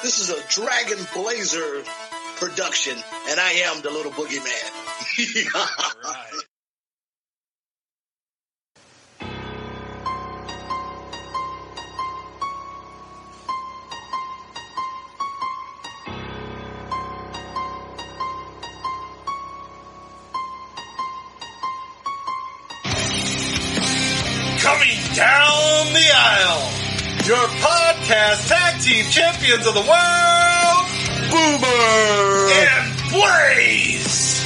This is a Dragon Blazer production, and I am the little boogeyman. All right. Coming down the aisle, your podcast tag team champions of the world, Boomer and Blaze.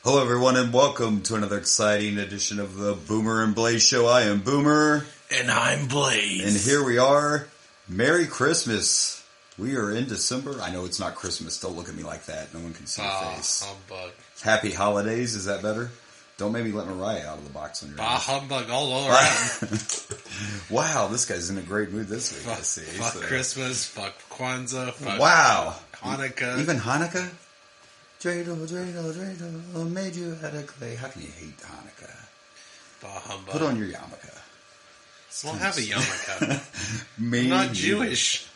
Hello everyone and welcome to another exciting edition of the Boomer and Blaze Show. I am Boomer. And I'm Blaze. And here we are. Merry Christmas. We are in December. I know it's not Christmas. Don't look at me like that. No one can see your face. Humbug. Happy holidays. Is that better? Don't make me let Mariah out of the box on your Bah humbug all around. Wow, this guy's in a great mood this week. Fuck, I see. fuck Christmas, fuck Kwanzaa, fuck Wow. Hanukkah. Even Hanukkah? Dreidel, made you out of clay. How can you hate Hanukkah? Bah humbug. Put on your yarmulke. I don't have a yarmulke. Me I'm not neither. Jewish.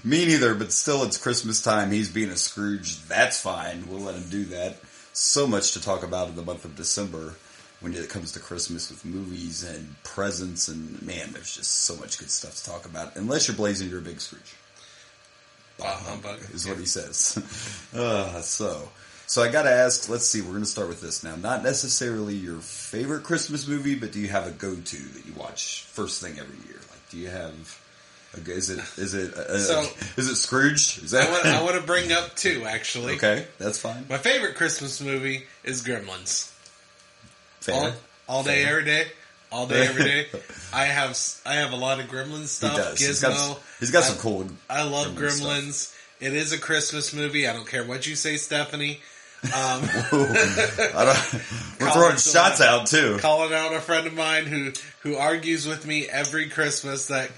Me neither, but still it's Christmas time. He's being a Scrooge. That's fine. We'll let him do that. So much to talk about in the month of December when it comes to Christmas with movies and presents. And man, there's just so much good stuff to talk about. Unless you're Blazing, you're a big Scrooge. Bah humbug. Is what he says. So I gotta ask, let's see, we're gonna start with this now. Not necessarily your favorite Christmas movie, but do you have a go-to that you watch first thing every year? Like, do you have is it Scrooge? Is that I want to bring up two, actually. Okay, that's fine. My favorite Christmas movie is Gremlins. Fair. All day, every day. All day, every day. I have a lot of Gremlins stuff. He does. Gizmo. He's got some cool. I love Gremlins Gremlins. It is a Christmas movie. I don't care what you say, Stephanie. We're throwing shots out too. Calling out a friend of mine who argues with me every Christmas that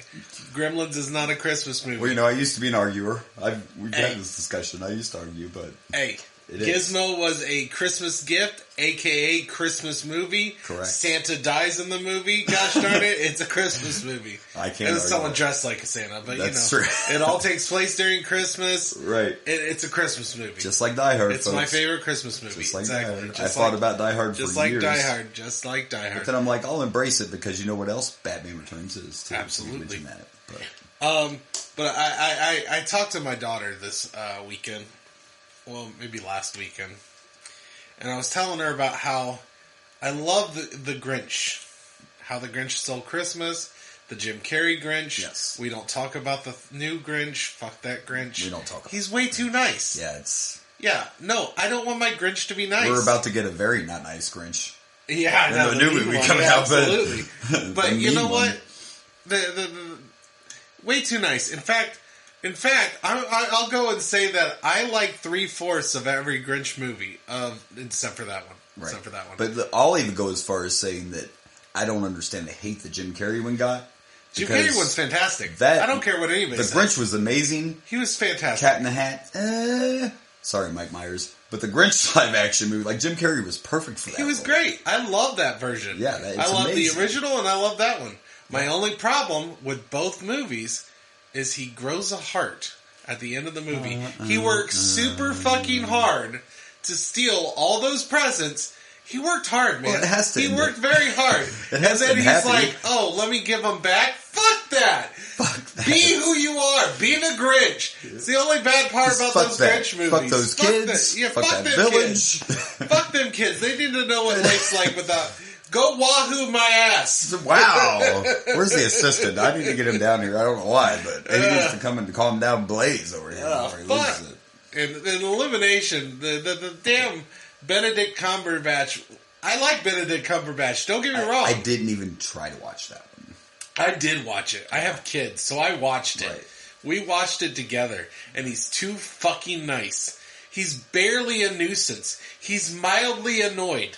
Gremlins is not a Christmas movie. Well, you know, I used to be an arguer. We've had this discussion. I used to argue, but hey. It Gizmo was a Christmas gift, a.k.a. Christmas movie. Correct. Santa dies in the movie. Gosh darn it, it's a Christmas movie. I can't It was argue someone that. dressed like a Santa, but That's you know, true. it all takes place during Christmas. Right. It's a Christmas movie. Just like Die Hard, It's folks. my favorite Christmas movie. Just like exactly. Die Hard. Just I thought about Die Hard for just like years. Die Hard. Just like Die Hard. But then I'm like, I'll embrace it because you know what else Batman Returns is too. Absolutely. You mentioned that, But I talked to my daughter this weekend. Well, maybe last weekend. And I was telling her about how I love the Grinch. How the Grinch stole Christmas. The Jim Carrey Grinch. Yes. We don't talk about the new Grinch. Fuck that Grinch. We don't talk about He's way too nice. Yeah, it's... Yeah, no, I don't want my Grinch to be nice. We're about to get a very not nice Grinch. Yeah, I And know. the the new mean movie one, coming yeah, out, but- absolutely. But the you know mean what? one. The way too nice. In fact, I'll go and say that I like 3/4 of every Grinch movie, except for that one. Right. Except for that one. But I'll even go as far as saying that I don't understand the hate that Jim Carrey one got. Jim because Carrey one's fantastic. that- I don't care what anybody The says. Grinch was amazing. He was fantastic. Cat in the Hat. Sorry, Mike Myers. But the Grinch live action movie, like Jim Carrey was perfect for that. He was role. great. I love that version. Yeah, I love amazing. the original and I love that one. My only problem with both movies is he grows a heart at the end of the movie. He works super fucking hard to steal all those presents. He worked hard, man. Well, it has to he end worked it. very hard. It has and to then end he's happy. like, oh, let me give them back? Fuck that. Fuck that. Be who you are. Be the Grinch. It's the only bad part Just about fuck those that. Grinch movies. Fuck those kids. That. Yeah, fuck fuck that them village. kids. Fuck them kids. They need to know what life's like without... Go wahoo my ass. Wow. Where's the assistant? I need to get him down here. I don't know why, but he needs to come and calm down Blaze over here. before he Fuck. loses it. And elimination, the damn Benedict Cumberbatch. I like Benedict Cumberbatch. Don't get me wrong. I didn't even try to watch that one. I did watch it. I have kids, so I watched it. Right. We watched it together, and he's too fucking nice. He's barely a nuisance. He's mildly annoyed.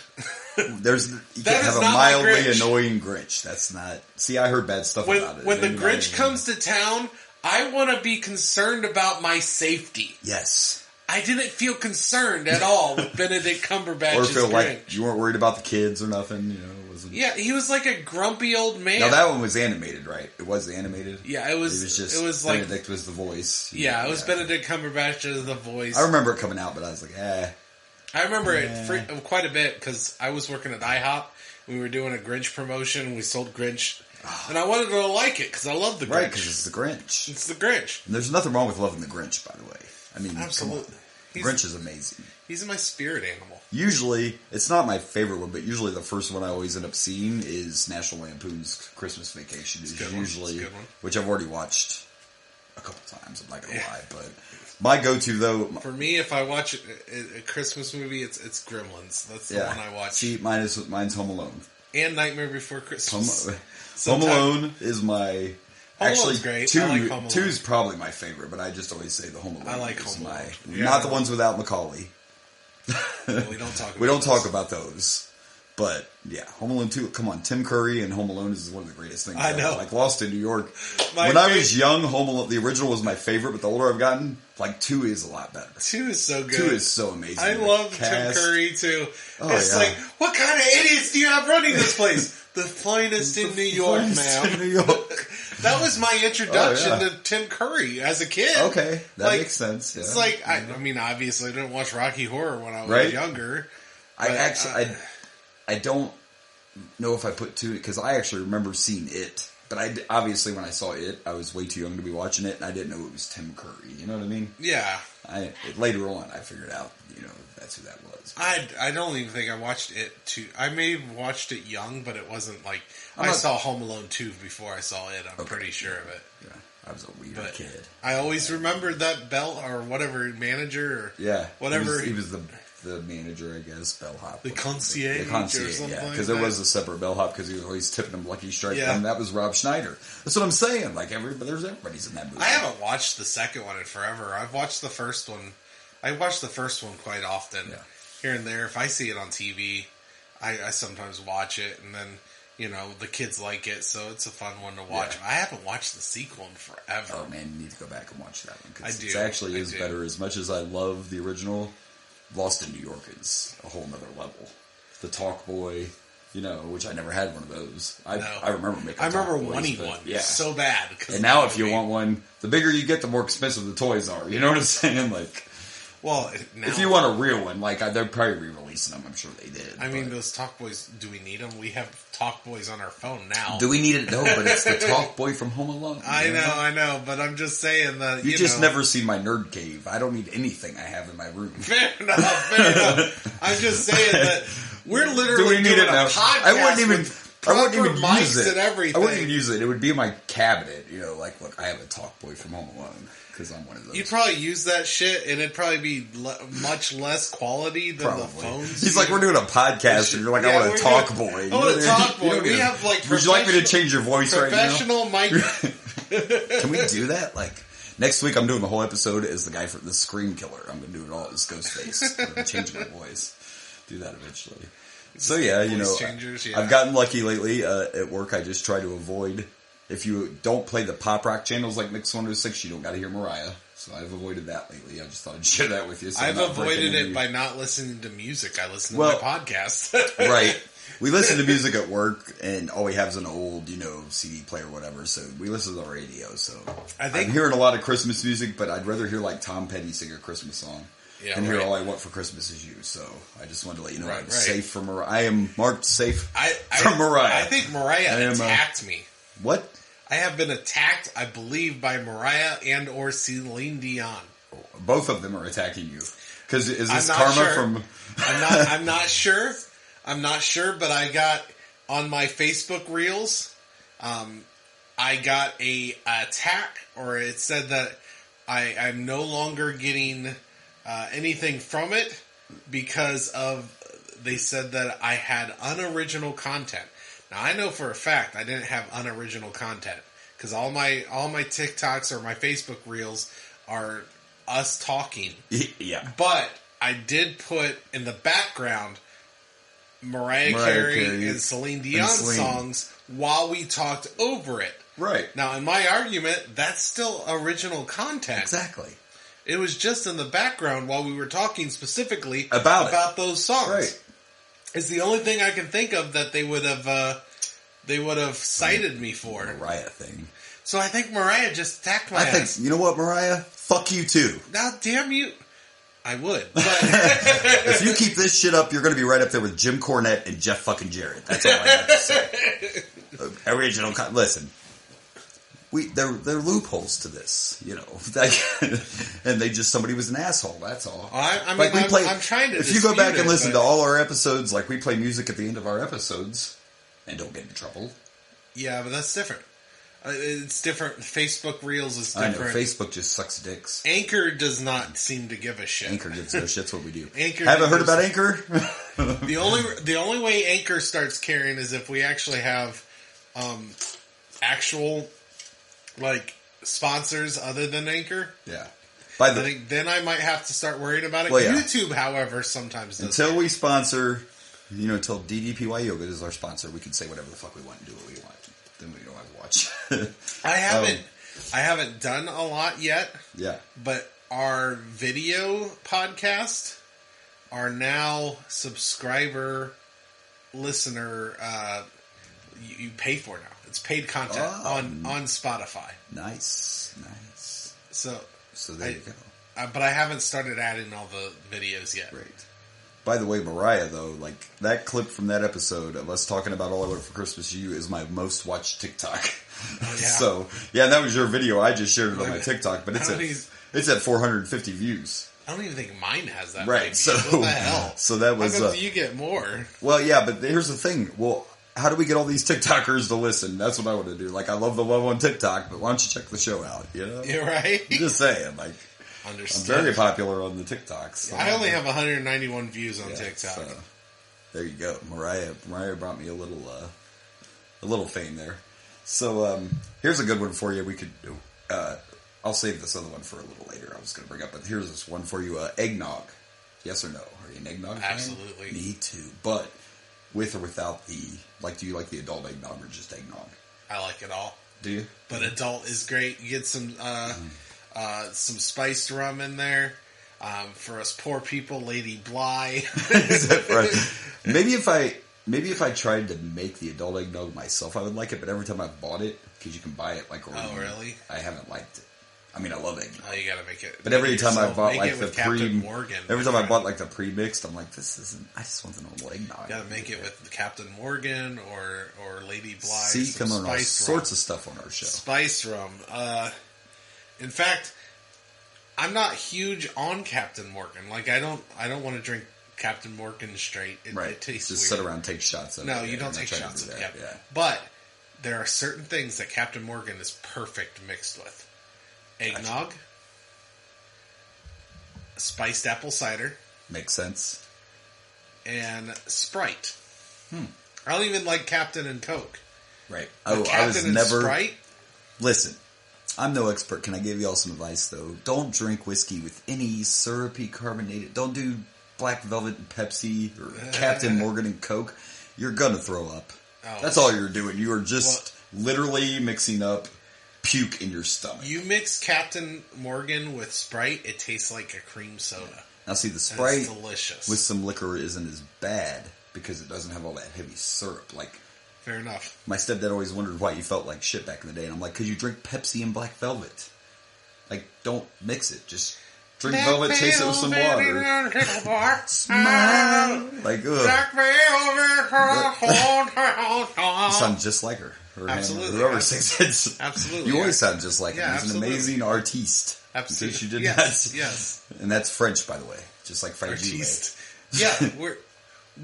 You can have a mildly annoying Grinch. That's not... See, I heard bad stuff about it. When the Grinch comes to town, I want to be concerned about my safety. Yes. I didn't feel concerned at all with Benedict Cumberbatch's Or feel Grinch. like you weren't worried about the kids or nothing, you know. Yeah, he was like a grumpy old man. Now that one was animated, right? It was animated? Yeah, it was like Benedict was the voice. Yeah, it was Benedict Cumberbatch as the voice. I remember it coming out, but I was like, I remember it quite a bit because I was working at IHOP. We were doing a Grinch promotion. We sold Grinch. And I wanted to like it because I love the Grinch. Right, because it's the Grinch. It's the Grinch. And there's nothing wrong with loving the Grinch, by the way. I mean, absolutely. The Grinch is amazing. He's my spirit animal. Usually, it's not my favorite one, but usually the first one I always end up seeing is National Lampoon's Christmas Vacation. It's usually, which I've already watched a couple times, I'm not going to lie. But my go-to, though... For me, if I watch a Christmas movie, it's Gremlins. That's the one I watch. See, mine's Home Alone. And Nightmare Before Christmas. Home Alone is my... Actually, great. Two is probably my favorite, but I just always say the Home Alone. I like Home Alone. Not the ones without Macaulay. Well, we don't talk about those. But yeah, Home Alone 2. Come on, Tim Curry and Home Alone is one of the greatest things. I know. Ever. Like Lost in New York. When I was young, Home Alone, the original was my favorite, but the older I've gotten, like 2 is a lot better. 2 is so good. 2 is so amazing. I love Tim Curry too. Oh, it's like, what kind of idiots do you have running this place? The finest in New York, ma'am. In New York. That was my introduction to Tim Curry as a kid. Okay, that makes sense. Yeah. It's like, I mean, obviously I didn't watch Rocky Horror when I was younger. I don't know if I put 2, because I actually remember seeing it. But obviously when I saw it, I was way too young to be watching it, and I didn't know it was Tim Curry. You know what I mean? Yeah. Later on, I figured out, that's who that was. I don't even think I watched it too. I may have watched it young, but it wasn't like I saw Home Alone 2 before I saw it. I'm pretty sure of it. Yeah, I was a weird kid. I always remembered that Bell or whatever manager or whatever. He was the manager, I guess, bellhop. The concierge or something. Yeah, because there was a separate bellhop because he was always tipping him Lucky Strike. Yeah. And that was Rob Schneider. That's what I'm saying. Like, everybody's in that movie. I haven't watched the second one in forever. I've watched the first one. I watch the first one quite often. Yeah. Here and there. If I see it on TV, I sometimes watch it, and then, the kids like it, so it's a fun one to watch. Yeah. I haven't watched the sequel in forever. Oh, man, you need to go back and watch that one. Because it actually is better. As much as I love the original, Lost in New York is a whole nother level. The Talk Boy, which I never had one of those. I remember making I remember wanting one. Yeah. So bad. And now if you want one, the bigger you get, the more expensive the toys are. You know what I'm saying? Like... Well, now, if you want a real one, like they're probably re-releasing them. I'm sure they did. I mean, those Talk Boys. Do we need them? We have Talk Boys on our phone now. Do we need it? No, but it's the Talk Boy from Home Alone. I know, but I'm just saying that you just never seen my nerd cave. I don't need anything I have in my room. Fair enough. I'm just saying that we're literally doing a podcast. I wouldn't even use it. I wouldn't even use it. It would be in my cabinet. Look, I have a Talk Boy from Home Alone. Because I'm one of those. You'd probably use that shit, and it'd probably be much less quality than the phones. He's like, we're doing a podcast, and you're like, I want a Talk Boy. I want a Talk Boy. We have like. Would you like me to change your voice right now? Professional mic. Can we do that? Like next week, I'm doing the whole episode as the guy from the Scream Killer. I'm going to do it all as Ghostface. I'm going to change my voice. Do that eventually. So yeah, I've gotten lucky lately at work. I just try to avoid. If you don't play the pop rock channels like Mix 106, you don't got to hear Mariah. So I've avoided that lately. I just thought I'd share that with you. So I've avoided it by not listening to music. I listen to my podcast. Right. We listen to music at work, and all we have is an old, CD player or whatever. So we listen to the radio. So I'm hearing a lot of Christmas music, but I'd rather hear like Tom Petty sing a Christmas song. Yeah, and hear All I Want for Christmas Is You. So I just wanted to let you know I'm safe from Mariah. I am marked safe from Mariah. I think Mariah attacked me. What? I have been attacked, I believe, by Mariah and or Celine Dion. Both of them are attacking you. Because is this karma from... I'm not sure. I'm not sure, but I got on my Facebook Reels, I got a attack, or it said that I'm no longer getting anything from it because they said that I had unoriginal content. Now, I know for a fact I didn't have unoriginal content because all my TikToks or my Facebook Reels are us talking. Yeah. But I did put in the background Mariah Carey and Celine Dion songs while we talked over it. Right. Now, in my argument, that's still original content. Exactly. It was just in the background while we were talking specifically about those songs. Right. It's the only thing I can think of that they would have cited me for. Mariah thing. So I think Mariah just attacked my ass. You know what, Mariah? Fuck you too. Now, damn you. I would. But if you keep this shit up, you're going to be right up there with Jim Cornette and Jeff fucking Jarrett. That's all I have to say. Original. Listen. There are loopholes to this, you know, and somebody was an asshole. That's all. I'm trying to. If you go back and listen to all our episodes, like we play music at the end of our episodes, and don't get in trouble. Yeah, but that's different. It's different. Facebook Reels is different. I know, Facebook just sucks dicks. Anchor does not seem to give a shit. Anchor gives no shit. That's what we do. Haven't heard about Anchor? The only way Anchor starts caring is if we actually have actual sponsors other than Anchor. Yeah. I think then I might have to start worrying about it. Well, yeah. YouTube, however, sometimes does. Until we sponsor, until DDPY Yoga is our sponsor, we can say whatever the fuck we want and do what we want. Then we don't have to watch. I haven't done a lot yet. Yeah. But our video podcast are now listener, you pay for now. It's paid content on Spotify. Nice. So there you go. But I haven't started adding all the videos yet. Great. By the way, Mariah, though, that clip from that episode of us talking about All I Want for Christmas to You is my most watched TikTok. Oh, yeah. So, yeah, that was your video. I just shared it on my TikTok, but it's at 450 views. I don't even think mine has that. Right. So, what the hell? So that was. How come you get more? Well, yeah, but here's the thing. Well, how do we get all these TikTokers to listen? That's what I want to do. I love the love on TikTok, but why don't you check the show out? You know? You're right. I'm just saying, Understood. I'm very popular on the TikToks. So. I only have 191 views on TikTok. So, there you go. Mariah brought me a little fame there. So here's a good one for you. We could do. I'll save this other one for a little later. I was going to bring up, but here's this one for you. Eggnog. Yes or no? Are you an eggnog fan? Absolutely. Me too. But with or without do you like the adult eggnog or just eggnog? I like it all. Do you? But adult is great. You get some spiced rum in there. For us poor people, Lady Bly. Is that right? Maybe if I tried to make the adult eggnog myself, I would like it. But every time I bought it, because you can buy it Oh, really? I haven't liked it. I mean, I love eggnog. Oh, you gotta make it. But every time I bought I bought the pre-mixed, I'm like, this isn't. I just want the normal eggnog. You gotta make it with Captain Morgan or Lady Bly. See, come on, all sorts of stuff on our show. Spice rum. In fact, I'm not huge on Captain Morgan. I don't want to drink Captain Morgan straight. It tastes just weird. sit around and take shots of it. No, you don't take shots of Captain. Yeah. But there are certain things that Captain Morgan is perfect mixed with. Eggnog, spiced apple cider. Makes sense. And Sprite. I don't even like Captain and Coke. Right. But Captain and Sprite? Listen, I'm no expert. Can I give y'all some advice, though? Don't drink whiskey with any syrupy carbonated. Don't do Black Velvet and Pepsi or Captain Morgan and Coke. You're going to throw up. Oh, that's all you're doing. You are just literally mixing up puke in your stomach. You mix Captain Morgan with Sprite, it tastes like a cream soda. Now see, the Sprite delicious. With some liquor isn't as bad because it doesn't have all that heavy syrup. Fair enough. My stepdad always wondered why you felt like shit back in the day, and I'm like, because you drink Pepsi and Black Velvet. Don't mix it. Just drink Velvet, chase it with some water. Smile. You sound just like her. Absolutely. Whoever sings it. Absolutely. You always sound just like her. He's an amazing artiste. Absolutely. In case you did Yes. And that's French, by the way. Just like fragile. Yeah,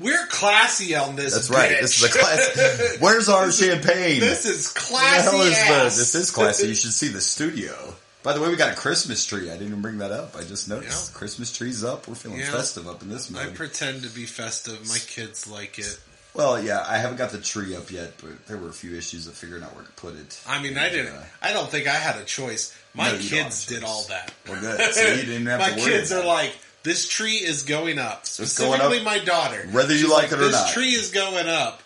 we're classy on this. That's right. Bitch. This is a class. Where's our champagne? This is classy. This is classy. You should see the studio. By the way, we got a Christmas tree. I didn't even bring that up. I just noticed. Christmas tree's up. We're feeling festive up in this mode. I pretend to be festive. My kids like it. Well, yeah, I haven't got the tree up yet, but there were a few issues of figuring out where to put it. I mean, I didn't. I don't think I had a choice. My kids did all that. Well, good. So you didn't have my to worry. My kids about are it. like, this tree is going up. Specifically, going up, my daughter. whether you like it or not. This tree is going up.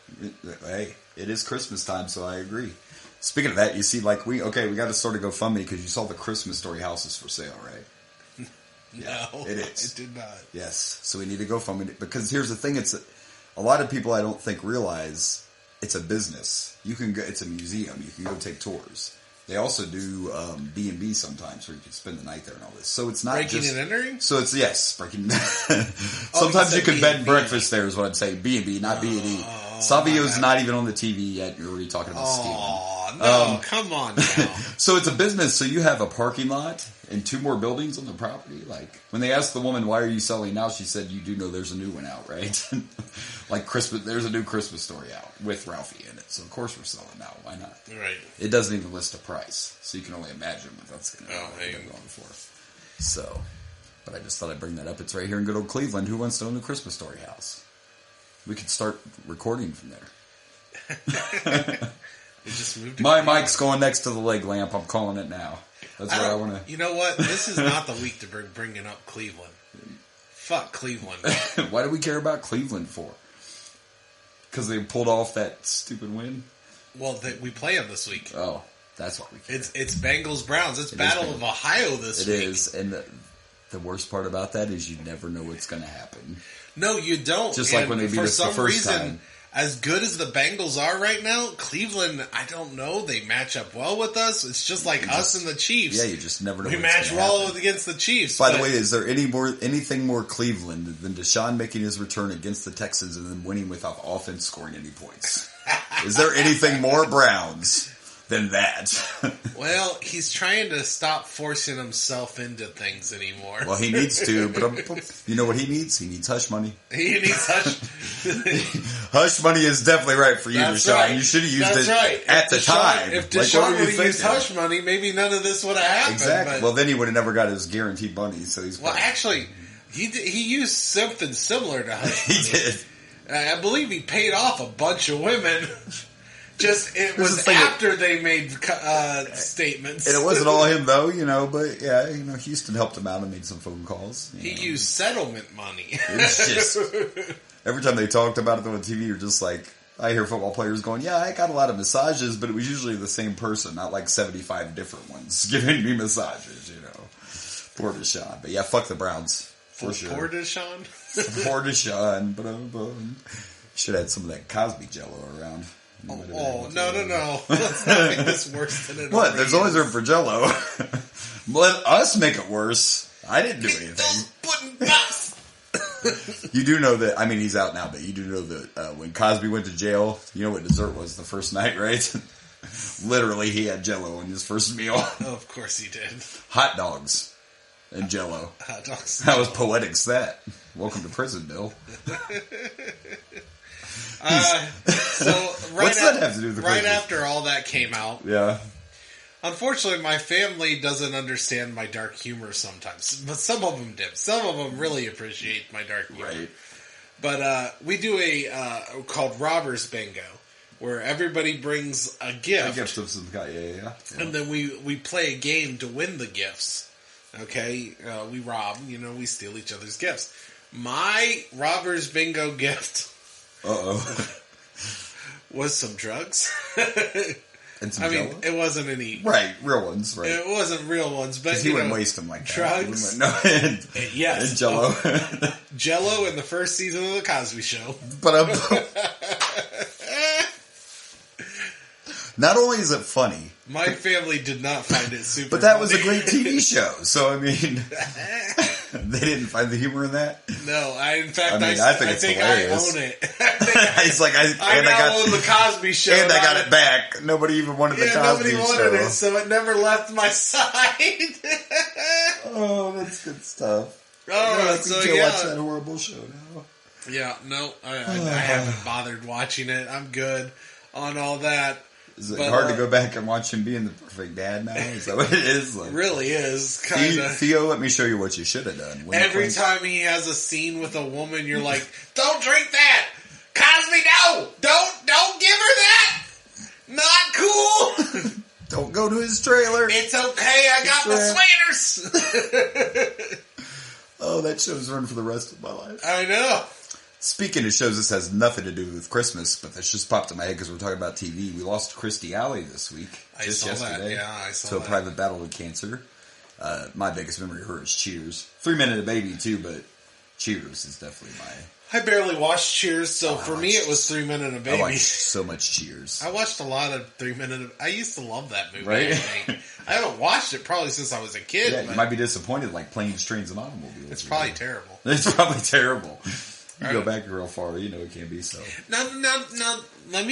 Hey, it is Christmas time, so I agree. Speaking of that, you see, like we got to sort of GoFundMe because you saw the Christmas Story house is for sale, right? Yeah, no, it is. It did not. Yes, so we need to GoFundMe because here's the thing: it's a lot of people I don't think realize it's a business. You can go; it's a museum. You can go take tours. They also do B&B sometimes where you can spend the night there and all this. So it's not breaking just... and entering? So it's, yes, breaking... Sometimes you can bed and breakfast there is what I'm saying. B&B, not B&E. Savio's not even on the TV yet. You're already talking about stealing. Oh, no, come on now. So it's a business, so you have a parking lot and 2 more buildings on the property. Like, when they asked the woman, why are you selling now? She said, you do know there's a new one out, right? Like Christmas, there's a new Christmas Story out with Ralphie in it. So of course we're selling now. Why not? Right. It doesn't even list a price. So you can only imagine what that's going to go on for. So, but I just thought I'd bring that up. It's right here in good old Cleveland. Who wants to own the Christmas Story house? We could start recording from there. We just moved to My Cleveland. mic's going next to the leg lamp. I'm calling it now. That's where I want to... You know what? This is not the week to bringing up Cleveland. Fuck Cleveland. Why do we care about Cleveland for? Because they pulled off that stupid win? Well, we play them this week. Oh, that's what we care. It's Bengals Browns. It's Battle of Ohio this week. It is, and the worst part about that is you never know what's going to happen. No, you don't. Just like when they beat us the first time. As good as the Bengals are right now, Cleveland, I don't know. They match up well with us. It's just like us and the Chiefs. Yeah, you just never know. We match well against the Chiefs. By the way, is there anything more Cleveland than Deshaun making his return against the Texans and then winning without offense scoring any points? Is there anything more Browns than that? Well, he's trying to stop forcing himself into things anymore. Well, he needs to, but you know what he needs? He needs hush money. He needs hush. Hush money is definitely right for you, That's Deshaun. right. You should have used That's it right. at the time. If Like, Deshaun what were you would have used thinking? hush money, maybe none of this would have happened. Exactly. But, Well, then he would have never got his guaranteed money. So he's actually, he used something similar to hush money. He did. I believe he paid off a bunch of women. Just it was the thing after they made statements, And it wasn't all him though, but yeah, Houston helped him out and made some phone calls. He used settlement money. It's just every time they talked about it on TV, you're just like, I hear football players going, "Yeah, I got a lot of massages, but it was usually the same person, not like 75 different ones giving me massages." Poor Deshaun, but yeah, fuck the Browns for sure. Poor Deshaun. Poor Deshaun. Should have had some of that Cosby Jello around. Oh, no. Let's not make this worse than it What? already There's always is. room for Jello. Let us make it worse. I didn't do anything. You do know that, I mean, he's out now, but you do know that when Cosby went to jail, you know what dessert was the first night, right? Literally, he had Jello in his first meal. Oh, of course he did. Hot dogs and Jello. Hot dogs. How was poetic's that? Welcome to prison, Bill. So What's that have to do with the right Christmas? after all that came out, Yeah. unfortunately, my family doesn't understand my dark humor sometimes, but some of them do. Some of them really appreciate my dark humor. Right. But we do a called Robbers Bingo, where everybody brings a gift, I guess of some guy, yeah. and then we play a game to win the gifts. Okay, we rob, we steal each other's gifts. My Robbers Bingo gift was some drugs. And some I mean, Jell-O? it wasn't any... Right, real ones, right. It wasn't real ones, but Because he wouldn't waste them like that. drugs. No, and, Yes. and Jell-O. Jell-O in the first season of The Cosby Show. But not only is it funny, My family did not find it super but that was a funny. great TV show. So, I mean, they didn't find the humor in that. No, I think hilarious. I own it. It's like, I own The Cosby Show. and I got it back. Nobody even wanted the Cosby nobody wanted Show. it, so it never left my side. Oh, that's good stuff. Oh, We so can't yeah. watch that horrible show now. Yeah, no, I haven't bothered watching it. I'm good on all that. Is it But, hard to go back and watch him being the perfect dad now? Is that what it is? Like, Really is kind of. Theo, let me show you what you should have done. When Every time he has a scene with a woman, you're like, "Don't drink that, Cosby, no!" go to his trailer. It's okay, I got my sweaters! Oh, that show's run for the rest of my life. I know. Speaking of shows, this has nothing to do with Christmas, but this just popped in my head because we're talking about TV. We lost Christy Alley this week. I saw yesterday, that, yeah, I saw to a that. private battle with cancer. My biggest memory of her is Cheers. 3 Men and a Baby, too, but Cheers is definitely I barely watched Cheers, so for me it was 3 Men and a I Baby. watched so much Cheers. I watched a lot of 3 Men and a... I used to love that movie. Right? I think. I haven't watched it probably since I was a kid. Yeah, but you might be disappointed like Planes, Trains, and Automobiles. it's probably terrible. It's probably terrible. You go Right. back real far, you know it can be so. Now, let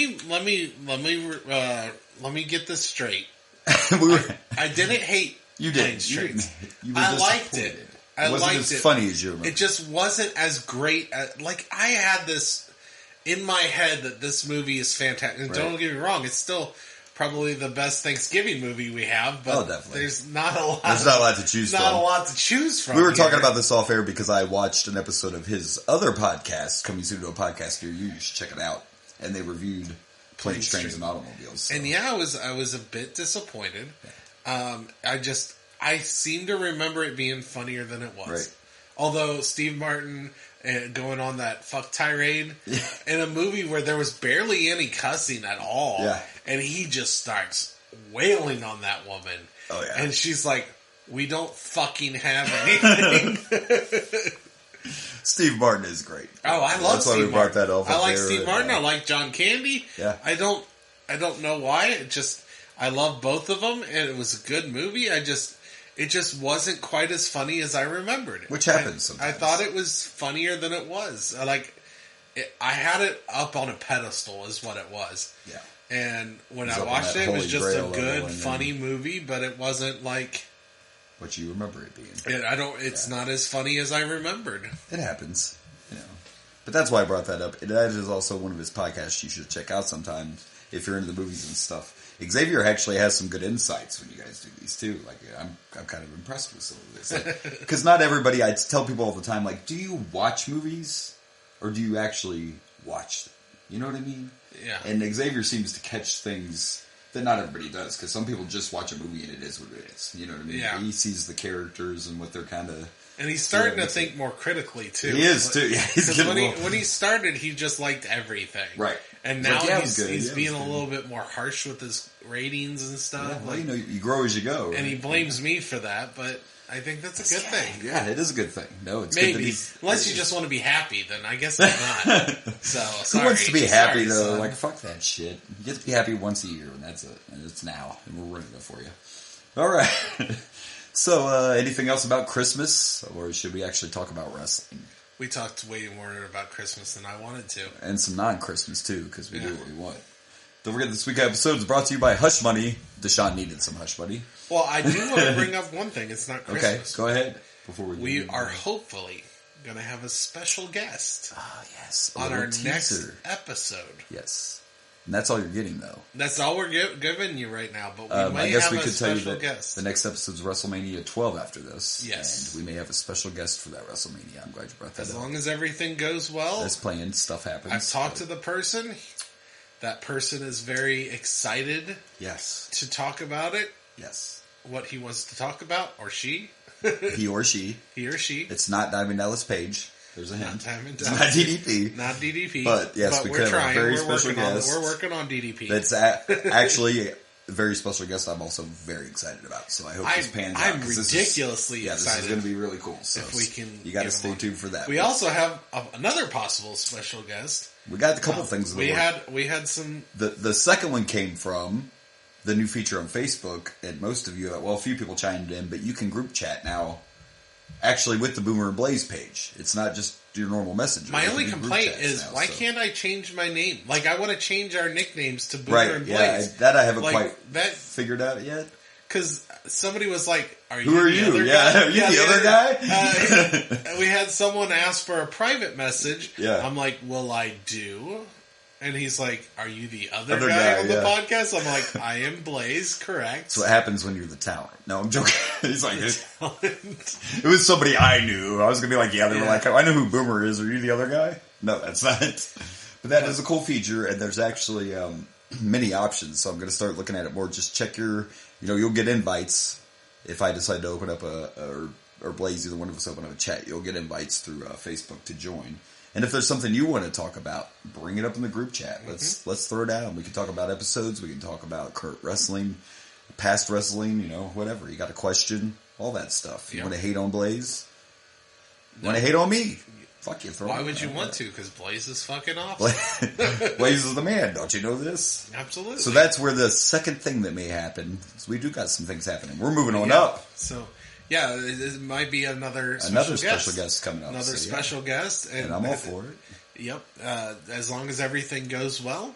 me get this straight. We were, I didn't hate you Planes, did. Trains. You were I liked disappointed. it. It wasn't as funny as you remember. It just wasn't as great. Like, I had this in my head that this movie is fantastic. And Right. don't get me wrong, it's still probably the best Thanksgiving movie we have, but Oh, definitely. there's not a lot. There's not a lot to choose Not from. a lot to choose from. We were talking here. about this off air because I watched an episode of his other podcast, coming soon to a podcast near you. You should check it out. And they reviewed Planes, Trains, and Automobiles. So. And yeah, I was a bit disappointed. I seem to remember it being funnier than it was. Right. Although Steve Martin going on that fuck tirade in a movie where there was barely any cussing at all, Yeah. and he just starts wailing on that woman. Oh, yeah. And she's like, "We don't fucking have anything." Steve Martin is great. Oh, I love That's why Steve we brought Martin. that off I up like there, Steve Martin. I like John Candy. Yeah. I don't know why. I love both of them, and it was a good movie. It just wasn't quite as funny as I remembered. Which happens sometimes. I thought it was funnier than it was. I had it up on a pedestal, is what it was. Yeah. And when It was I up on watched that it, it was Holy just Grail a level, good, and then- funny movie, but it wasn't like What you remember it being. it's not as funny as I remembered. It happens. You know. But that's why I brought that up. That is also one of his podcasts you should check out sometimes if you're into the movies and stuff. Xavier actually has some good insights when you guys do these too. Like I'm kind of impressed with some of this. Because not everybody, I tell people all the time, like, do you watch movies or do you actually watch them? You know what I mean? Yeah. And Xavier seems to catch things that not everybody does. Because some people just watch a movie and it is what it is. You know what I mean? Yeah. He sees the characters and what they're kind of... And he's starting Yeah, to think more critically too. He is too. Yeah, he's Because getting a little- when he started, he just liked everything. Right. And He's now like, yeah, it was he's good. Yeah, it being was a good. little bit more harsh with his ratings and stuff. Yeah, well, like- you know, you grow as you go. Right? and he blames me for that, but I think that's a good thing. Yeah, it is a good thing. No, it's good Maybe. that Unless you just want to be happy, then I guess I'm not. So, Who sorry. wants to be happy Sorry, though? son. Like fuck that shit. You get to be happy once a year, and that's it. And it's now, and we're running it for you. All right. So, anything else about Christmas, or should we actually talk about wrestling We talked way more about Christmas than I wanted to. and some non-Christmas too? Because we Yeah. do what we want. Don't forget this week's episode is brought to you by Hush Money. Deshaun needed some Hush Money. Well, I do want to bring up one thing. It's not Okay, Christmas. go ahead. Before We are hopefully going to have a special guest Ah, yes. a on little our next teaser. episode. Yes. And that's all you're getting, though. That's all we're giving you right now, but we I may guess have we a could tell you special that guest. the next episode's WrestleMania 12 after this. Yes. And we may have a special guest for that WrestleMania. I'm glad you brought that As up. long as everything goes well, That's playing, stuff happens. I've talked to the person. That person is very excited Yes. to talk about it, Yes. what he wants to talk about, or she, He or she. he or she. It's not Diamond Dallas Page. There's a hint. Diamond It's Dallas. not DDP. Not DDP. But, yes, we we're could have a trying. very We're special working on. guest. We're working on DDP. That's actually a very special guest I'm also very excited about. So I hope this pans out. I'm 'cause this is- ridiculously This is excited. going to be really cool. So if we can you got to get him stay on. tuned for that. We also have another possible special guest. We got a couple things in the works. We had some. The second one came from the new feature on Facebook, and most of you, well, a few people chimed in, but you can group chat now, actually with the Boomer and Blaze page. It's not just your normal messenger. My You only can do group complaint chats is now, why so. can't I change my name? Like I want to change our nicknames to Boomer Right, and yeah, Blaze. that I haven't Like, quite that figured out yet. because somebody was like, "Are you Who are the you? other Yeah, guy?" are you the other guy? We had someone ask for a private message. Yeah. I'm like, "Well, I do." And he's like, "Are you the other Other guy guy, on the yeah. podcast?" I'm like, "I am Blaze, correct." That's what happens when you're the talent. No, I'm joking. He's like, it was somebody I knew. I was going to be like, yeah, they were Yeah. like, I know who Boomer is. Are you the other guy? No, that's not. But that is a cool feature, and there's actually, many options, so I'm going to start looking at it more. Just check your, you'll get invites if I decide to open up or Blaze, either one of us open up a chat. You'll get invites through Facebook to join. And if there's something you want to talk about, bring it up in the group chat. Let's throw it out. We can talk about episodes. We can talk about current wrestling, past wrestling, whatever. You got a question, all that stuff. You want to hate on Blaze? You want to hate on me? Fuck you. Why would you want to? Because Blaze is fucking awesome. Blaze is the man. Don't you know this? Absolutely. So that's where the second thing that may happen. So we do got some things happening. We're moving on up. So, yeah, it might be another special guest coming up. Another special guest. And I'm all for it. Yep. As long as everything goes well,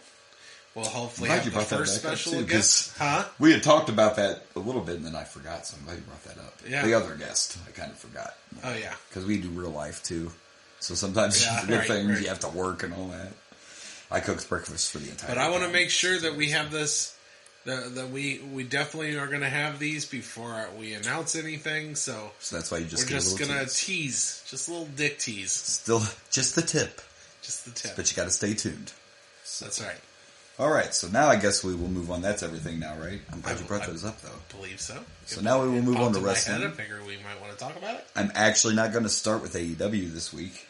we'll hopefully have the first special guest. Huh? We had talked about that a little bit, and then I forgot, so I'm glad you brought that up. Yeah. The other guest, I kind of forgot. Oh, yeah. Because we do real life, too. So sometimes you forget things, you have to work and all that. I cooked breakfast for the entire But I want to make sure that we have this, that we definitely are going to have these before we announce anything. So that's why you just we're just going to tease, just a little dick tease. Still, just the tip. Just the tip. But you got to stay tuned. That's right. All right, so now I guess we will move on. That's everything now, right? I'm glad you brought those up, though. I believe so. So now we will move on to wrestling. I figure we might want to talk about it. I'm actually not going to start with AEW this week.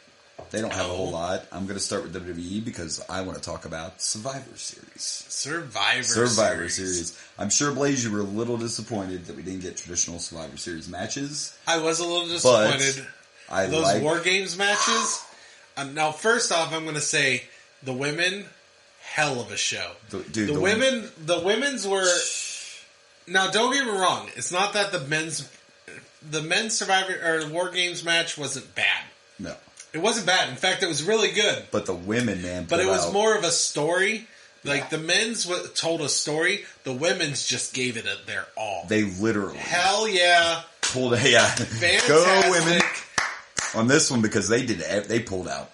They don't have a whole lot. I'm going to start with WWE because I want to talk about Survivor Series. Survivor Series. I'm sure, Blaze, you were a little disappointed that we didn't get traditional Survivor Series matches. I was a little disappointed. Those War Games matches. Now, first off, I'm going to say the women, hell of a show. The women's were. Now, don't get me wrong. It's not that the men's Survivor or War Games match wasn't bad. No. It wasn't bad. In fact, it was really good. But the women, man. But it was more of a story. Like, the men's told a story. The women's just gave it their all. They literally. Hell yeah. Pulled a, yeah. Fantastic. Go women. On this one, because they pulled out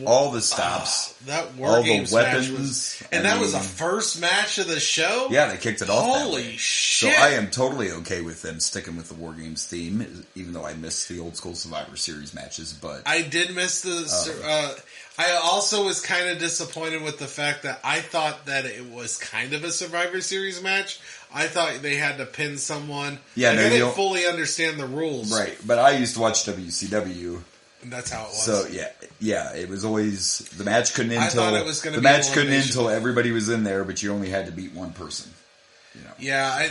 all the stops, that War Games weapons, match was, and that was the first match of the show. Yeah, they kicked it off. Holy shit! So I am totally okay with them sticking with the War Games theme, even though I missed the old school Survivor Series matches. But I did miss the. I also was kind of disappointed with the fact that I thought that it was kind of a Survivor Series match. I thought they had to pin someone. Yeah, I didn't fully understand the rules. Right, but I used to watch WCW. And that's how it was. So yeah, it was always the match couldn't end until everybody was in there, but you only had to beat one person. Yeah,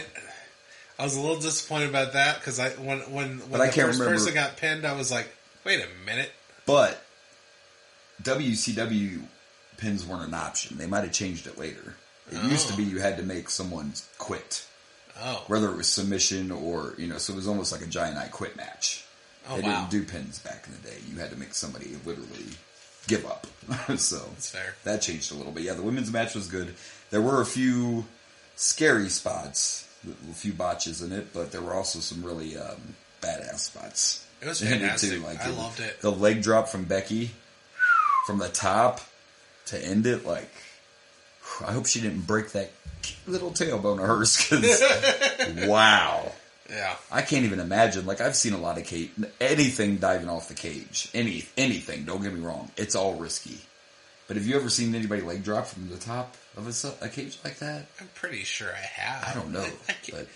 I was a little disappointed about that because when the first person got pinned, I was like, wait a minute. But WCW pins weren't an option. They might have changed it later. It used to be you had to make someone quit. Oh. Whether it was submission or, so it was almost like a giant I quit match. Oh, they didn't do pins back in the day. You had to make somebody literally give up. So that's fair. That changed a little bit. Yeah, the women's match was good. There were a few scary spots, a few botches in it, but there were also some really badass spots. It was fantastic. I loved it. The leg drop from Becky from the top to end it, I hope she didn't break that little tailbone of hers, because wow. Yeah. I can't even imagine. I've seen a lot of anything diving off the cage. Anything, don't get me wrong. It's all risky. But have you ever seen anybody leg drop from the top of a cage like that? I'm pretty sure I have. I don't know. But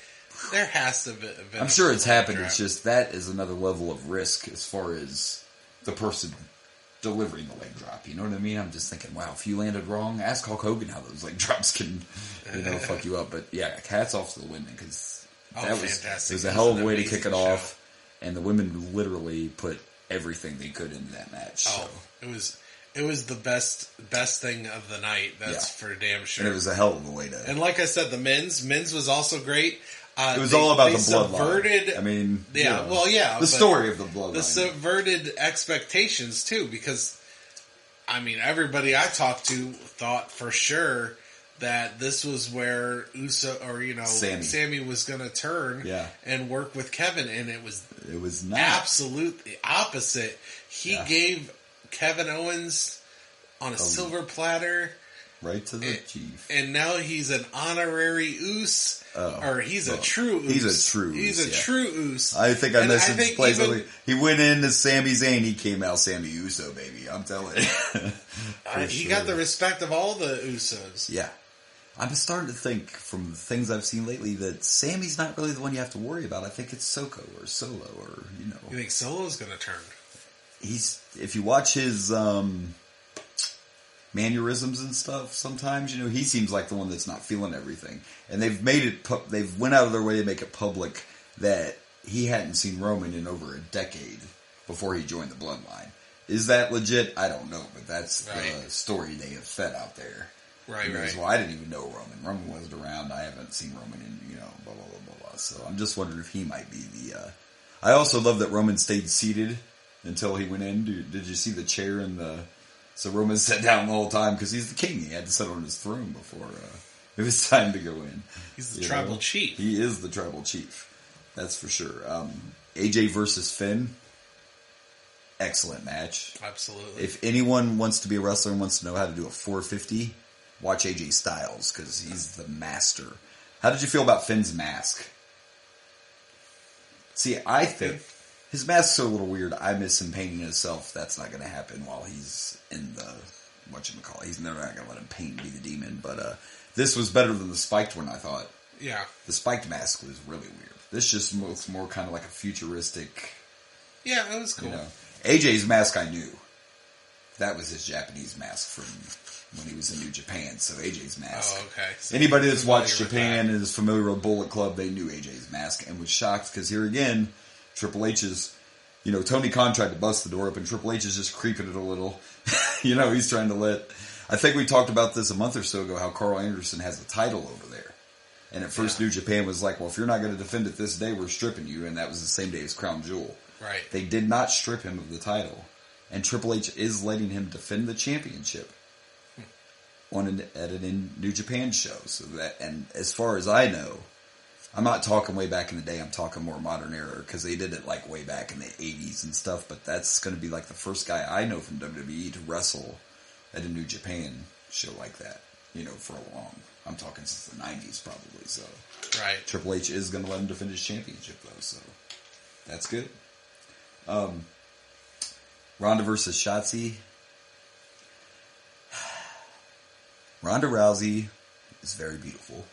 there has to be. I'm sure it's happened. Drop. It's just that is another level of risk as far as the person delivering the leg drop. You know what I mean? I'm just thinking, wow, if you landed wrong, ask Hulk Hogan how those leg drops can, fuck you up. But yeah, hats off to the women, because fantastic. It was a hell of a way to kick it off, and the women literally put everything they could into that match. Oh, so. It was the best thing of the night. That's for damn sure. And it was a hell of a way to. And like I said, the men's was also great. It was all about the bloodline. I mean, the story of the bloodline. The subverted expectations too, because everybody I talked to thought for sure that this was where Sammy was going to turn and work with Kevin, and it was not absolutely opposite. He gave Kevin Owens on a silver platter. Right to the chief. And now he's an honorary Uce. Or he's a true Uce. He's a true Uce. He's a true Uce. I think I messaged Blaze. He went into Sami Zayn. He came out Sammy Uso, baby. I'm telling you. He got the respect of all the Usos. Yeah. I'm starting to think, from the things I've seen lately, that Sammy's not really the one you have to worry about. I think it's Soko or Solo or, You think Solo's going to turn? If you watch his mannerisms and stuff, sometimes, he seems like the one that's not feeling everything. And they've made it, they've went out of their way to make it public that he hadn't seen Roman in over a decade before he joined the Bloodline. Is that legit? I don't know, but that's the story they have fed out there. Right. Well, I didn't even know Roman. Roman wasn't around. I haven't seen Roman in, blah, blah, blah, blah, blah. So I'm just wondering if he might be the, I also love that Roman stayed seated until he went in. Did you see the chair so Roman sat down the whole time because he's the king. He had to sit on his throne before it was time to go in. He's the tribal chief. He is the tribal chief. That's for sure. AJ versus Finn. Excellent match. Absolutely. If anyone wants to be a wrestler and wants to know how to do a 450, watch AJ Styles because he's the master. How did you feel about Finn's mask? See, I think his masks are a little weird. I miss him painting himself. That's not going to happen while he's in the whatchamacallit. He's never not going to let him paint and be the demon. But this was better than the spiked one, I thought. Yeah. The spiked mask was really weird. This just looks more kind of like a futuristic. Yeah, it was cool. AJ's mask I knew. That was his Japanese mask from when he was in New Japan. So AJ's mask. Oh, okay. So anybody that's watched Japan and is familiar with Bullet Club, they knew AJ's mask and was shocked because here again, Triple H is, Tony Khan tried to bust the door up and Triple H is just creeping it a little. He's trying to I think we talked about this a month or so ago, how Carl Anderson has a title over there. And at first New Japan was like, well, if you're not going to defend it this day, we're stripping you. And that was the same day as Crown Jewel. Right. They did not strip him of the title. And Triple H is letting him defend the championship at an New Japan show. So and as far as I know, I'm not talking way back in the day, I'm talking more modern era, because they did it like way back in the 80s and stuff, but that's going to be like the first guy I know from WWE to wrestle at a New Japan show like that, for a long. I'm talking since the 90s probably, so. Right. Triple H is going to let him defend his championship though, so that's good. Ronda versus Shotzi. Ronda Rousey is very beautiful.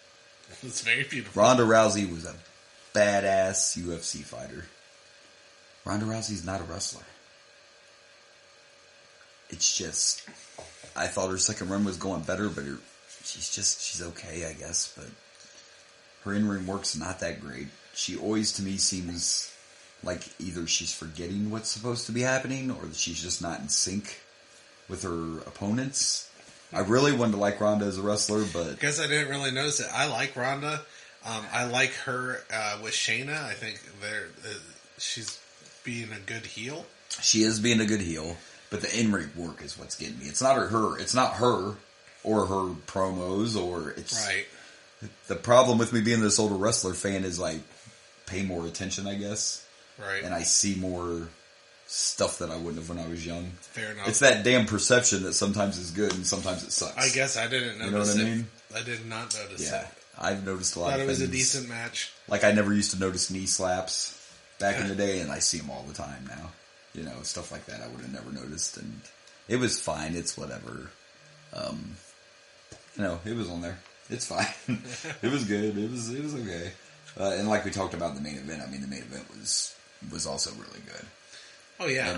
It's very beautiful. Ronda Rousey was a badass UFC fighter. Ronda Rousey's not a wrestler. It's just, I thought her second run was going better, but she's okay, I guess, but her in-ring work's not that great. She always, to me, seems like either she's forgetting what's supposed to be happening, or that she's just not in sync with her opponents. I really wanted to like Ronda as a wrestler, but... I guess I didn't really notice it. I like Ronda. I like her with Shayna. I think she's being a good heel. She is being a good heel, but the in-ring work is what's getting me. It's not her. It's not her or her promos, or it's... Right. The problem with me being this older wrestler fan is I pay more attention, I guess. Right. And I see more stuff that I wouldn't have when I was young. Fair enough. It's that damn perception that sometimes is good and sometimes it sucks. I guess I didn't notice you know what I mean? I did not notice it. I've noticed a lot of things. Thought it was a decent match. Like I never used to notice knee slaps back in the day, and I see them all the time now. Stuff like that I would have never noticed, and it was fine. It's whatever. It was on there. It's fine. It was good. It was okay. And like we talked about in the main event, the main event was also really good. Oh yeah,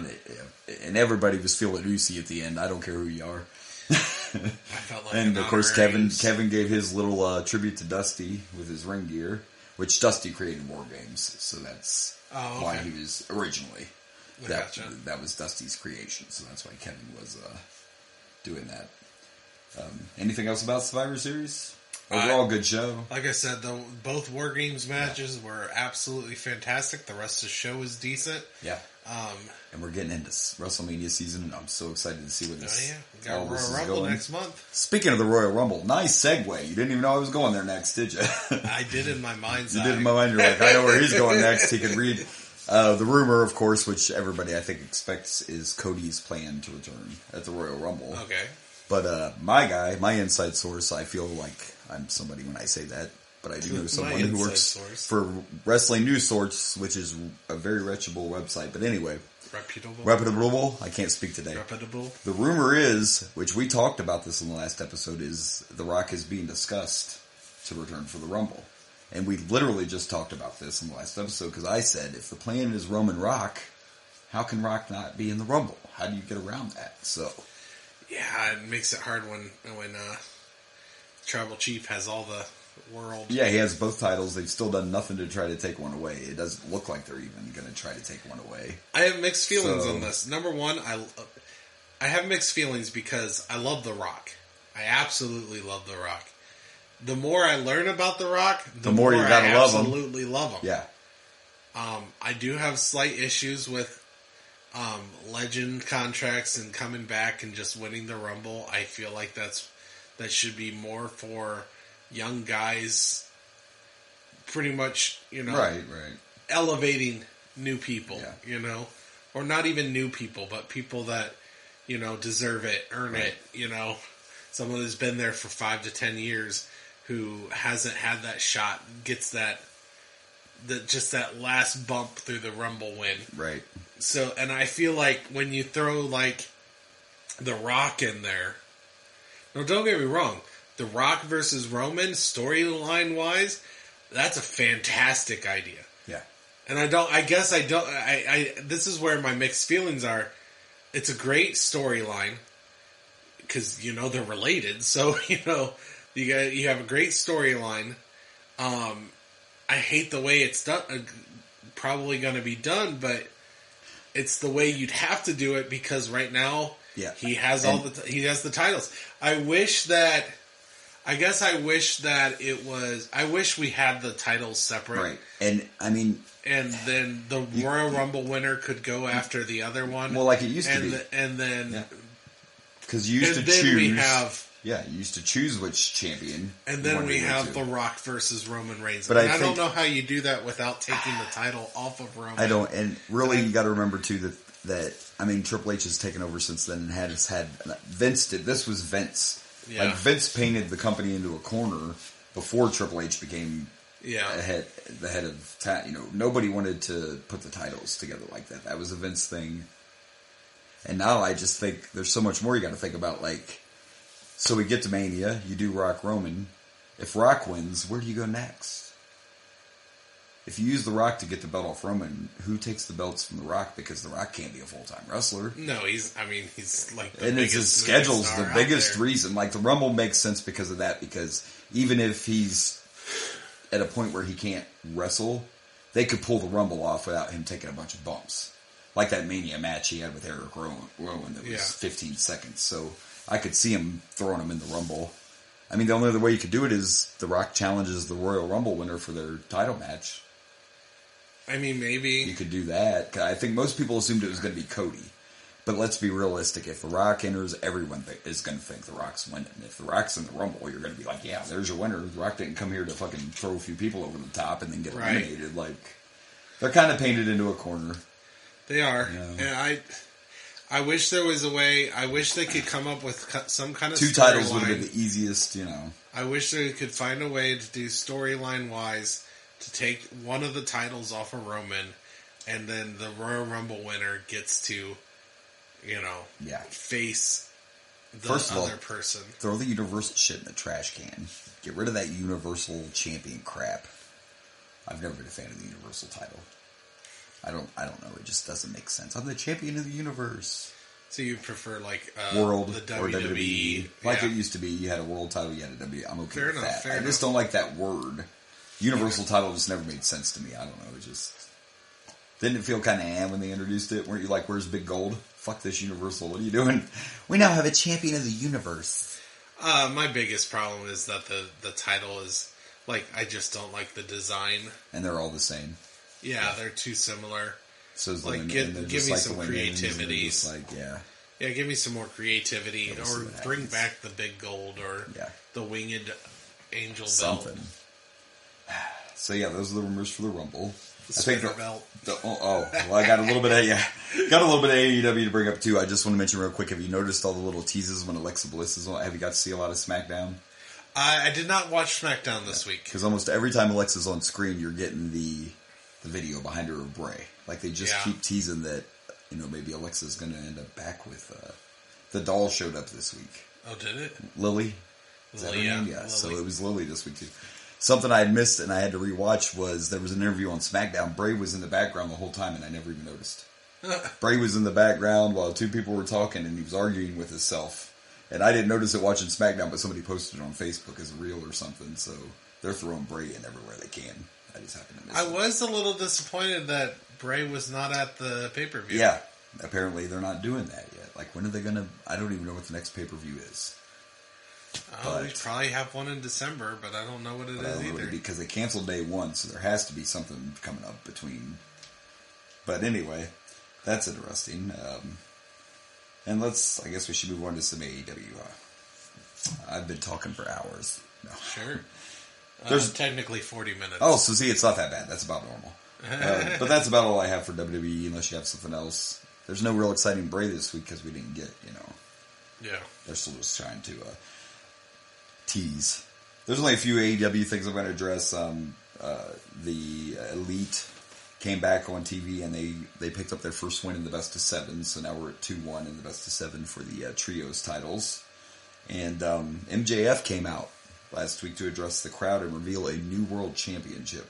and everybody was feeling Usi at the end. I don't care who you are. I felt like and of course, Kevin gave his little tribute to Dusty with his ring gear, which Dusty created War Games, so that's why he was originally. That was Dusty's creation, so that's why Kevin was doing that. Anything else about Survivor Series? Overall, good show. Like I said, both War Games matches were absolutely fantastic. The rest of the show was decent. Yeah. And we're getting into WrestleMania season, and I'm so excited to see where this we got Royal Rumble next month. Speaking of the Royal Rumble, nice segue. You didn't even know I was going there next, did you? I did in my mind's eye. You did in my mind. You're like, I know where he's going next. He can read. The rumor, of course, which everybody I think expects, is Cody's plan to return at the Royal Rumble. Okay. But my inside source, I feel like I'm somebody when I say that, but I do know someone who works for Wrestling News Source, which is a very reputable website. But anyway, Reputable. I can't speak today. Reputable. The rumor is, which we talked about this in the last episode, is The Rock is being discussed to return for the Rumble. And we literally just talked about this in the last episode because I said, if the plan is Roman Rock, how can Rock not be in the Rumble? How do you get around that? So, yeah, it makes it hard when Tribal Chief has all the world. Yeah, he has both titles. They've still done nothing to try to take one away. It doesn't look like they're even going to try to take one away. I have mixed feelings on this. Number one, I have mixed feelings because I love The Rock. I absolutely love The Rock. The more I learn about The Rock, the more you gotta love him. Absolutely love him. Yeah. I do have slight issues with legend contracts and coming back and just winning the Rumble. I feel like that should be more for young guys, pretty much, right, elevating new people, or not even new people, but people that, deserve it, earn it, someone who's been there for 5 to 10 years who hasn't had that shot, gets that last bump through the Rumble win. Right. So, and I feel like when you throw, like, The Rock in there, no, don't get me wrong, The Rock versus Roman, storyline-wise, that's a fantastic idea. Yeah. And this is where my mixed feelings are. It's a great storyline, because, they're related, so, you have a great storyline. I hate the way it's done, probably going to be done, but it's the way you'd have to do it because right now he has he has the titles. I wish that we had the titles separate. Right. And I mean, and then the Royal Rumble winner could go after the other one. Well, like it used to be. And then because you used to choose. We have. Yeah, you used to choose which champion. And then we have The Rock versus Roman Reigns. But I don't know how you do that without taking the title off of Roman. I don't. And really, you got to remember, too, that Triple H has taken over since then and has had Vince did. This was Vince. Yeah. Like, Vince painted the company into a corner before Triple H became the head of nobody wanted to put the titles together like that. That was a Vince thing. And now I just think there's so much more you got to think about, like... So we get to Mania, you do Rock Roman. If Rock wins, where do you go next? If you use The Rock to get the belt off Roman, who takes the belts from The Rock? Because The Rock can't be a full-time wrestler. No, he's like the and biggest his schedule's the biggest reason. Like, the Rumble makes sense because of that, because even if he's at a point where he can't wrestle, they could pull the Rumble off without him taking a bunch of bumps. Like that Mania match he had with Eric Rowan that was 15 seconds. So... I could see him throwing him in the Rumble. I mean, the only other way you could do it is The Rock challenges the Royal Rumble winner for their title match. I mean, maybe. You could do that. I think most people assumed it was going to be Cody. But let's be realistic. If The Rock enters, everyone is going to think The Rock's winning. If The Rock's in the Rumble, you're going to be like, yeah, there's your winner. The Rock didn't come here to fucking throw a few people over the top and then get eliminated. Like, they're kind of painted into a corner. They are. And I wish there was a way. I wish they could come up with some kind of 2 titles would have been the easiest, I wish they could find a way to do storyline-wise to take one of the titles off of Roman, and then the Royal Rumble winner gets to, face the other person. Throw the Universal shit in the trash can. Get rid of that Universal Champion crap. I've never been a fan of the Universal title. I don't know. It just doesn't make sense. I'm the champion of the universe. So you prefer like world the WWE, or WWE, like it used to be. You had a world title, you had a WWE. I'm okay with that. Fair I just don't like that word. Universal title just never made sense to me. I don't know. It just didn't it feel kind of when they introduced it. Weren't you like, "Where's Big Gold? Fuck this Universal. What are you doing? We now have a champion of the universe." My biggest problem is that the title is like I just don't like the design, and they're all the same. Yeah, they're too similar. So like, give me some creativity. Give me some more creativity, or bring back the Big Gold, or the Winged Angel something. Belt. So those are the rumors for the Rumble. The spinner belt. I got a little bit of AEW to bring up too. I just want to mention real quick. Have you noticed all the little teases when Alexa Bliss is on? Have you got to see a lot of SmackDown? I did not watch SmackDown this week because almost every time Alexa's on screen, you're getting the video behind her of Bray. Like they just keep teasing that maybe Alexa's going to end up back with, the doll showed up this week. Oh, did it? Lily? Is that her name? Yeah, Lily. so it was Lily this week too. Something I had missed and I had to rewatch was there was an interview on SmackDown. Bray was in the background the whole time and I never even noticed. Bray was in the background while two people were talking and he was arguing with himself. And I didn't notice it watching SmackDown, but somebody posted it on Facebook as a reel or something, so they're throwing Bray in everywhere they can. I just happened to miss it. I was a little disappointed that Bray was not at the pay-per-view. Yeah, apparently they're not doing that yet. Like, when are they gonna... I don't even know what the next pay-per-view is. Oh, we probably have one in December, but I don't know what it is either. Because they canceled day one, so there has to be something coming up between. But anyway, that's interesting. And I guess we should move on to some AEW. I've been talking for hours. No. Sure. There's technically 40 minutes. Oh, so see, it's not that bad. That's about normal. But that's about all I have for WWE, unless you have something else. There's no real exciting Bray this week because we didn't get, Yeah. They're still just trying to tease. There's only a few AEW things I'm going to address. The Elite came back on TV and they picked up their first win in the best of 7, so now we're at 2-1 in the best of 7 for the trios titles. And MJF came out last week to address the crowd and reveal a new world championship.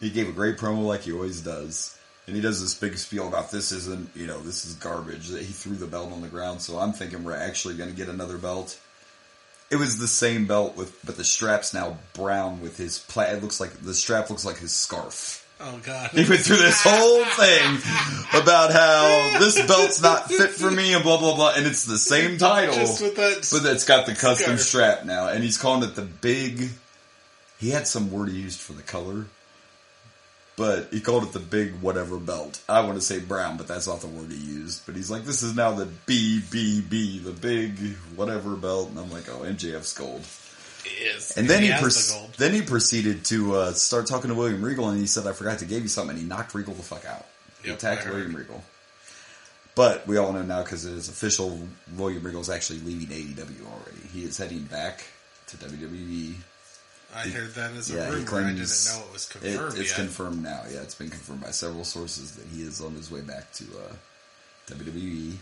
He gave a great promo like he always does. And he does this big spiel about this isn't, this is garbage. That he threw the belt on the ground, so I'm thinking we're actually going to get another belt. It was the same belt but the strap's now brown with his it looks like the strap looks like his scarf. Oh God! He went through this whole thing about how this belt's not fit for me and blah blah blah, and it's the same title, Just with that but it's got the custom scarf. strap now, and he's calling it the big. He had some word he used for the color, but he called it the big whatever belt. I want to say brown, but that's not the word he used. But he's like, this is now the BBB, the big whatever belt. And I'm like, oh, MJF's gold. Yes. And then he has the gold. then he proceeded to start talking to William Regal, and he said, I forgot to give you something. And he knocked Regal the fuck out. He attacked William Regal. But we all know now, because it is official, William Regal is actually leaving AEW already. He is heading back to WWE. I heard that as a Yeah, he rumor. claims I didn't know it was confirmed It's yet. confirmed now. Yeah, it's been confirmed by several sources that he is on his way back to WWE.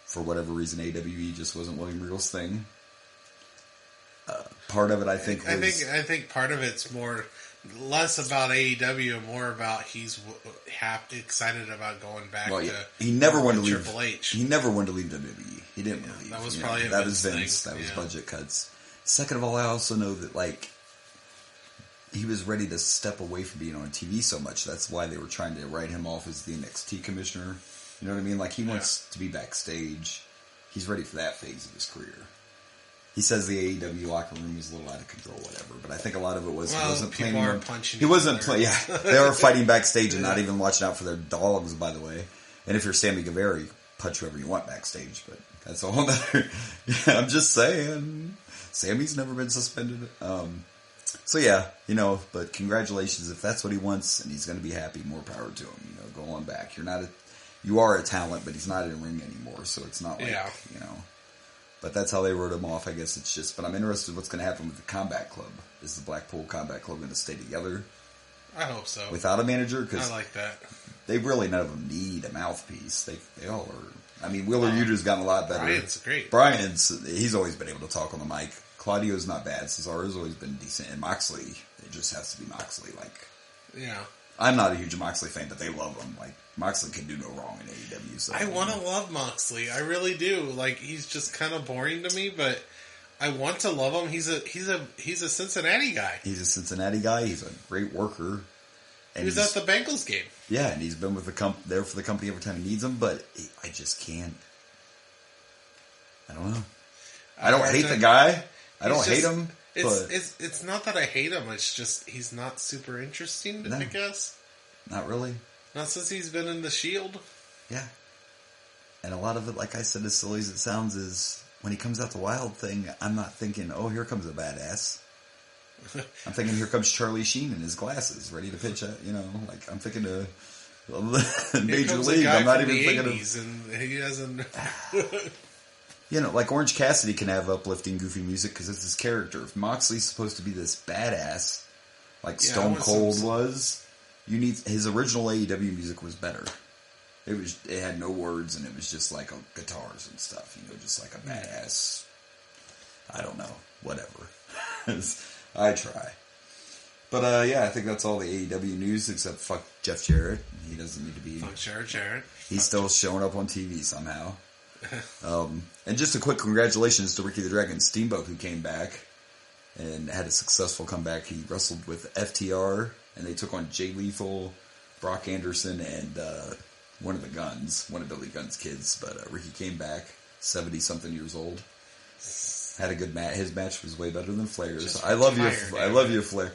For whatever reason, AWE just wasn't William Regal's thing. Part of it, I think, was... I think part of it's less about AEW and more about he's excited about going back to he never wanted to leave Triple H. He never wanted to leave WWE. He didn't want to leave. That was probably a that was Vince Vince. thing. That was Yeah. budget cuts. Second of all, I also know that he was ready to step away from being on TV so much. That's why they were trying to write him off as the NXT commissioner. You know what I mean? Like, he wants to be backstage. He's ready for that phase of his career. He says the AEW locker room is a little out of control, whatever. But I think a lot of it was he wasn't people playing. are punching He wasn't each other. playing. Yeah, they were fighting backstage and not even watching out for their dogs. By the way, and if you're Sammy Guevara, you punch whoever you want backstage. But that's a whole nother. Yeah, I'm just saying, Sammy's never been suspended. So yeah, but congratulations if that's what he wants and he's going to be happy. More power to him. Go on back. You are a talent, but he's not in ring anymore, so it's not like But that's how they wrote him off. I guess it's just. But I'm interested in what's going to happen with the Combat Club. Is the Blackpool Combat Club going to stay together? I hope so. Without a manager? Because I like that. they really none of them need a mouthpiece. They all are. I mean, Wheeler Yuta's gotten a lot better. Brian's great. He's always been able to talk on the mic. Claudio's not bad. Cesaro's always been decent. And Moxley, it just has to be Moxley. Yeah. I'm not a huge Moxley fan, but they love him. Moxley can do no wrong in AEW. So I want to love Moxley. I really do. He's just kind of boring to me, but I want to love him. He's a Cincinnati guy. He's a Cincinnati guy. He's a great worker. And he was at the Bengals game. Yeah, and he's been with there for the company every time he needs them, but I just can't. I don't know. I don't hate the guy. I don't hate him. It's not that I hate him. It's just he's not super interesting, I guess. Not really. Not since he's been in the Shield. Yeah. And a lot of it, like I said, as silly as it sounds, is when he comes out the Wild thing, I'm not thinking, oh, here comes a badass. I'm thinking, here comes Charlie Sheen in his glasses, ready to pitch at, I'm thinking of Major League. I'm not even thinking of... And he hasn't... like Orange Cassidy can have uplifting, goofy music because it's his character. If Moxley's supposed to be this badass, like Stone Cold was, his original AEW music was better. It had no words, and it was just like guitars and stuff, just like a badass, I don't know, whatever. I try. But, yeah, I think that's all the AEW news, except fuck Jeff Jarrett. He doesn't need to be... Fuck Jarrett. He's still showing up on TV somehow. And just a quick congratulations to Ricky the Dragon Steamboat, who came back and had a successful comeback. He wrestled with FTR, and they took on Jay Lethal, Brock Anderson, and one of Billy Gunn's kids. But Ricky came back, 70-something years old. Had a good match. His match was way better than Flair's. I love you, Flair.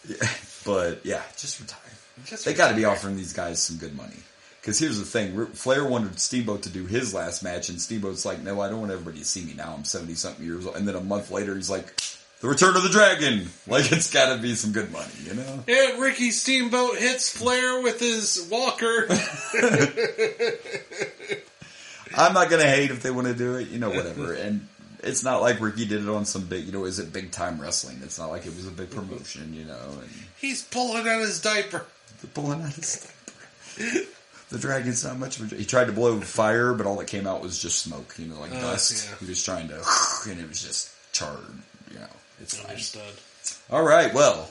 Yeah, but yeah, just retire. They got to be offering these guys some good money. Because here's the thing: Flair wanted Steamboat to do his last match, and Steamboat's like, "No, I don't want everybody to see me now. I'm 70-something years old." And then a month later, he's like, "The Return of the Dragon." Like, it's got to be some good money, Yeah, Ricky Steamboat hits Flair with his walker. I'm not gonna hate if they want to do it, whatever. And it's not like Ricky did it on some big, is it big time wrestling? It's not like it was a big promotion, And he's pulling out his diaper. The Dragon's not much of a... He tried to blow fire, but all that came out was just smoke, like dust. Yeah. He was trying to... And it was just charred, It's fine. Understood. All right, well,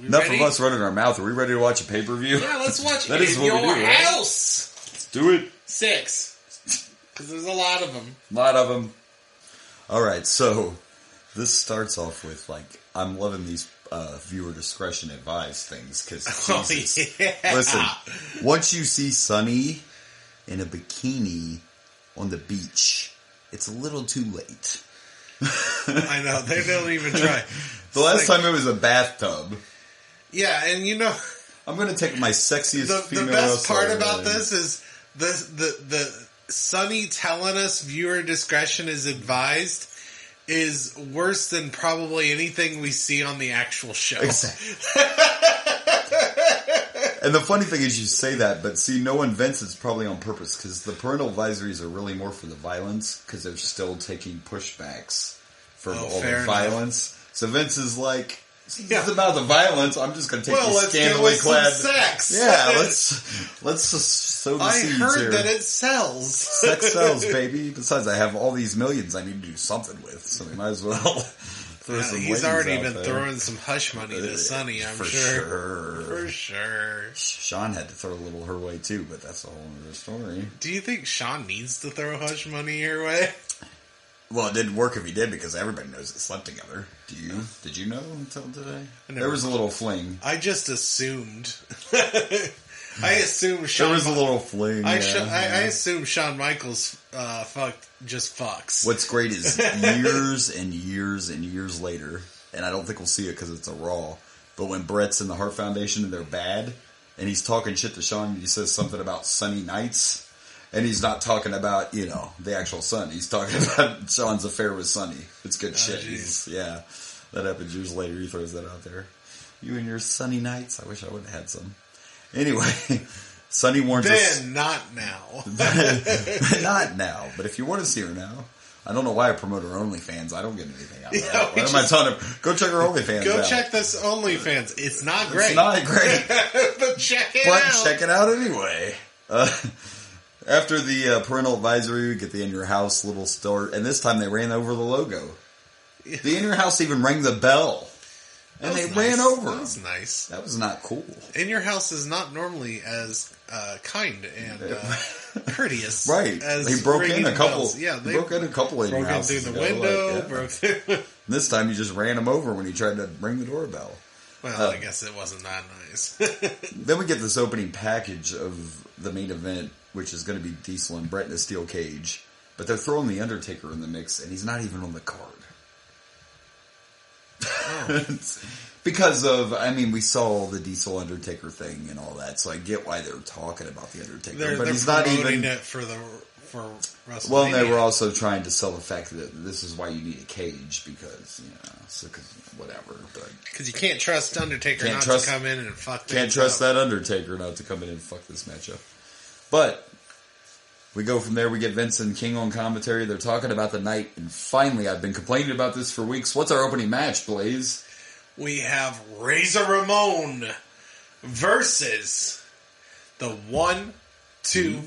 enough ready? of us running our mouth. Are we ready to watch a pay-per-view? Yeah, let's watch That it is in what we your do, right? house. Let's do it. 6. Because there's a lot of them. A lot of them. All right, so this starts off with, I'm loving these viewer discretion advised things, because, listen, once you see Sunny in a bikini on the beach, it's a little too late. I know, they don't even try. The last time it was a bathtub. Yeah, and I'm going to take my sexiest female the best part wrestler about this is the Sunny telling us viewer discretion is advised is worse than probably anything we see on the actual show. Exactly. And the funny thing is you say that, but see, no one vents it's probably on purpose, because the parental advisories are really more for the violence, because they're still taking pushbacks for all the violence. So Vince is like, it's about the violence. I'm just going to take these scantily clad. Sex. Yeah, let's just sow the seeds here. I heard that it sells. Sex sells, baby. Besides, I have all these millions I need to do something with, so we might as well throw some he's already been there. Throwing some hush money to Sunny, I'm sure. For sure. Sean had to throw a little her way too, but that's a whole other story. Do you think Sean needs to throw hush money your way? Well, it didn't work if he did, because everybody knows they slept together. Did you know until today? There was a little fling. I just assumed. I assumed Shawn... There was a little fling, I assume Shawn Michaels just fucks. What's great is years and years and years later, and I don't think we'll see it because it's a Raw, but when Brett's in the Hart Foundation and they're bad, and he's talking shit to Shawn, he says something about sunny nights, and he's not talking about, the actual sun. He's talking about Shawn's affair with Sunny. It's good shit. Yeah, that happens years later. He throws that out there. You and your sunny nights? I wish I would have had some. Anyway, Sunny warns us... Then, not now. Not now, but if you want to see her now... I don't know why I promote her OnlyFans. I don't get anything out of that. Why am I telling her, go check her OnlyFans Go out. check this OnlyFans. It's not great. It's not great. But check it out. Check it out anyway. After the parental advisory, we get the In Your House little store, and this time they ran over the logo. The In Your House even rang the bell. And they ran over. That was nice. That was not cool. In Your House is not normally as kind and courteous. Right. As he broke in a couple. Bells. Yeah, they broke in a couple In Your Houses. Broke in through the window. This time you just ran him over when he tried to ring the doorbell. Well, I guess it wasn't that nice. Then we get this opening package of the main event, which is going to be Diesel and Brett in a steel cage. But they're throwing The Undertaker in the mix, and he's not even on the card. Oh. Because of, we saw the Diesel Undertaker thing and all that, so I get why they're talking about the Undertaker. But he's not even it for WrestleMania. Well, and they were also trying to sell the fact that this is why you need a cage because whatever. Because you can't trust Undertaker to come in and fuck. Can't trust that Undertaker not to come in and fuck this matchup. But we go from there. We get Vince and King on commentary. They're talking about the night, and finally, I've been complaining about this for weeks. What's our opening match, Blaze? We have Razor Ramon versus the 1, 2,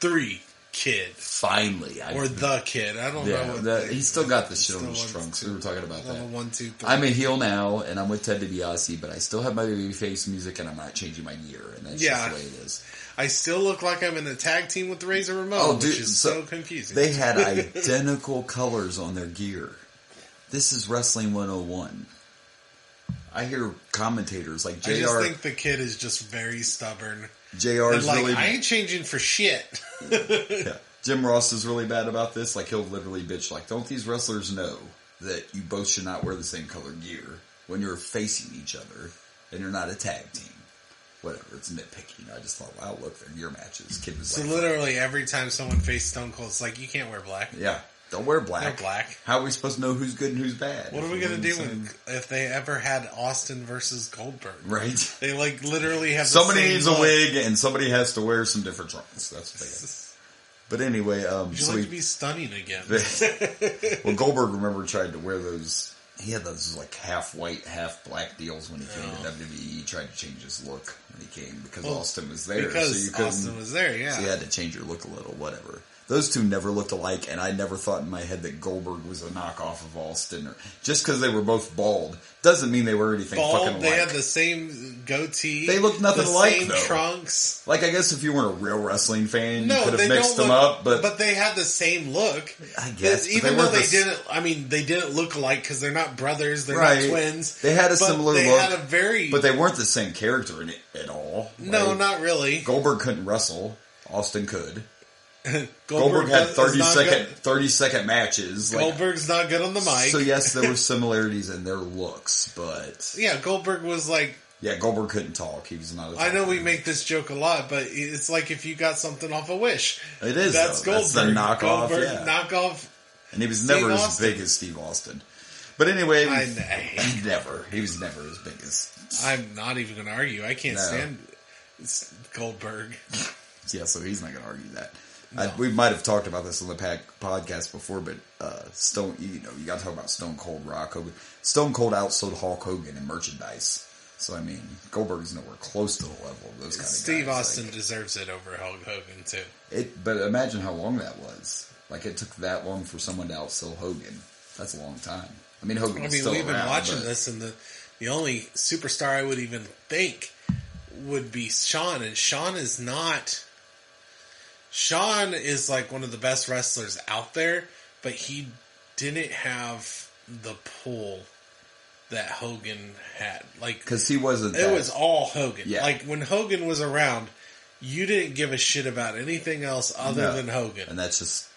3 Kid. Finally. Or the Kid. I don't know. He still got the shit on his trunks. We were talking about that. 1, 2, 3. I'm a heel now, and I'm with Ted DiBiase, but I still have my babyface music, and I'm not changing my gear, and that's just the way it is. I still look like I'm in a tag team with Razor Ramon, which is so confusing. They had identical colors on their gear. This is Wrestling 101. I hear commentators like JR. I just think the Kid is just very stubborn. JR is really... I ain't changing for shit. Yeah. Jim Ross is really bad about this. Like, he'll literally bitch like, don't these wrestlers know that you both should not wear the same color gear when you're facing each other and you're not a tag team? Whatever, it's nitpicking. I just thought, wow, look, they're gear matches. Kid was so literally every time someone faced Stone Cold, it's like, you can't wear black. Yeah, don't wear black. No black. How are we supposed to know who's good and who's bad? What are we going to do if they ever had Austin versus Goldberg? Right. They like literally have somebody the same needs look. a wig and somebody has to wear some different trunks. That's what they have. But anyway, Would you like to be stunning again? Well, Goldberg, remember, tried to wear those. He had those like half white, half black deals when he came to WWE. He tried to change his look when he came because Austin was there. Because Austin was there, yeah. So you had to change your look a little, whatever. Those two never looked alike, and I never thought in my head that Goldberg was a knockoff of Austin. Just because they were both bald doesn't mean they were anything fucking alike. They had the same goatee. They looked nothing alike, same though. Trunks. Like, I guess if you weren't a real wrestling fan, you could have mixed them up. But they had the same look. I guess. Even though they didn't, they didn't look alike because they're not brothers, they're not twins. They had a similar look. They had a very... But they weren't the same character in it at all. No, not really. Goldberg couldn't wrestle. Austin could. Goldberg had 30-second matches. Goldberg's not good on the mic. So yes, there were similarities in their looks, but... Yeah, Goldberg was like... Yeah, Goldberg couldn't talk. He was not a I know we make this joke a lot, but it's like if you got something off of Wish. It is, That's Goldberg. That's the knockoff, knockoff. And he was never as big as Steve Austin. But anyway... He was never as big as... I'm not even going to argue. I can't stand Goldberg. Yeah, so he's not going to argue that. No. We might have talked about this on the podcast before, but you got to talk about Stone Cold Rock Hogan. Stone Cold outsold Hulk Hogan in merchandise. So, I mean, Goldberg's nowhere close to the level of those kind of guys. Steve Austin deserves it over Hulk Hogan, too. But imagine how long that was. Like, it took that long for someone to outsell Hogan. That's a long time. I mean, Hogan was still around. We've been watching this, and the only superstar I would even think would be Shawn, and Shawn is not... Shawn is like one of the best wrestlers out there, but he didn't have the pull that Hogan had. Like, because he wasn't. It was all Hogan. Yeah. Like when Hogan was around, you didn't give a shit about anything else other than Hogan. And that's just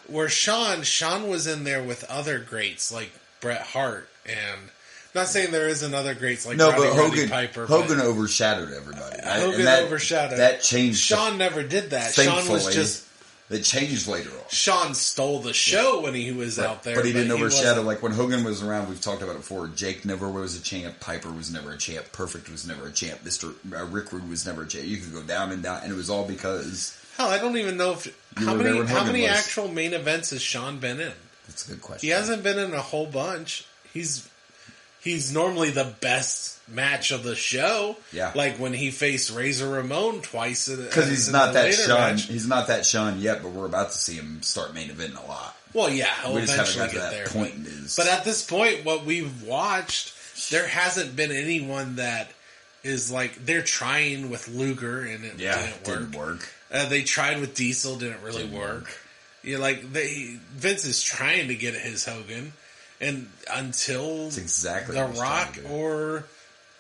Where Shawn was in there with other greats like Bret Hart and. Not saying there isn't other greats like Roddy Piper. Hogan overshadowed everybody. Hogan overshadowed. That changed. Shawn never did that. Shawn was just... It changed later on. Shawn stole the show when he was out there. But he didn't overshadow. Like when Hogan was around, we've talked about it before, Jake never was a champ. Piper was never a champ. Perfect was never a champ. Rick Rude was never a champ. You could go down and down, and it was all because... Hell, I don't even know if... How many actual main events has Shawn been in? That's a good question. He hasn't been in a whole bunch. He's normally the best match of the show. Yeah. Like when he faced Razor Ramon twice. Because he's not that Shawn. He's not that Shawn yet, but we're about to see him start main eventing a lot. Well, yeah, he'll we just eventually haven't got get to that there. point. But at this point, what we've watched, there hasn't been anyone that is like, they're trying with Luger and it didn't work. They tried with Diesel, didn't really work. Yeah, like Vince is trying to get his Hogan. And until The Rock or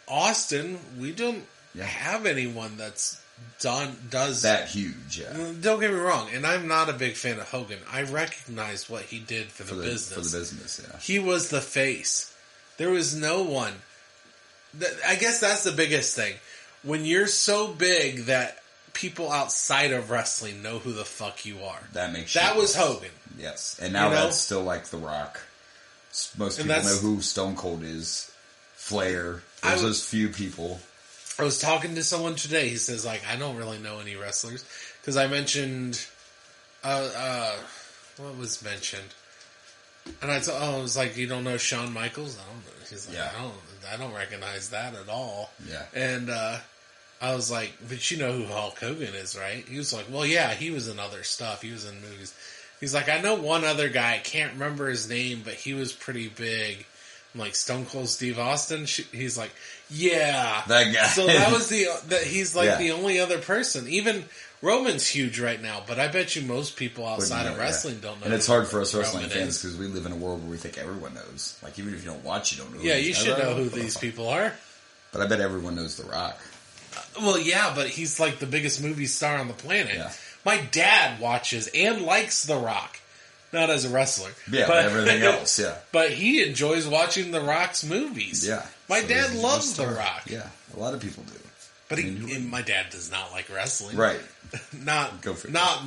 Austin, we don't have anyone that's does that huge. Yeah. Don't get me wrong, and I'm not a big fan of Hogan. I recognize what he did for the business. For the business, yeah. He was the face. There was no one. I guess that's the biggest thing. When you're so big that people outside of wrestling know who the fuck you are. That was Hogan. Yes, and now that's still like The Rock. Most people know who Stone Cold is. Flair. There's those few people. I was talking to someone today. He says, like, I don't really know any wrestlers. Because I mentioned... what was mentioned? And I was like, you don't know Shawn Michaels? I don't know. He's like, I don't recognize that at all. Yeah. And I was like, but you know who Hulk Hogan is, right? He was like, well, yeah, he was in other stuff. He was in movies. He's like, I know one other guy. I can't remember his name, but he was pretty big. I'm like, Stone Cold Steve Austin? He's like, yeah. That guy. So that was he's like the only other person. Even Roman's huge right now, but I bet you most people outside of wrestling don't know. And it's hard for us wrestling Roman fans because we live in a world where we think everyone knows. Like, even if you don't watch, you don't know. Yeah, you should know who these people are. But I bet everyone knows The Rock. Well, yeah, but he's like the biggest movie star on the planet. Yeah. My dad watches and likes The Rock. Not as a wrestler. Yeah, but everything else, yeah. But he enjoys watching The Rock's movies. Yeah. My dad loves The Rock. Yeah, a lot of people do. But my dad does not like wrestling. Right. Not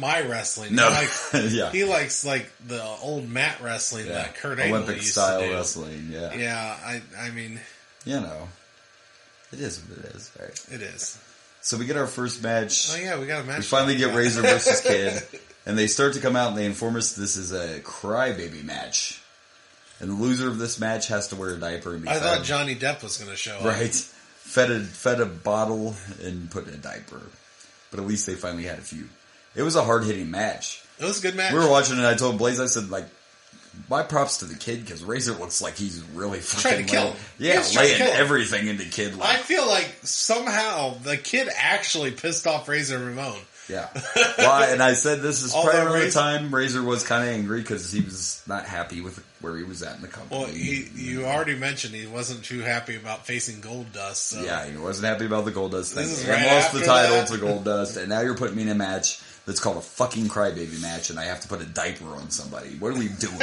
my wrestling. No. He likes like the old mat wrestling that Kurt Angle Olympic used style to do. wrestling, yeah. Yeah, I mean... You know. It is what it is, right? It is. So we get our first match. Oh yeah, we got a match. We finally get Razor versus Kid. And they start to come out and they inform us this is a crybaby match. And the loser of this match has to wear a diaper and be I fed. thought Johnny Depp was going to show up. Right. Fed a bottle and put in a diaper. But at least they finally had a few. It was a hard-hitting match. It was a good match. We were watching it and I told Blaze, I said, like, my props to the Kid because Razor looks like he's really fucking trying to kill him. Yeah, laying everything into Kid. I feel like somehow the Kid actually pissed off Razor Ramon. Yeah. Well, and I said this is probably around the Razor- time Razor was kind of angry because he was not happy with where he was at in the company. Well, you already mentioned he wasn't too happy about facing Goldust. So. Yeah, he wasn't happy about the Goldust thing. This is He right lost the after title that. to Goldust, and now you're putting me in a match that's called a fucking crybaby match, and I have to put a diaper on somebody. What are we doing?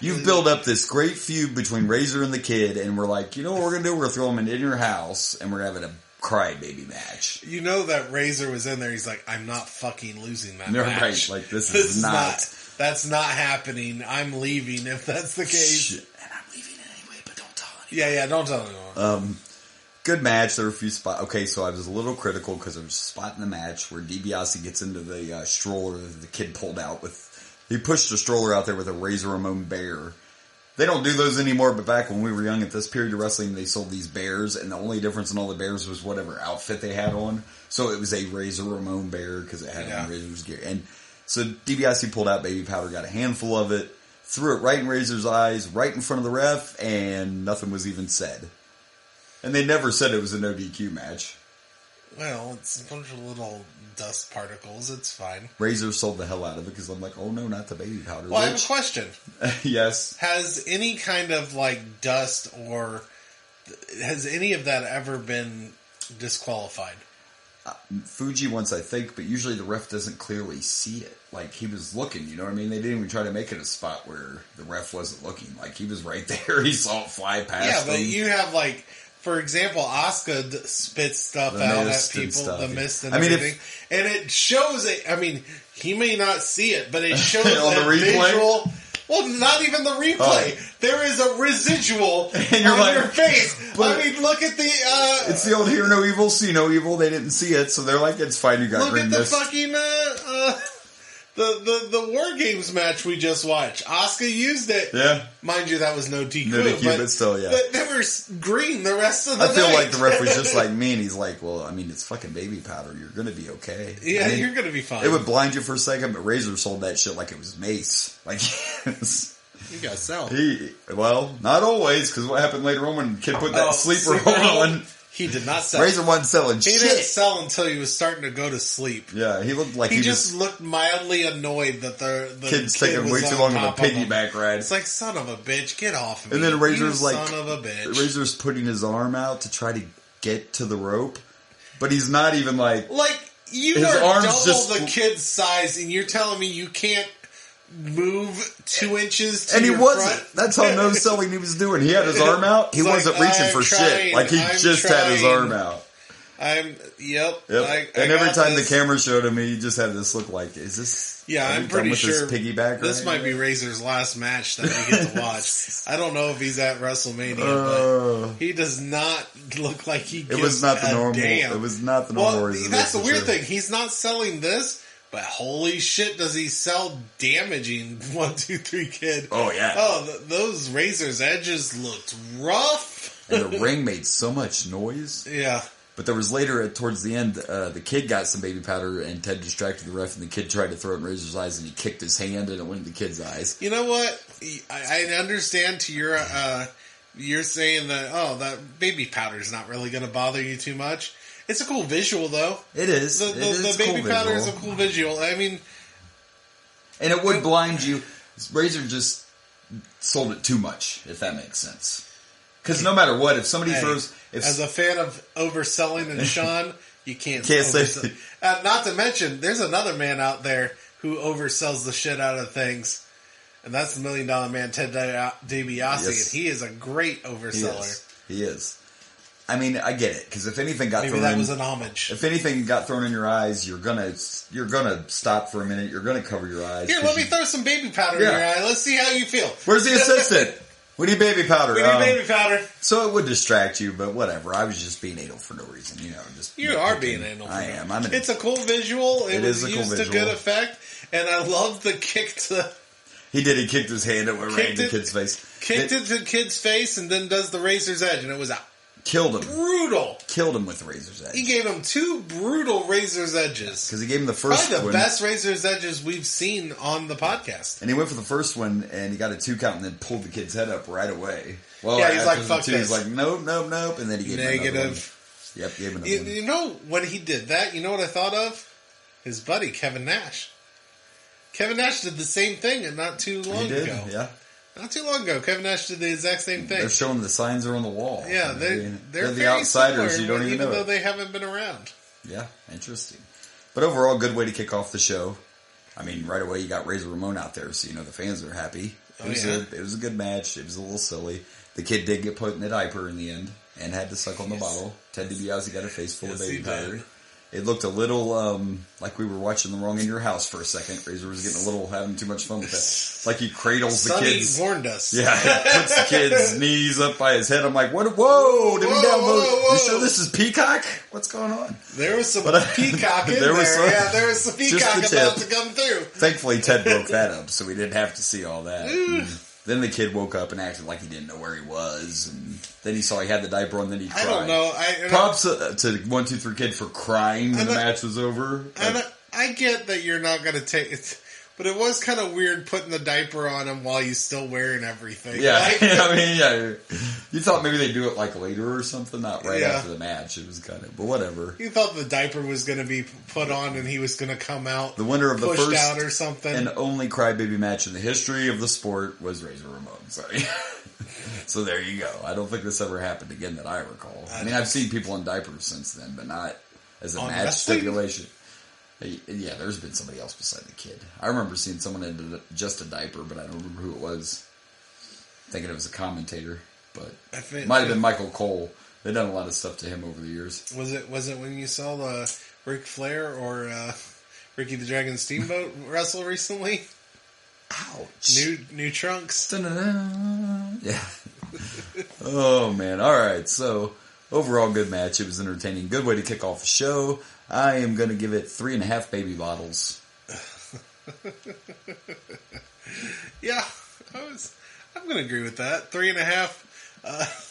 You've built up this great feud between Razor and the Kid, and we're like, you know what we're going to do? We're going to throw him in your house, and we're having a crybaby match. You know that Razor was in there. He's like, I'm not fucking losing that They're match. right. Like, this is not... That's not happening. I'm leaving if that's the case. Shit. And I'm leaving anyway, but don't tell anyone. Yeah, don't tell anyone. Good match. There were a few spots. Okay, so I was a little critical because there was a spot in the match where DiBiase gets into the stroller that the Kid pulled out with. He pushed a stroller out there with a Razor Ramon bear. They don't do those anymore, but back when we were young at this period of wrestling, they sold these bears, and the only difference in all the bears was whatever outfit they had on. So it was a Razor Ramon bear because it had on Razor's gear. And so DiBiase pulled out baby powder, got a handful of it, threw it right in Razor's eyes, right in front of the ref, and nothing was even said. And they never said it was a no DQ match. Well, it's a bunch of little dust particles. It's fine. Razor sold the hell out of it because I'm like, oh no, not the baby powder. Well, I have a question. Yes. Has any kind of like dust or has any of that ever been disqualified? Fuji once, I think, but usually the ref doesn't clearly see it. Like, he was looking, you know what I mean? They didn't even try to make it a spot where the ref wasn't looking. Like, he was right there. He saw it fly past Yeah, but him. you have like... For example, Asuka spits stuff out at people, the mist and everything. And it shows it, I mean, he may not see it, but it shows on that the replay? visual. Well, not even the replay. Oh. There is a residual And you're on like, your face. but- I mean, look at the... It's the old hear no evil, see no evil. They didn't see it, so they're like, it's fine, you got look green at the mist. fucking... The War Games match we just watched. Asuka used it. Yeah. Mind you, that was no DQ. No DQ, but still, yeah. They were green the rest of the I feel night. like the ref was just like me, and he's like, well, I mean, it's fucking baby powder. You're going to be okay. Yeah, I mean, you're going to be fine. it would blind you for a second, but Razor sold that shit like it was mace. Like, You got sell. well, not always, because what happened later on when Kid put that sleeper on? He did not sell. Razor wasn't selling He shit. didn't sell until he was starting to go to sleep. Yeah, he looked like He he just was looked mildly annoyed that the kid's kid taking was way too on long of a top him. piggyback ride. It's like, son of a bitch, get off of me. And then Razor's you like, son of a bitch. Razor's putting his arm out to try to get to the rope, but he's not even like, Like, you his are arms double just- the kid's size, and you're telling me you can't move 2 inches to and he your wasn't. front? That's how no selling he was doing. He had his arm out. He It's wasn't like, reaching I'm for trying, shit. Like he I'm just had his trying. arm out. Yep. Yep. I and every got time this. the camera showed him, he just had this look like, is this? Yeah, are we I'm done pretty with sure this piggyback. this right might be now? Razor's last match that we get to watch. I don't know if he's at WrestleMania, but he does not look like he gives It was not the a normal. damn. It was not the normal. Well, Razor, that's the for weird sure. thing. He's not selling this, but holy shit, does he sell damaging 1, 2, 3 Kid? Oh yeah. Oh, those Razor's edges looked rough. And the ring made so much noise. Yeah. But there was later, towards the end, the kid got some baby powder, and Ted distracted the ref, and the kid tried to throw it in Razor's eyes, and he kicked his hand, and it went in the kid's eyes. You know what? I understand to your, you're saying that, that baby powder's not really going to bother you too much. It's a cool visual, though. It is. The baby cool powder visual. is a cool visual. I mean... And it would blind you. Razor just sold it too much, if that makes sense. Because no matter what, if somebody throws... As a fan of overselling and Sean, you can't say... oversell. Not to mention, there's another man out there who oversells the shit out of things. And that's the $1 Million Man, Ted DiBiase. Yes. And he is a great overseller. He is. I mean, I get it, because if anything got Maybe thrown that in... was an homage. If anything got thrown in your eyes, you're gonna stop for a minute. You're gonna cover your eyes. Here, let me throw some baby powder in your eye. Let's see how you feel. Where's the assistant? We need baby powder. We need baby powder. So it would distract you, but whatever. I was just being anal for no reason, You are being anal. I am. It's a cool visual. It was is a cool used to visual. good effect, and I love the kick to. He did. He kicked his hand. It went right in the kid's face. Kicked it to the kid's face, and then does the razor's edge, and it was out. Killed him. Brutal. Killed him with the razor's edge. He gave him 2 brutal razor's edges. Because he gave him the first Probably the one. best razor's edges we've seen on the podcast. And he went for the first one, and he got a 2 count, and then pulled the kid's head up right away. Well, Yeah, he's like, after the fuck 2, this. He's like, nope, and then he gave him another one. Negative. Yep, gave him another one. You know, when he did that, you know what I thought of? His buddy, Kevin Nash. Kevin Nash did the same thing and not too long He did, ago. yeah. Not too long ago, Kevin Nash did the exact same thing. They're showing the signs are on the wall. Yeah, they're the very outsiders. similar, You don't even know though it. they haven't been around. Yeah, interesting. But overall, good way to kick off the show. I mean, right away you got Razor Ramon out there, so the fans are happy. It was a good match. It was a little silly. The kid did get put in a diaper in the end and had to suck on the bottle. Ted DiBiase got a face full of baby powder. It looked a little like we were watching The Wrong in Your House for a second. Razor was getting a little having too much fun with that. Like he cradles the kids. Sonny warned us. Yeah, he puts the kid's knees up by his head. I'm like, what? Whoa! Did we download? You sure this is Peacock? What's going on? There was some peacock in there. There was some peacock about to come through. Thankfully, Ted broke that up, so we didn't have to see all that. Then the kid woke up and acted like he didn't know where he was, and then he saw he had the diaper on, then he cried. I don't know. Props to 123 Kid for crying when the match was over. And I get that you're not going to take it, but it was kind of weird putting the diaper on him while he's still wearing everything. Yeah, Like, I mean, yeah. You thought maybe they'd do it like later or something, not right after the match. It was kind of, but whatever. You thought the diaper was going to be put on and he was going to come out The winner of the pushed first out or something. and only crybaby match in the history of the sport was Razor Ramon. Sorry. So there you go. I don't think this ever happened again that I recall. I mean, I've seen people in diapers since then, but not as a On match wrestling? stipulation. Yeah, there's been somebody else beside the kid. I remember seeing someone in just a diaper, but I don't remember who it was. Thinking it was a commentator, but it might have been Michael Cole. They've done a lot of stuff to him over the years. Was it when you saw the Ric Flair or Ricky the Dragon Steamboat wrestle recently? Ouch. New trunks. Dun-dun-dun. Yeah. Oh, man. All right. So, overall, good match. It was entertaining. Good way to kick off the show. I am going to give it 3.5 baby bottles. Yeah, I'm going to agree with that. 3.5.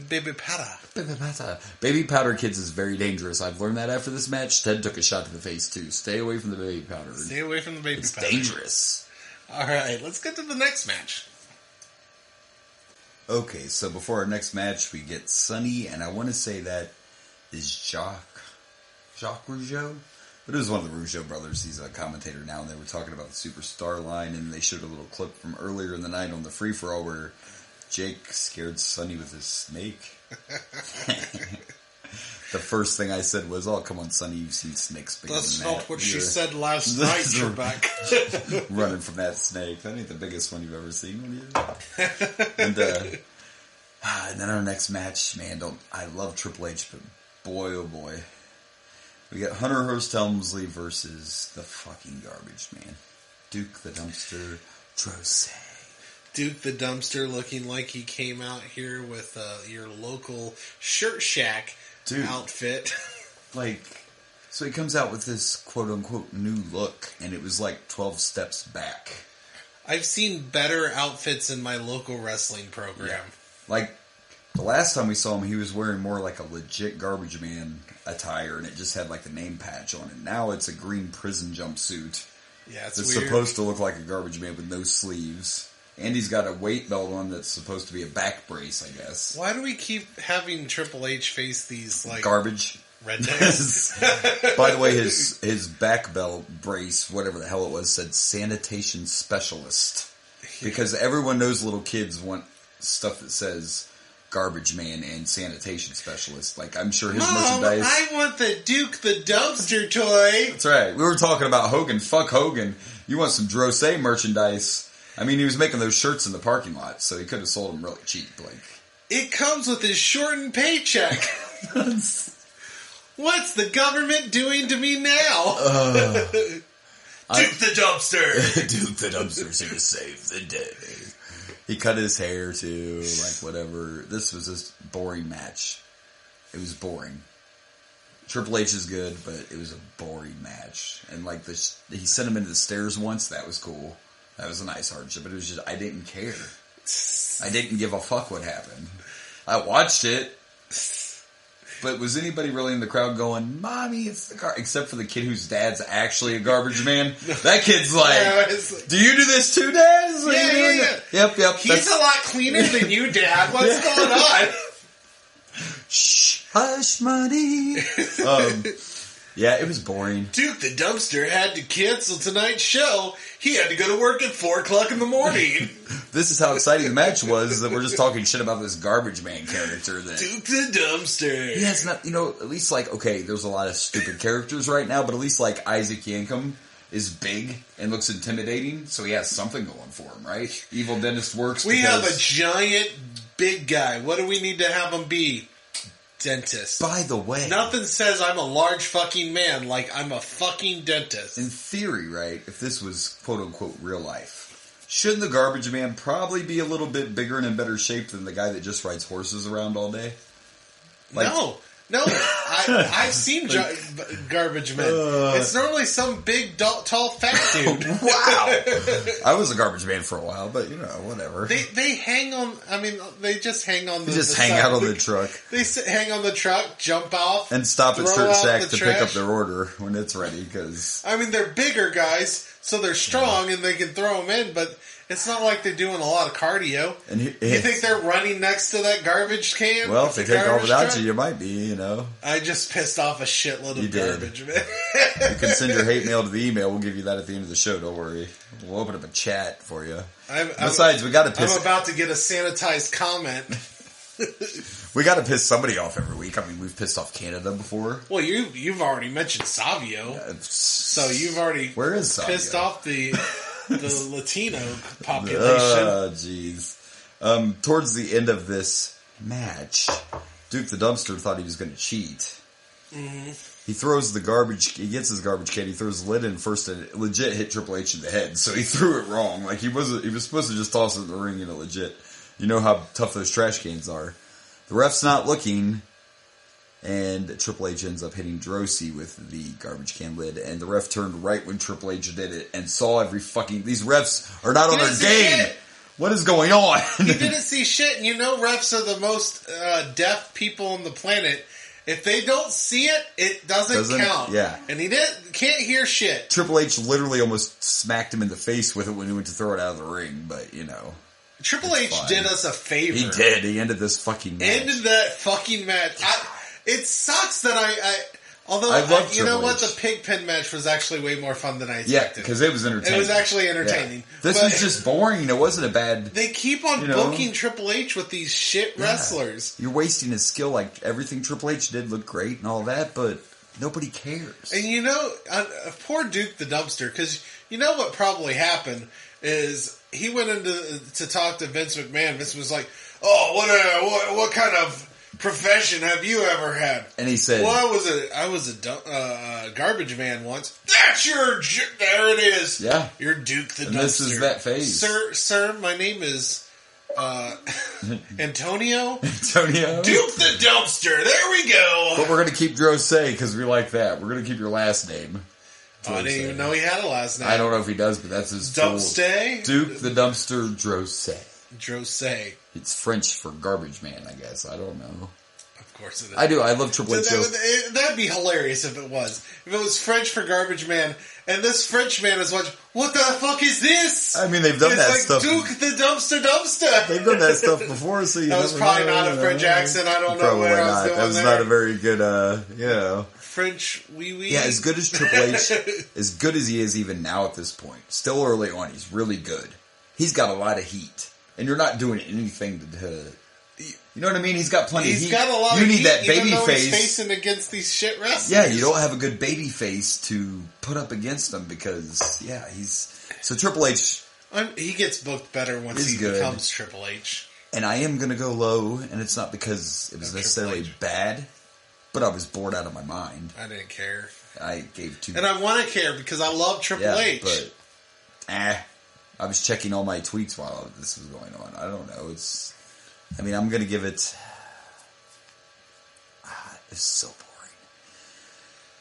Baby powder. Baby powder, kids, is very dangerous. I've learned that after this match. Ted took a shot to the face, too. Stay away from the baby powder. Stay away from the baby It's powder. dangerous. All right, let's get to the next match. Okay, so before our next match, we get Sonny, and I want to say that is Jacques Rougeau? But it was one of the Rougeau brothers. He's a commentator now, and they were talking about the Superstar line, and they showed a little clip from earlier in the night on the free-for-all where Jake scared Sonny with his snake. The first thing I said was, "Oh, come on, Sonny, you've seen snakes bigger That's than that. not what she said last night, Trebek." Running from that snake. That ain't the biggest one you've ever seen. And then our next match, man, I love Triple H, but boy, oh boy. We got Hunter Hearst Helmsley versus the fucking garbage man. Duke the Dumpster Drose. Duke the Dumpster looking like he came out here with your local Shirt Shack outfit. So he comes out with this quote-unquote new look, and it was like 12 steps back. I've seen better outfits in my local wrestling program. Like, The last time we saw him, he was wearing more like a legit Garbage Man attire, and it just had like the name patch on it. Now it's a green prison jumpsuit. Yeah, it's It's weird. supposed to look like a Garbage Man with no sleeves. And he's got a weight belt on that's supposed to be a back brace, I guess. Why do we keep having Triple H face these like Garbage. rednecks? By the way, his back belt brace, whatever the hell it was, said sanitation specialist. Because everyone knows little kids want stuff that says Garbage Man and sanitation specialist. Like, I'm sure his Mom, merchandise... I want the Duke the Dumpster toy. That's right. We were talking about Hogan. Fuck Hogan. You want some Drosé merchandise. I mean, he was making those shirts in the parking lot, so he could have sold them really cheap. Like, It comes with his shortened paycheck. What's the government doing to me now? Duke the Dumpster. Duke the Dumpster's here to save the day. He cut his hair too, like whatever. This was a boring match. It was boring. Triple H is good, but it was a boring match. And like he sent him into the stairs once. That was cool. That was a nice hardship, but it was just, I didn't care. I didn't give a fuck what happened. I watched it, but was anybody really in the crowd going, Mommy, it's the except for the kid whose dad's actually a Garbage Man? That kid's like, do you do this too, Dad? Is what Yeah, you doing? yeah. Yep. He's a lot cleaner than you, Dad. What's going on? Shh, hush money. Yeah, it was boring. Duke the Dumpster had to cancel tonight's show. He had to go to work at 4 o'clock in the morning. This is how exciting the match was, that we're just talking shit about this Garbage Man character that... Duke the Dumpster. He has not, at least like, okay, there's a lot of stupid characters right now, but at least like Isaac Yankem is big and looks intimidating, so he has something going for him, right? Evil Dentist works We have a because... giant big guy. What do we need to have him be? Dentist. By the way... Nothing says I'm a large fucking man like I'm a fucking dentist. In theory, right, if this was quote-unquote real life, shouldn't the Garbage Man probably be a little bit bigger and in better shape than the guy that just rides horses around all day? Like, No, I've seen Garbage Men. It's normally some big, tall, fat dude. Wow. I was a Garbage Man for a while, but whatever. They hang on. I mean, they just hang on. They just hang out on the truck They hang on the truck, jump off, and stop at throw Shirt out Shack the to trash. pick up their order when it's ready. Because I mean, they're bigger guys, so they're strong and they can throw them in. But it's not like they're doing a lot of cardio. And you think they're running next to that garbage can? Well, if they take off without truck? you might be. I just pissed off a shitload You of did. garbage, man. You can send your hate mail to the email. We'll give you that at the end of the show. Don't worry. We'll open up a chat for you. Besides, we got to piss. I'm about to get a sanitized comment. We got to piss somebody off every week. I mean, we've pissed off Canada before. Well, you've already mentioned Savio, so you've already Where is Savio? pissed off the Latino population. Jeez. Towards the end of this match, Duke the Dumpster thought he was going to cheat. Mm-hmm. He throws the garbage. He gets his garbage can. He throws the lid in first, and it legit hit Triple H in the head. So he threw it wrong. Like he was supposed to just toss it in the ring, and it legit. You know how tough those trash cans are. The ref's not looking, and Triple H ends up hitting Drosy with the garbage can lid. And the ref turned right when Triple H did it and saw every fucking. These refs are not on their game. Shit. What is going on? He didn't see shit, and refs are the most deaf people on the planet. If they don't see it, it doesn't count. Yeah. And he can't hear shit. Triple H literally almost smacked him in the face with it when he went to throw it out of the ring, but Triple H fine. did us a favor. He did. He ended this fucking match. Ended that fucking match. It sucks that although I love you know Triple what, H. the Pigpen match was actually way more fun than I Yeah, expected. because it was entertaining. It was actually entertaining. Yeah. This But was just boring. It wasn't a bad... They keep on booking Triple H with these shit wrestlers. You're wasting his skill. Like, everything Triple H did looked great and all that, but nobody cares. And poor Duke the Dumpster, because you know what probably happened is he went to talk to Vince McMahon. Vince was like, "Oh, what kind of profession have you ever had?" And he said, "Well, I was a garbage man once." That's there it is. Yeah, you're Duke the Dumpster. And this is that phase, sir. My name is Antonio. Antonio Duke the Dumpster. There we go. But we're gonna keep Drosé because we like that. We're gonna keep your last name. I didn't even know he had a last name. I don't know if he does, but that's his Dumpstay? Duke the Dumpster Drosé. Drosé. It's French for garbage man, I guess. I don't know. Of course it is. I do. I love Triple H. That'd be hilarious if it was. If it was French for garbage man, and this French man is watching, what the fuck is this? I mean, they've done that stuff. Duke the dumpster. They've done that stuff before, so you that was probably not a French accent. I don't know where I was going. That was not a very good, French wee wee. Yeah, as good as Triple H, as good as he is even now at this point, still early on, he's really good. He's got a lot of heat, and you're not doing anything to you know what I mean? He's got plenty of heat. He's got a lot of heat. You need that baby face. He's facing against these shit wrestlers. Yeah, you don't have a good baby face to put up against him because, so Triple H. He gets booked better once he becomes Triple H. And I am going to go low, and it's not because it was necessarily bad, but I was bored out of my mind. I didn't care. I gave two. And I want to care because I love Triple H. But, I was checking all my tweets while this was going on. I don't know. I'm going to give it... it's so boring.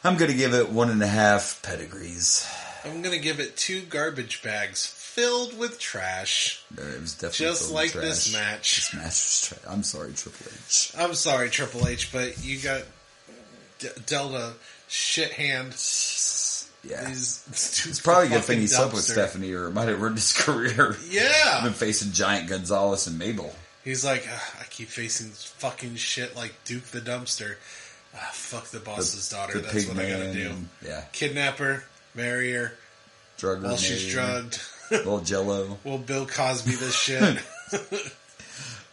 I'm going to give it 1.5 pedigrees. I'm going to give it 2 garbage bags filled with trash. It was definitely just like this match. This match was trash. I'm sorry, Triple H. I'm sorry, Triple H, but you got dealt a shit hand. Yeah. It's probably a good thing he slept with Stephanie, or it might have ruined his career. Yeah. Been facing Giant Gonzalez and Mabel. He's like, I keep facing fucking shit like Duke the Dumpster. Fuck the boss's daughter. That's what I gotta do. Yeah. Kidnap her, marry her, drug her while she's drugged. Little Jello. We'll Bill Cosby this shit.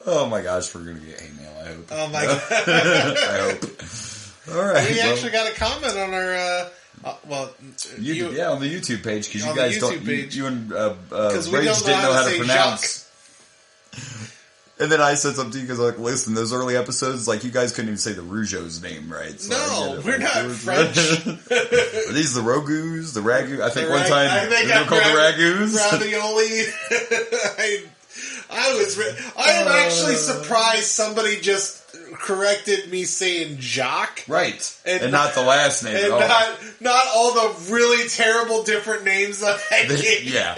Oh my gosh, we're gonna get hate mail. I hope. Oh my god. I hope. All right. We actually got a comment on our. On the YouTube page because you guys don't. You and Rage didn't know how to pronounce. And then I said something to you because like, listen, those early episodes, like you guys couldn't even say the Rougeau's name right. So no, we're not French. Are these the Rogus, the Ragu? I think one time they were called the Ragus. Ravioli. I am actually surprised somebody just corrected me saying Jock. Right. And not the last name and at all. Not all the really terrible different names that I gave. Yeah.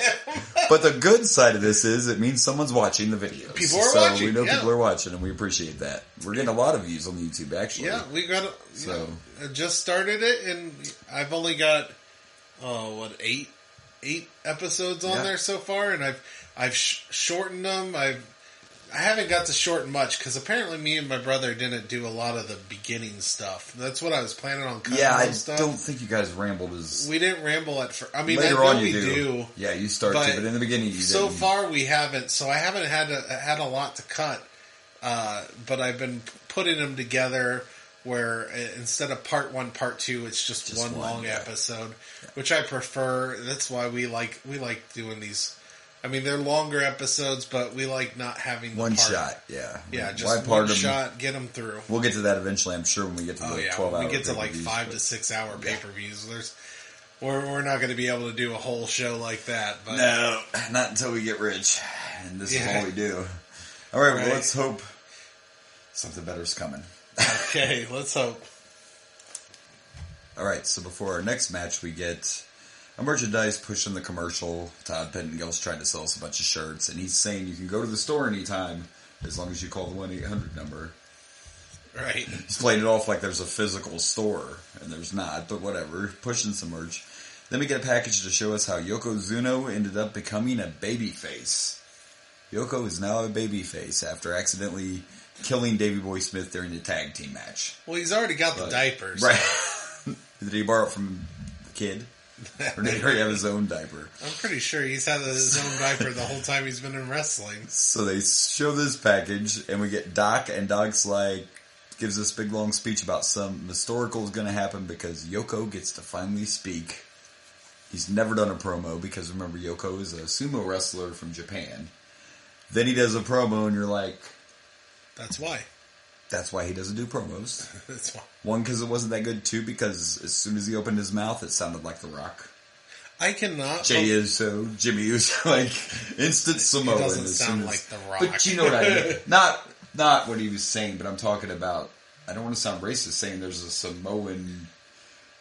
But the good side of this is it means someone's watching the videos. People are watching. We know people are watching, and we appreciate that. We're getting a lot of views on YouTube, actually. Yeah, we got I just started it, and I've only got, 8 episodes on there so far, and I've shortened them. I haven't got to shorten much because apparently me and my brother didn't do a lot of the beginning stuff. That's what I was planning on cutting. Yeah, stuff. Don't think you guys rambled as... We didn't ramble at first. I mean, later I know on we do. Yeah, you start to, but in the beginning you didn't. So far we haven't, so I haven't had a lot to cut. But I've been putting them together where instead of part 1, part 2, it's just one long episode, which I prefer. That's why we like doing these. I mean, they're longer episodes, but we like not having one shot. Yeah, yeah, just one shot, get them through. We'll get to that eventually, I'm sure, when we get to the 12-hour. When we get to like 5 to 6 hour pay-per-views. We're not going to be able to do a whole show like that. But no, not until we get rich, and this is all we do. All right, well, let's hope something better's coming. Okay, let's hope. All right, so before our next match, we get a merchandise pushing the commercial. Todd Pettingill's trying to sell us a bunch of shirts, and he's saying you can go to the store anytime as long as you call the 1-800 number. Right. He's playing it off like there's a physical store, and there's not, but whatever. Pushing some merch. Then we get a package to show us how Yokozuna ended up becoming a babyface. Yoko is now a babyface after accidentally killing Davey Boy Smith during the tag team match. Well, he's already got the diapers. Right. Did he borrow it from the kid? Or did he already have his own diaper? I'm pretty sure he's had his own diaper the whole time he's been in wrestling. So they show this package, and we get Doc, and Doc's like, gives this big long speech about some historical is going to happen because Yoko gets to finally speak. He's never done a promo because remember, Yoko is a sumo wrestler from Japan. Then he does a promo, and you're like... That's why. That's why he doesn't do promos. That's why. One, because it wasn't that good. Two, because as soon as he opened his mouth, it sounded like The Rock. I cannot... Jimmy Uso, like, instant Samoan. It doesn't sound like The Rock. But you know what I mean. Not what he was saying, but I'm talking about... I don't want to sound racist saying there's a Samoan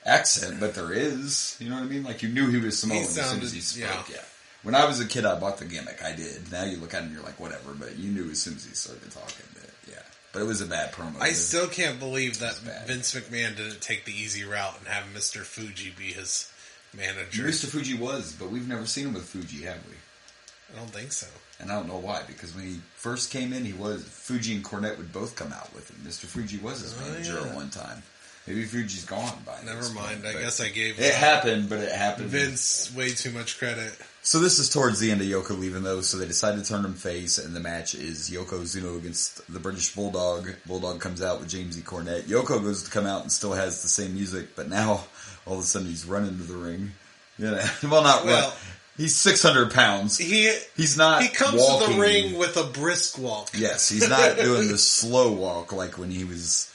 accent, but there is. You know what I mean? Like, you knew he was Samoan as soon as he spoke. Yeah. When I was a kid, I bought the gimmick. I did. Now you look at him, you're like, whatever. But you knew as soon as he started talking that, yeah. But it was a bad promo. I still can't believe that Vince McMahon didn't take the easy route and have Mr. Fuji be his manager. Mr. Fuji was, but we've never seen him with Fuji, have we? I don't think so. And I don't know why, because when he first came in, Fuji and Cornette would both come out with him. Mr. Fuji was his manager at one time. Maybe Fuji's gone by now. Never mind. I guess I gave it happened, but it happened. Vince way too much credit. So this is towards the end of Yoko leaving, though, so they decide to turn him face, and the match is Yokozuna against the British Bulldog. Bulldog comes out with James E. Cornette. Yoko goes to come out and still has the same music, but now, all of a sudden, he's running to the ring. Yeah, run. He's 600 pounds. He's not. He comes walking to the ring with a brisk walk. Yes, he's not doing the slow walk like when he was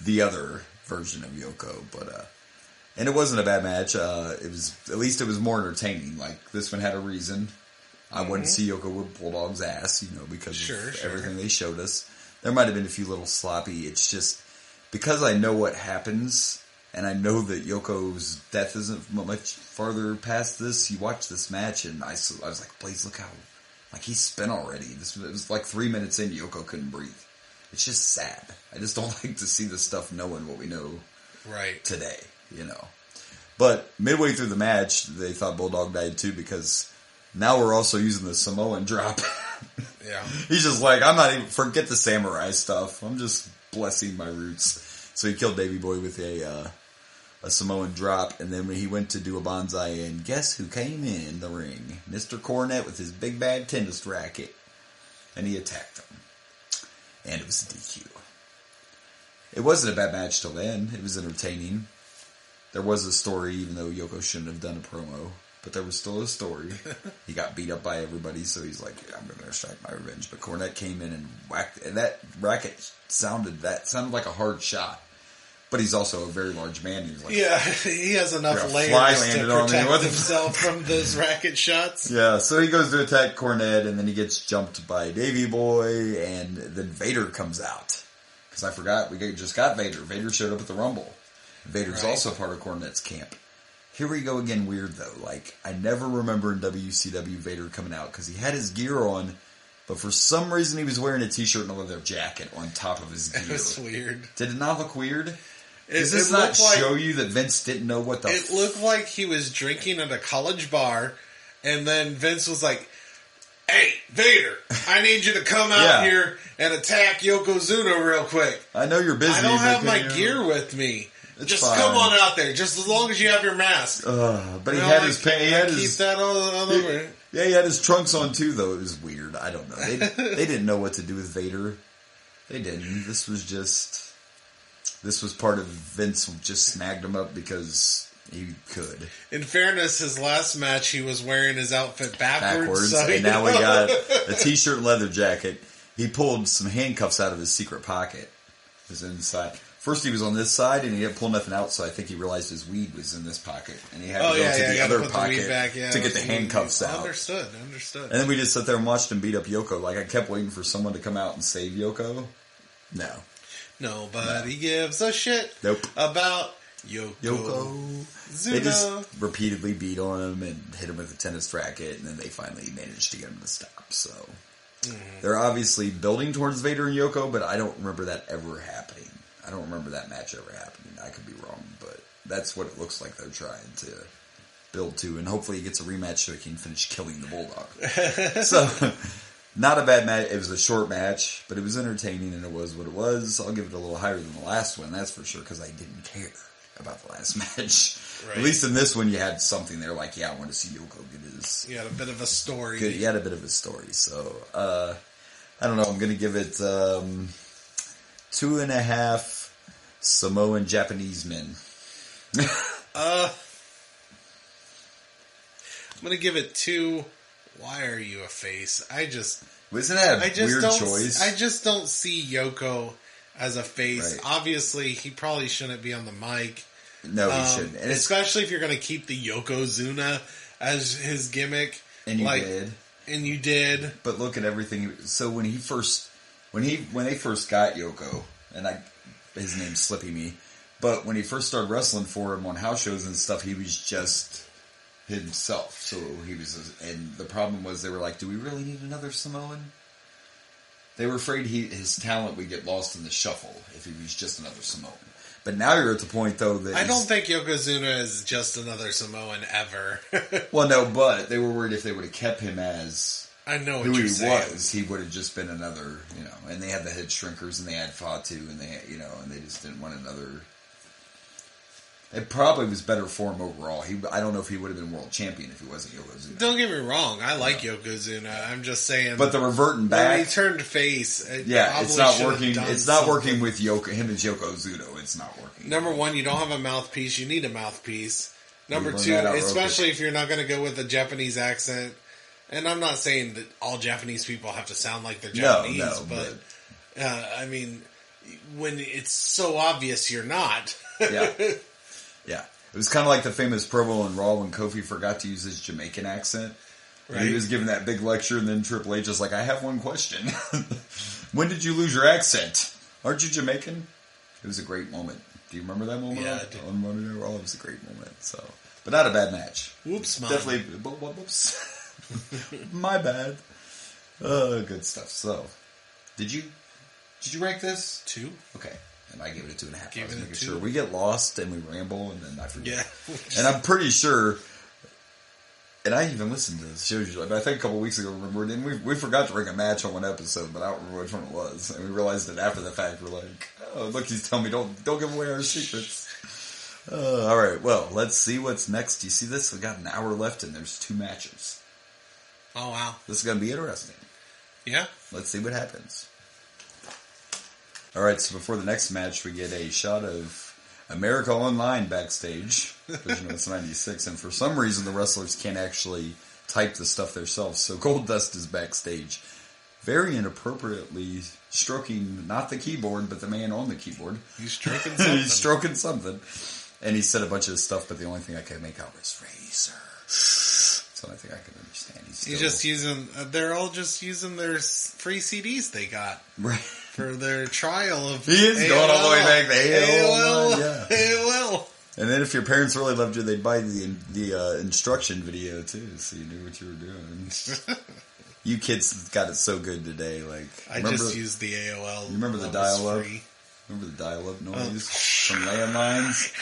the other version of Yoko. But and it wasn't a bad match. It was more entertaining. Like this one had a reason. I wanted to see Yoko whip Bulldog's ass, because of everything they showed us. There might have been a few little sloppy. It's just because I know what happens. And I know that Yoko's death isn't much farther past this. You watch this match, and I was like, Blaze, look how, he's spent already. It was like 3 minutes in, Yoko couldn't breathe. It's just sad. I just don't like to see this stuff knowing what we know today, But midway through the match, they thought Bulldog died too, because now we're also using the Samoan drop. Yeah. He's just like, I'm not even, forget the samurai stuff. I'm just blessing my roots. So he killed Davey Boy with a Samoan drop, and then when he went to do a bonsai, and guess who came in the ring? Mr. Cornette with his big bad tennis racket, and he attacked him. And it was a DQ. It wasn't a bad match till then. It was entertaining. There was a story, even though Yoko shouldn't have done a promo, but there was still a story. He got beat up by everybody, so he's like, yeah, I'm going to extract my revenge. But Cornette came in and whacked, and that racket sounded like a hard shot. But he's also a very large man. He's like, yeah, he has enough layers to protect himself from those racket shots. Yeah, so he goes to attack Cornette, and then he gets jumped by Davey Boy, and then Vader comes out. Because I forgot, we just got Vader. Vader showed up at the Rumble. Vader's also part of Cornette's camp. Here we go again, weird though. I never remember in WCW Vader coming out, because he had his gear on, but for some reason he was wearing a t-shirt and a leather jacket on top of his gear. That's weird. Did it not look weird? Does this not show you that Vince didn't know what the... It looked like he was drinking at a college bar, and then Vince was like, hey, Vader, I need you to come out here and attack Yokozuna real quick. I know you're busy. I don't have my gear with me. Just fine. Come on out there, just as long as you have your mask. But he had his pants. Keep that on the way. Yeah, he had his trunks on too, though. It was weird. I don't know. They didn't know what to do with Vader. They didn't. This was part of Vince just snagged him up because he could. In fairness, his last match, he was wearing his outfit backwards. So and now we got a t-shirt and leather jacket. He pulled some handcuffs out of his secret pocket. It was inside. First he was on this side, and he didn't pull nothing out, so I think he realized his weed was in this pocket. And he had to go to the other pocket to get the handcuffs out. Understood. And then we just sat there and watched him beat up Yoko. I kept waiting for someone to come out and save Yoko. No. Nobody gives a shit about Yoko. They just repeatedly beat on him and hit him with a tennis racket, and then they finally managed to get him to stop. So they're obviously building towards Vader and Yoko, but I don't remember that ever happening. I don't remember that match ever happening. I could be wrong, but that's what it looks like they're trying to build to, and hopefully he gets a rematch so he can finish killing the Bulldog. So... Not a bad match. It was a short match, but it was entertaining, and it was what it was. I'll give it a little higher than the last one, that's for sure, because I didn't care about the last match. Right. At least in this one, you had something there, I want to see Yoko get his... You had a bit of a story. You had a bit of a story, so... I don't know, I'm going to give it 2.5 Samoan Japanese men. I'm going to give it 2... Why are you a face? Wasn't that a weird choice? I just don't see Yoko as a face. Right. Obviously, he probably shouldn't be on the mic. No, he shouldn't. And especially if you're going to keep the Yokozuna as his gimmick. And you did. And you did. But look at everything. So when they first got Yoko, and his name's slipping me, but when he first started wrestling for him on house shows and stuff, he was just himself. So he was, and the problem was they were like, do we really need another Samoan? They were afraid his talent would get lost in the shuffle if he was just another Samoan. But now you're at the point, though, that... I don't think Yokozuna is just another Samoan ever. Well, no, but they were worried if they would have kept him as I know who what he you're saying. was, he would have just been another, and they had the head shrinkers, and they had Fatu, and they had, and they just didn't want another... It probably was better for him overall. I don't know if he would have been world champion if he wasn't Yokozuna. Don't get me wrong, I like Yokozuna. I'm just saying... But the reverting back... When he turned face... it's not working. It's not working with him as Yokozuna. It's not working. Number one, you don't have a mouthpiece. You need a mouthpiece. Number two, that out, especially if you're not going to go with a Japanese accent. And I'm not saying that all Japanese people have to sound like they're Japanese, but I mean, when it's so obvious you're not. Yeah. Yeah. It was kind of like the famous promo in Raw when Kofi forgot to use his Jamaican accent. Right. He was giving that big lecture, and then Triple H was like, I have one question. When did you lose your accent? Aren't you Jamaican? It was a great moment. Do you remember that moment? Yeah, I do. On Monday Night Raw, it was a great moment. So, but not a bad match. Whoops, Mom. Definitely. Whoops. My bad. Good stuff. So, did you rank this? 2. Okay. And I gave it a 2.5. Gave I was it a making 2. sure we get lost and we ramble and then I forget. Yeah. And I'm pretty sure, and I even listened to the shows usually, but I think a couple weeks ago, we forgot to rank a match on one episode, but I don't remember which one it was. And we realized it after the fact. We're like, oh, look, he's telling me don't give away our secrets. All right, well, let's see what's next. Do you see this? We got an hour left and there's 2 matches. Oh, wow. This is going to be interesting. Yeah. Let's see what happens. All right, so before the next match, we get a shot of America Online backstage, because it's 96, and for some reason the wrestlers can't actually type the stuff themselves, so Goldust is backstage, very inappropriately stroking, not the keyboard, but the man on the keyboard. He's stroking something. He's stroking something. And he said a bunch of stuff, but the only thing I could make out was Razor. That's the only thing I could understand. He's just using, they're all just using their free CDs they got. Right. For their trial of He is AOL. going all the way back to AOL. Yeah. AOL. And then if your parents really loved you, they'd buy the instruction video too, so you knew what you were doing. You kids got it so good today. Like I just used the AOL. You remember the dial-up? Remember the dial-up noise from landlines?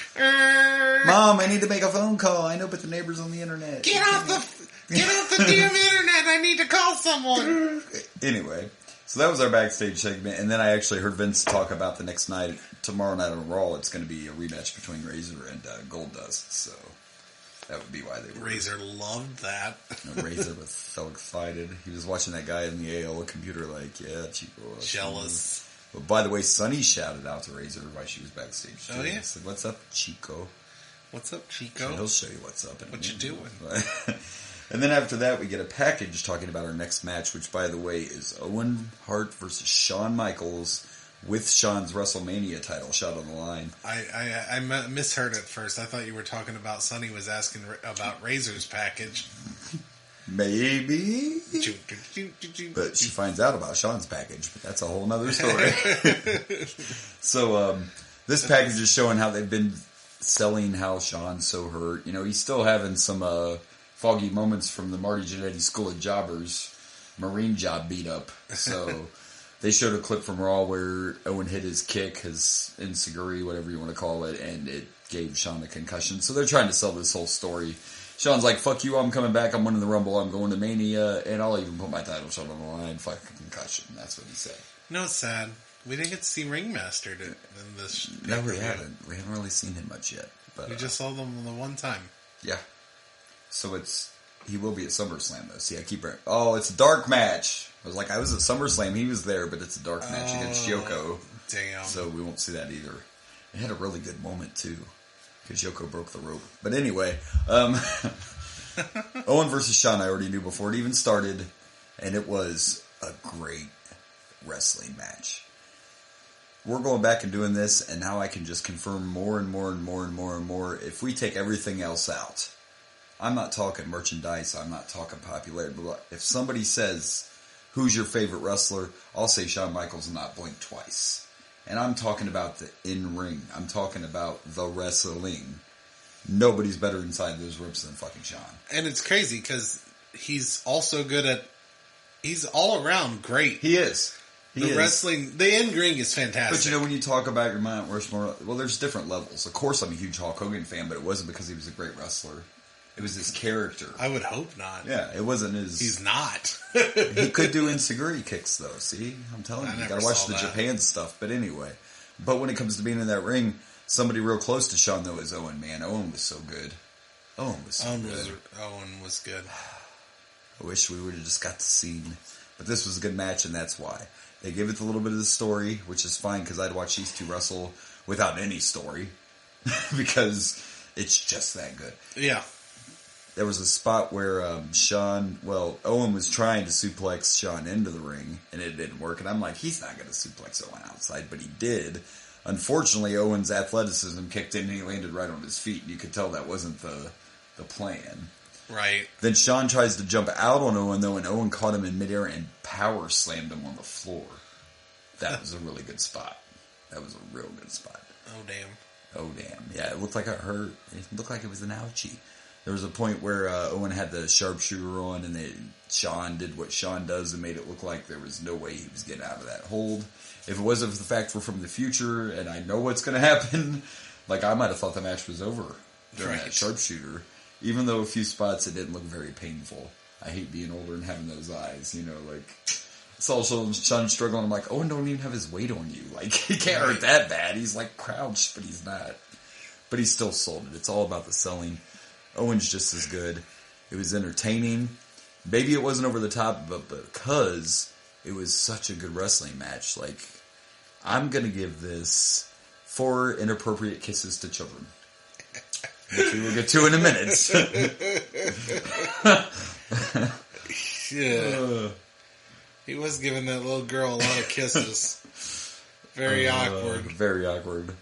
Mom, I need to make a phone call. I know, but the neighbor's on the internet. Get off the damn internet! I need to call someone. Anyway. So that was our backstage segment, and then I actually heard Vince talk about the next night, tomorrow night on Raw, it's going to be a rematch between Razor and Goldust, so that would be why they were... Razor loved that. Razor was so excited. He was watching that guy in the AOL computer like, yeah, Chico. Jealous. But by the way, Sunny shouted out to Razor while she was backstage, too. Oh, yeah? He said, what's up, Chico? What's up, Chico? So he'll show you what's up. What you doing? And then after that, we get a package talking about our next match, which, by the way, is Owen Hart versus Shawn Michaels with Shawn's WrestleMania title shot on the line. I misheard at first. I thought you were talking about Sonny was asking about Razor's package. Maybe. But she finds out about Shawn's package, but that's a whole nother story. So this package is showing how they've been selling how Shawn's so hurt. You know, he's still having some... foggy moments from the Marty Jannetty School of Jobbers Marine job beat up. So they showed a clip from Raw where Owen hit his kick, his enziguri, whatever you want to call it, and it gave Shawn a concussion. So they're trying to sell this whole story. Shawn's like, fuck you, I'm coming back, I'm winning the Rumble, I'm going to Mania, and I'll even put my title shot on the line, fuck a concussion. That's what he said. No, it's sad. We didn't get to see Ringmaster in this. No, we haven't. We haven't really seen him much yet. But we just saw them the one time. Yeah. So he will be at SummerSlam though. See, I keep it's a dark match. I was at SummerSlam, he was there, but it's a dark match against Yoko. Damn. So we won't see that either. It had a really good moment too, because Yoko broke the rope. But anyway, Owen versus Shawn, I already knew before it even started, and it was a great wrestling match. We're going back and doing this, and now I can just confirm more and more and more and more and more. If we take everything else out, I'm not talking merchandise, I'm not talking popularity, but if somebody says, who's your favorite wrestler, I'll say Shawn Michaels and not blink twice. And I'm talking about the in-ring. I'm talking about the wrestling. Nobody's better inside those ropes than fucking Sean. And it's crazy because he's also good at. He's all around great. He is. The wrestling, the in-ring is fantastic. But you know, when you talk about your Mount Rushmore, well, there's different levels. Of course, I'm a huge Hulk Hogan fan, but it wasn't because he was a great wrestler. It was his character. I would hope not. Yeah, it wasn't his... He's not. He could do enziguri kicks, though. See? I'm telling you. You gotta watch the Japan stuff. But anyway. But when it comes to being in that ring, somebody real close to Sean, though, is Owen, man. Owen was so good. Owen was good. I wish we would have just got the scene. But this was a good match, and that's why. They gave it a little bit of the story, which is fine, because I'd watch these two wrestle without any story. Because it's just that good. Yeah. There was a spot where Owen was trying to suplex Sean into the ring, and it didn't work. And I'm like, he's not going to suplex Owen outside, but he did. Unfortunately, Owen's athleticism kicked in, and he landed right on his feet. You could tell that wasn't the plan. Right. Then Sean tries to jump out on Owen, though, and Owen caught him in midair and power slammed him on the floor. That was a really good spot. That was a real good spot. Oh, damn. Oh, damn. Yeah, it looked like it hurt. It looked like it was an ouchie. There was a point where Owen had the sharpshooter on, and Sean did what Sean does and made it look like there was no way he was getting out of that hold. If it wasn't for the fact we're from the future and I know what's going to happen, like I might have thought the match was over during that sharpshooter. Even though a few spots it didn't look very painful. I hate being older and having those eyes, you know, like... It's also Sean struggling. I'm like, Owen don't even have his weight on you. Like, he can't hurt that bad. He's like crouched, but he's not. But he still sold it. It's all about the selling. Owen's just as good. It was entertaining. Maybe it wasn't over the top, but because it was such a good wrestling match, like, I'm going to give this 4 inappropriate kisses to children. Which we will get to in a minute. Yeah. He was giving that little girl a lot of kisses. Very awkward. Very awkward.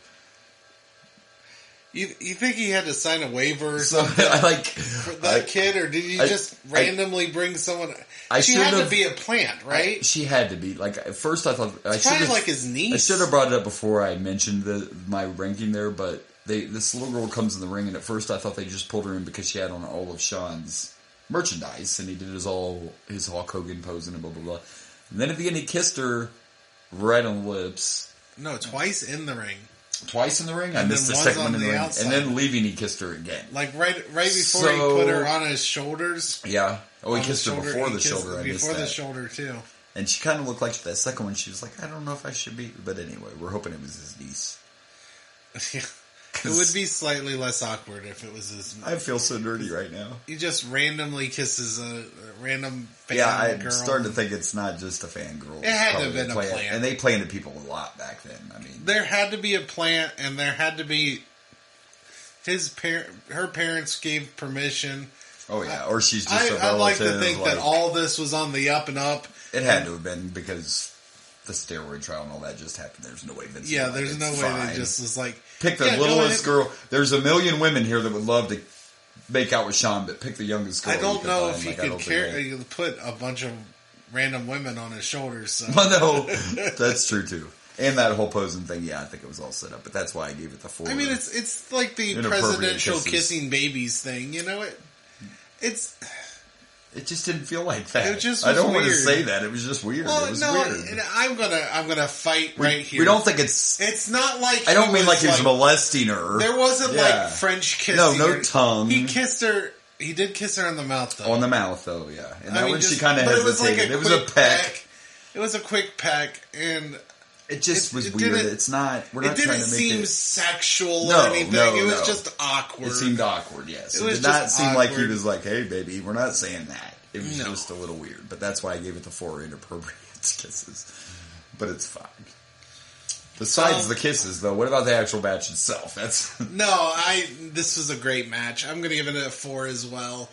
You think he had to sign a waiver or something for that kid, or did he just randomly bring someone? She had to be a plant, right? She had to be. Like, at first I thought... It's probably like his niece. I should have brought it up before I mentioned my ranking there, but this little girl comes in the ring, and at first I thought they just pulled her in because she had on all of Sean's merchandise, and he did his Hulk Hogan pose and blah, blah, blah. And then at the end he kissed her right on the lips. No, twice in the ring. Twice in the ring? I missed the second one in the ring. Outside. And then leaving, he kissed her again. Like right before he put her on his shoulders. Yeah. Oh, he kissed her before the shoulder. Before the shoulder, too. And she kind of looked like that second one. She was like, I don't know if I should be. But anyway, we're hoping it was his niece. It would be slightly less awkward if it was his... I feel so dirty right now. He just randomly kisses a random fan girl. I'm starting to think it's not just a fangirl. It had to have been a plant. And they planted people a lot back then. I mean, there had to be a plant, and there had to be... Her parents gave permission. Oh, yeah. Or she's just a relative. I'd like to think that all this was on the up and up. It had to have been because... the steroid trial and all that just happened. There's no way Vince. Yeah, there's no way they just was like pick the littlest girl. There's a million women here that would love to make out with Sean, but pick the youngest girl. I don't know if he could put a bunch of random women on his shoulders. So. Well, no, that's true too. And that whole posing thing, yeah, I think it was all set up. But that's why I gave it the 4. I mean, it's like the presidential kissing babies thing. You know, It just didn't feel like that. It just was I don't weird. want to say that. It was just weird. Well, it was no, weird. I'm gonna fight right here. We don't think it's... It's not like... I don't mean like he was molesting her. There wasn't like French kissing. No tongue. He kissed her... He did kiss her on the mouth, though. On the mouth, though, yeah. And that one she kind of hesitated. It was a peck. It was a quick peck, and... It just was weird. It's not... We're not trying to make it... It didn't seem sexual or anything. No, it was just awkward. It seemed awkward, yes. It did not seem like he was like, hey, baby, we're not saying that. It was just a little weird. But that's why I gave it the 4 inappropriate kisses. But it's fine. Besides the kisses, though, what about the actual match itself? This was a great match. I'm going to give it a 4 as well.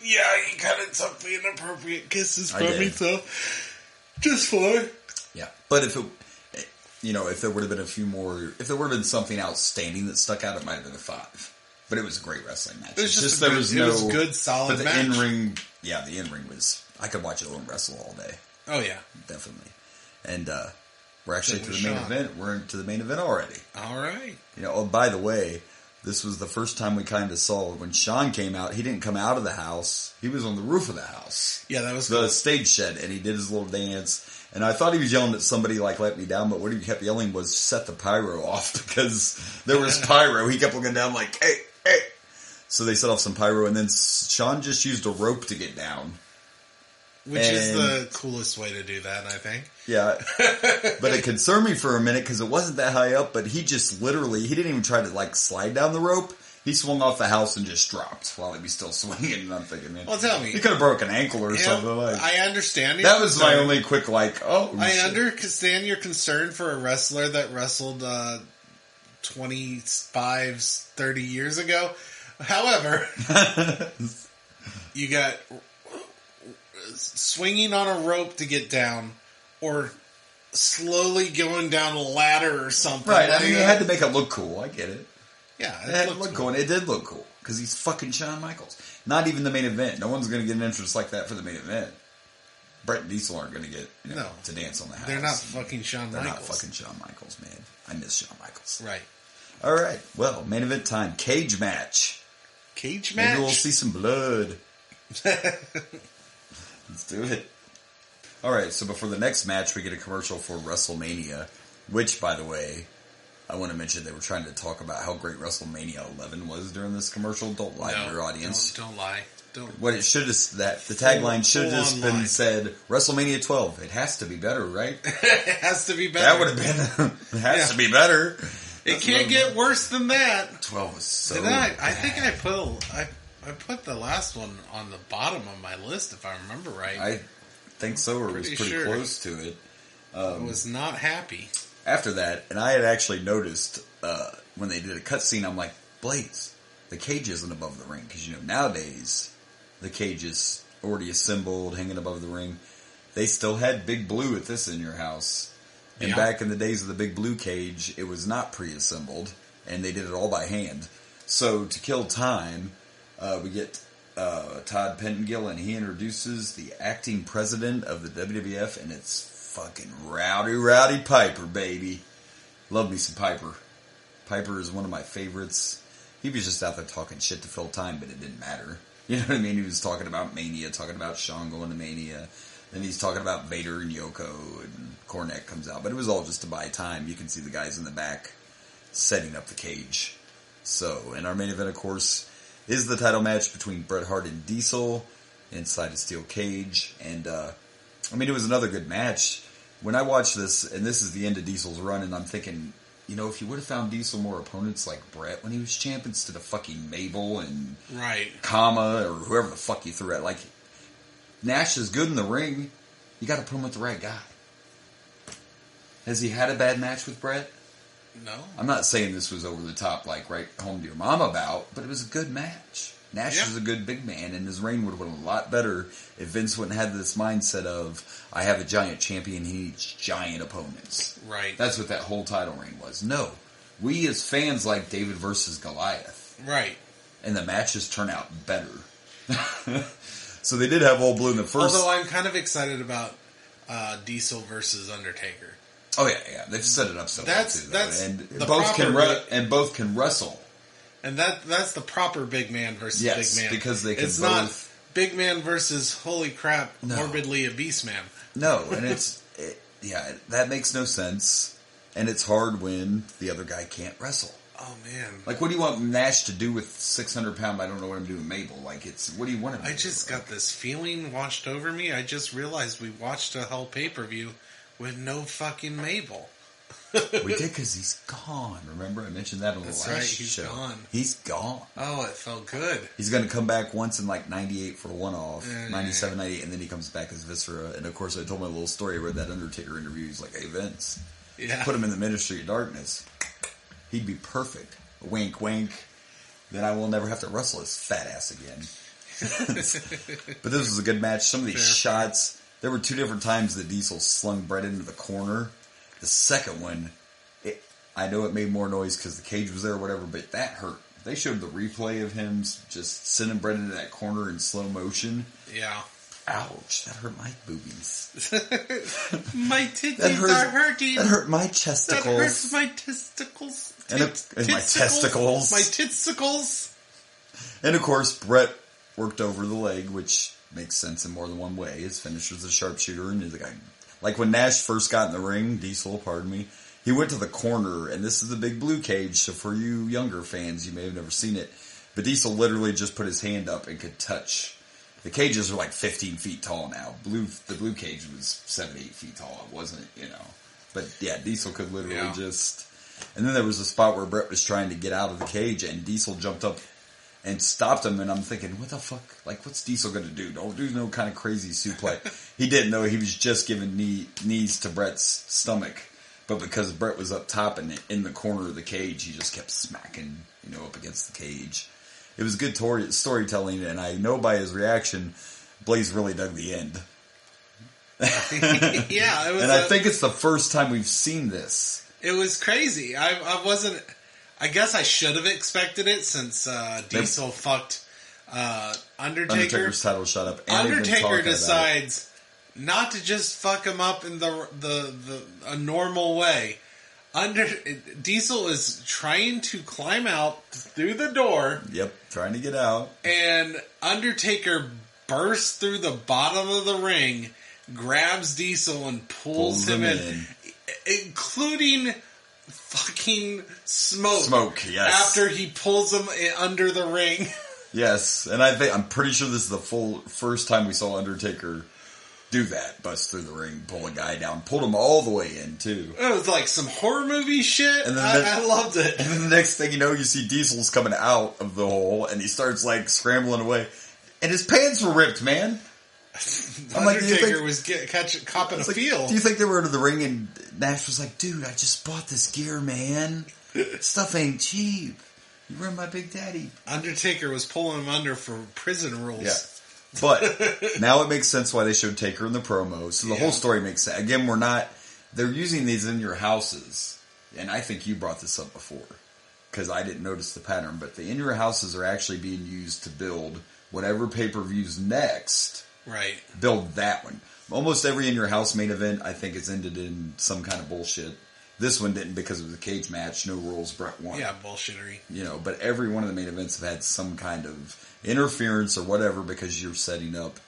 He kind of took the inappropriate kisses from me, so just 4. Yeah, but if there would have been a few more, if there would have been something outstanding that stuck out, it might have been a 5. But it was a great wrestling match. It was just it was a good, solid match. The in-ring, the in-ring was, I could watch Owen wrestle all day. Oh, yeah. Definitely. And we're actually to the main event. We're into the main event already. All right. Oh, by the way, this was the first time we kind of saw when Sean came out. He didn't come out of the house. He was on the roof of the house. Yeah, that was the cool. stage shed, and he did his little dance. And I thought he was yelling at somebody like "let me down," but what he kept yelling was "set the pyro off," because there was pyro. He kept looking down like, "Hey, hey!" So they set off some pyro, and then Sean just used a rope to get down. Which is the coolest way to do that, I think. Yeah. But it concerned me for a minute because it wasn't that high up, but he just literally, he didn't even try to like slide down the rope. He swung off the house and just dropped while he was still swinging. And I'm thinking, man, well, tell me. He could have broken an ankle or something. Like, I understand. That was my only quick I understand your concern for a wrestler that wrestled 25, 30 years ago. However, you got swinging on a rope to get down, or slowly going down a ladder or something. Right, like I mean, you had to make it look cool. I get it. Yeah, it had to look cool, and it did look cool, because he's fucking Shawn Michaels. Not even the main event. No one's going to get an entrance like that for the main event. Brett and Diesel aren't going to get to dance on the house. They're not fucking Shawn Michaels. They're not fucking Shawn Michaels, man. I miss Shawn Michaels. Right. All right, well, main event time. Cage match. Cage match? Maybe we'll see some blood. Let's do it. All right, so before the next match, we get a commercial for WrestleMania, which, by the way, I want to mention they were trying to talk about how great WrestleMania 11 was during this commercial. Don't lie to your audience. Don't lie. Don't. What it should have, the tagline should have just been said, WrestleMania 12. It has to be better, right? It has to be better. That would have been, it has to be better. It can't get worse than that. 12 was so bad. I think I put the last one on the bottom of my list, if I remember right. I think so, or it was pretty close to it. I was not happy. After that, and I had actually noticed when they did a cutscene, I'm like, Blaze, the cage isn't above the ring. Because, nowadays, the cage is already assembled, hanging above the ring. They still had Big Blue at this in your house. And back in the days of the Big Blue cage, it was not pre-assembled, and they did it all by hand. So, to kill time, we get Todd Pettengill, and he introduces the acting president of the WWF, and it's fucking Rowdy Piper, baby. Love me some Piper. Piper is one of my favorites. He was just out there talking shit to fill time, but it didn't matter. You know what I mean? He was talking about Mania, talking about Shawn going to Mania. Then he's talking about Vader and Yoko, and Cornette comes out. But it was all just to buy time. You can see the guys in the back setting up the cage. So, and our main event, of course, is the title match between Bret Hart and Diesel inside a steel cage. And, it was another good match. When I watched this, and this is the end of Diesel's run, and I'm thinking, if you would have found Diesel more opponents like Bret when he was champ instead of fucking Mabel and Kama or whoever the fuck you threw at, like, Nash is good in the ring. You got to put him with the right guy. Has he had a bad match with Bret? No. I'm not saying this was over the top, like right home to your mama bout, but it was a good match. Nash is a good big man, and his reign would have been a lot better if Vince wouldn't have this mindset of, I have a giant champion, he needs giant opponents. Right. That's what that whole title reign was. No. We as fans like David versus Goliath. Right. And the matches turn out better. So they did have Old Blue in the first. Although I'm kind of excited about Diesel versus Undertaker. Oh yeah, they've set it up so well too. And both can wrestle. And that's the proper big man versus big man. Because they can it's not big man versus holy crap, morbidly obese man. No, and that makes no sense. And it's hard when the other guy can't wrestle. Oh man! Like, what do you want Nash to do with 600-pound? I don't know what I'm doing, Mabel. Like, what do you want him to do? I just got this feeling washed over me. I just realized we watched a whole pay-per-view with no fucking Mabel. We did because he's gone. Remember, I mentioned that on the last show. Gone. He's gone. Oh, it felt good. He's going to come back once in like 98 for a one-off, 97, 98, and then he comes back as Viscera. And of course, I told my little story where that Undertaker interview. He's like, "Hey Vince, put him in the Ministry of Darkness. He'd be perfect." Wink, wink. Then I will never have to wrestle his fat ass again. But this was a good match. Some of these shots, there were two different times that Diesel slung Bret into the corner. The second one, I know it made more noise because the cage was there or whatever, but that hurt. They showed the replay of him just sending Bret into that corner in slow motion. Yeah. Ouch, that hurt my boobies. My titties are hurting. That hurt my chesticles. That hurts my testicles. And my testicles. My testicles. And of course, Brett worked over the leg, which makes sense in more than one way. His finisher's a sharpshooter, and the guy, like when Nash first got in the ring, Diesel, pardon me, he went to the corner, and this is the big blue cage, so for you younger fans, you may have never seen it, but Diesel literally just put his hand up and could touch. The cages are like 15 feet tall now. The blue cage was 7 to 8 feet tall. It wasn't, But yeah, Diesel could literally just... And then there was a spot where Brett was trying to get out of the cage, and Diesel jumped up and stopped him, and I'm thinking, what the fuck? Like, what's Diesel going to do? Don't do no kind of crazy suplex. He didn't know. He was just giving knees to Brett's stomach. But because Brett was up top and in the corner of the cage, he just kept smacking, up against the cage. It was good storytelling, and I know by his reaction, Blaze really dug the end. Yeah, it was. And I think it's the first time we've seen this. It was crazy. I wasn't... I guess I should have expected it since Diesel fucked Undertaker. Undertaker's title shot up. And Undertaker decides not to just fuck him up in a normal way. Diesel is trying to climb out through the door. Yep, trying to get out. And Undertaker bursts through the bottom of the ring, grabs Diesel and pulls him in. Including fucking Smoke. Smoke, yes. After he pulls him under the ring. Yes, and I'm pretty sure this is the first time we saw Undertaker do that. Bust through the ring, pull a guy down, pulled him all the way in, too. It was like some horror movie shit. And then I loved it. And then the next thing you know, you see Diesel's coming out of the hole, and he starts, scrambling away. And his pants were ripped, man. Undertaker was copping a feel. Do you think they were into the ring and Nash was like, dude, I just bought this gear, man. Stuff ain't cheap. You run my Big Daddy. Undertaker was pulling him under for prison rules. Yeah. But now it makes sense why they showed Taker in the promo. So the whole story makes sense. Again, they're using these in your houses. And I think you brought this up before. Because I didn't notice the pattern. But the in your houses are actually being used to build whatever pay-per-view's next. Right. Build that one. Almost every in your house main event, I think, it's ended in some kind of bullshit. This one didn't because it was a cage match, no rules, Brett won. Yeah, bullshittery. But every one of the main events have had some kind of interference or whatever because you're setting up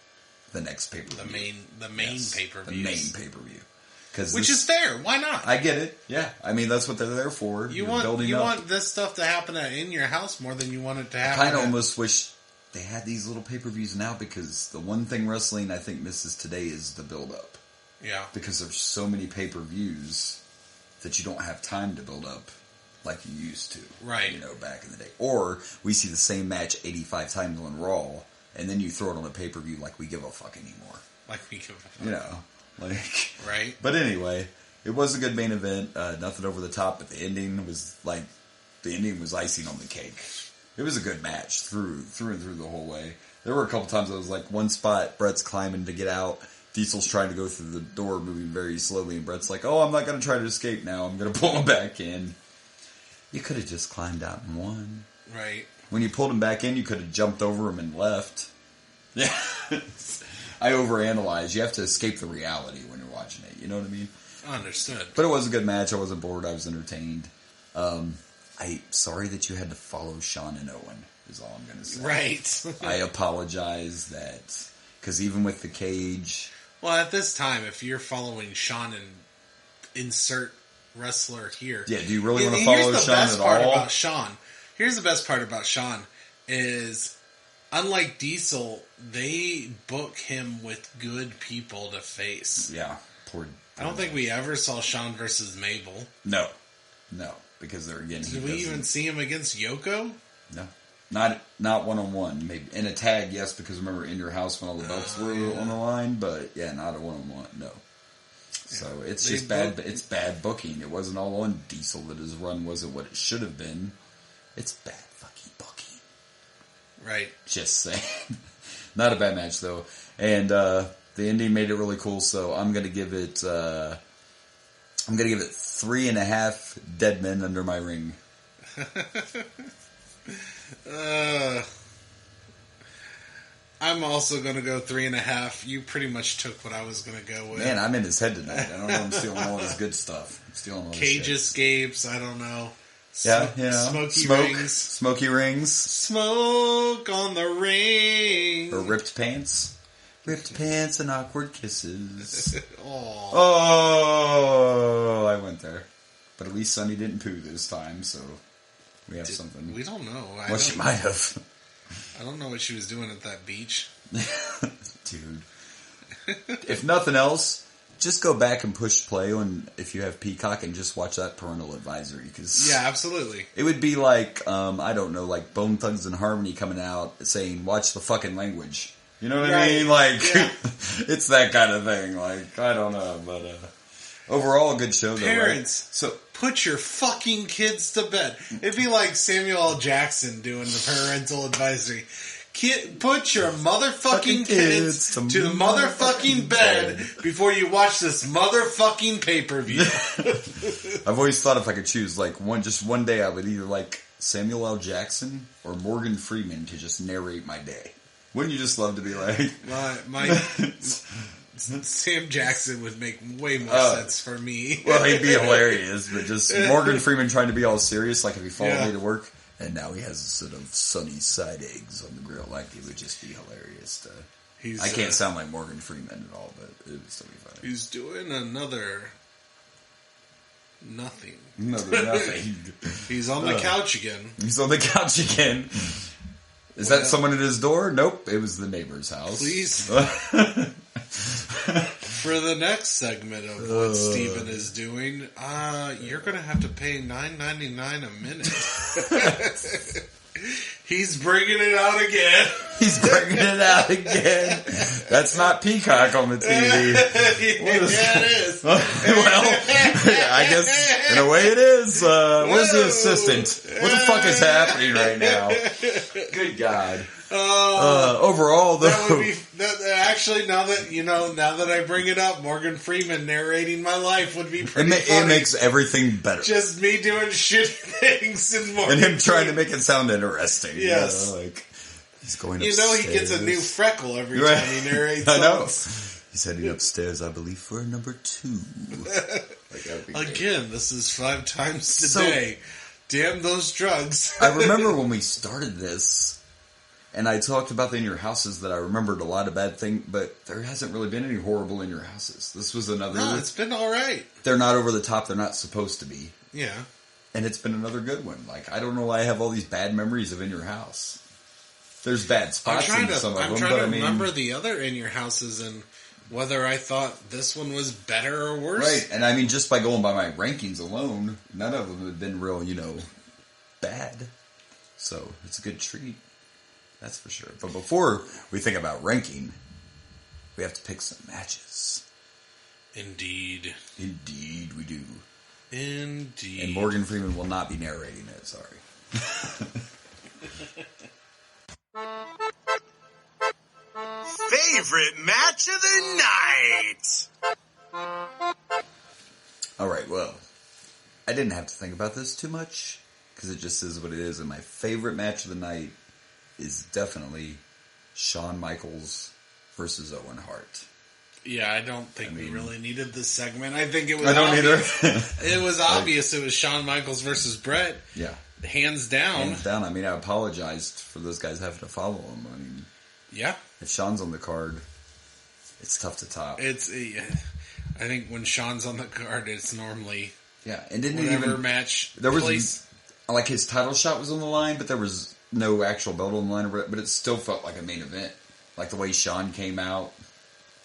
the next pay-per-view. The main pay-per-view. The main pay-per-view. Which is fair. Why not? I get it. Yeah. I mean, that's what they're there for. You want this stuff to happen in your house more than you want it to happen. I kind of almost wish they had these little pay-per-views now because the one thing wrestling I think misses today is the build-up. Yeah. Because there's so many pay-per-views that you don't have time to build up like you used to. Right. Back in the day. Or we see the same match 85 times on Raw, and then you throw it on a pay-per-view like we give a fuck anymore. Like we give a fuck. Right. But anyway, it was a good main event. Nothing over the top, but the ending was icing on the cake. It was a good match through and through the whole way. There were a couple times I was like, one spot, Brett's climbing to get out. Diesel's trying to go through the door, moving very slowly, and Brett's like, oh, I'm not going to try to escape now. I'm going to pull him back in. You could have just climbed out and won. Right. When you pulled him back in, you could have jumped over him and left. Yeah. I overanalyze. You have to escape the reality when you're watching it. You know what I mean? Understood. But it was a good match. I wasn't bored. I was entertained. Sorry that you had to follow Sean and Owen, is all I'm going to say. Right. I apologize that, because even with the cage... Well, at this time, if you're following Sean and insert wrestler here... Yeah, do you really want to follow Sean at all? Here's the best part about Sean, is unlike Diesel, they book him with good people to face. Yeah. I don't think we ever saw Sean versus Mabel. No. Because they're again. Did we even see him against Yoko? No, not one-on-one. Maybe in a tag, yes. Because remember, in your house when all the belts were on the line, but yeah, not a one-on-one. No. So it's just bad. It's bad booking. It wasn't all on Diesel that his run wasn't what it should have been. It's bad fucking booking. Right. Just saying. Not a bad match though, and the ending made it really cool. So I'm gonna give it. 3.5 dead men under my ring. I'm also going to go 3.5. You pretty much took what I was going to go with. Man, I'm in his head tonight. I don't know. I'm stealing all his good stuff. I'm stealing all his Cage shit. escapes. I don't know. Yeah, you know, Smoky rings, smoke on the ring, or ripped pants and awkward kisses. Aww. Oh, I went there, but at least Sunny didn't poo this time, so we have something. We don't know. Well, she might have. I don't know what she was doing at that beach, dude. If nothing else, just go back and push play on if you have Peacock and just watch that parental advisory. Cause yeah, absolutely. It would be like, I don't know, like Bone Thugs and Harmony coming out saying, watch the fucking language. You know what I mean? Like, yeah. It's that kind of thing. Like, I don't know, but overall a good show though, Parents, right? So put your fucking kids to bed. It'd be like Samuel L. Jackson doing the parental advisory. Put your motherfucking kids to the motherfucking bed before you watch this motherfucking pay-per-view. I've always thought if I could choose, like, one day I would either like Samuel L. Jackson or Morgan Freeman to just narrate my day. Wouldn't you just love to be like... Sam Jackson would make way more sense for me. Well, he'd be hilarious, but just Morgan Freeman trying to be all serious, like if he followed me to work... And now he has a sort of sunny side eggs on the grill. Like, it would just be hilarious. I can't sound like Morgan Freeman at all, but it would still be funny. He's doing another nothing. He's on the couch again. He's on the couch again. Is that someone at his door? Nope, it was the neighbor's house. Please. For the next segment of what Steven is doing, you're going to have to pay $9.99 a minute. He's bringing it out again. That's not Peacock on the TV. Yeah, it is. Well, I guess in a way it is. Where's the assistant? What the fuck is happening right now? Good God. Overall, though, that would be actually now that I bring it up, Morgan Freeman narrating my life would be pretty funny. It makes everything better. Just me doing shitty things and Morgan him trying to make it sound interesting. Yes, like he's going. He gets a new freckle every time he narrates. I know. He's heading upstairs, I believe, for number 2. Again, this is 5 times today. Damn those drugs. I remember when we started this. And I talked about the In Your Houses that I remembered a lot of bad things, but there hasn't really been any horrible In Your Houses. This was another... No, it's been alright. They're not over the top, they're not supposed to be. Yeah. And it's been another good one. Like, I don't know why I have all these bad memories of In Your House. There's bad spots in some of them, I'm trying to remember the other In Your Houses and whether I thought this one was better or worse. Right, and I mean, just by going by my rankings alone, none of them have been real, bad. So, it's a good treat. That's for sure. But before we think about ranking, we have to pick some matches. Indeed. Indeed, we do. Indeed. And Morgan Freeman will not be narrating it, sorry. Favorite match of the night! Alright, well, I didn't have to think about this too much, because it just is what it is, and my favorite match of the night is definitely Shawn Michaels versus Owen Hart. Yeah, I don't think we really needed this segment. I think it was I don't obvious. either. It was obvious it was Shawn Michaels versus Bret. Yeah. Hands down. Hands down. I mean, I apologized for those guys having to follow him. I mean, yeah. If Shawn's on the card, it's tough to top. I think when Shawn's on the card, it's normally and didn't whatever even match there was place. Like his title shot was on the line, but there was no actual belt on the line, but it still felt like a main event. Like the way Shawn came out,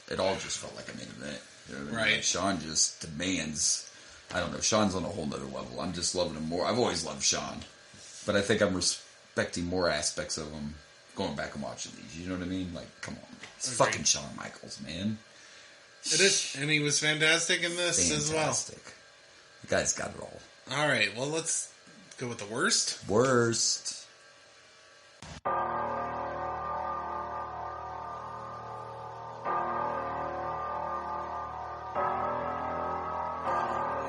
it all just felt like a main event. You know what I mean? Right. Like Shawn just demands. I don't know. Shawn's on a whole nother level. I'm just loving him more. I've always loved Shawn, but I think I'm respecting more aspects of him going back and watching these. You know what I mean? Like, come on, it's fucking Shawn Michaels, man. It is, and he was fantastic in this as well. The guy's got it all. All right, well, let's go with the worst. Worst.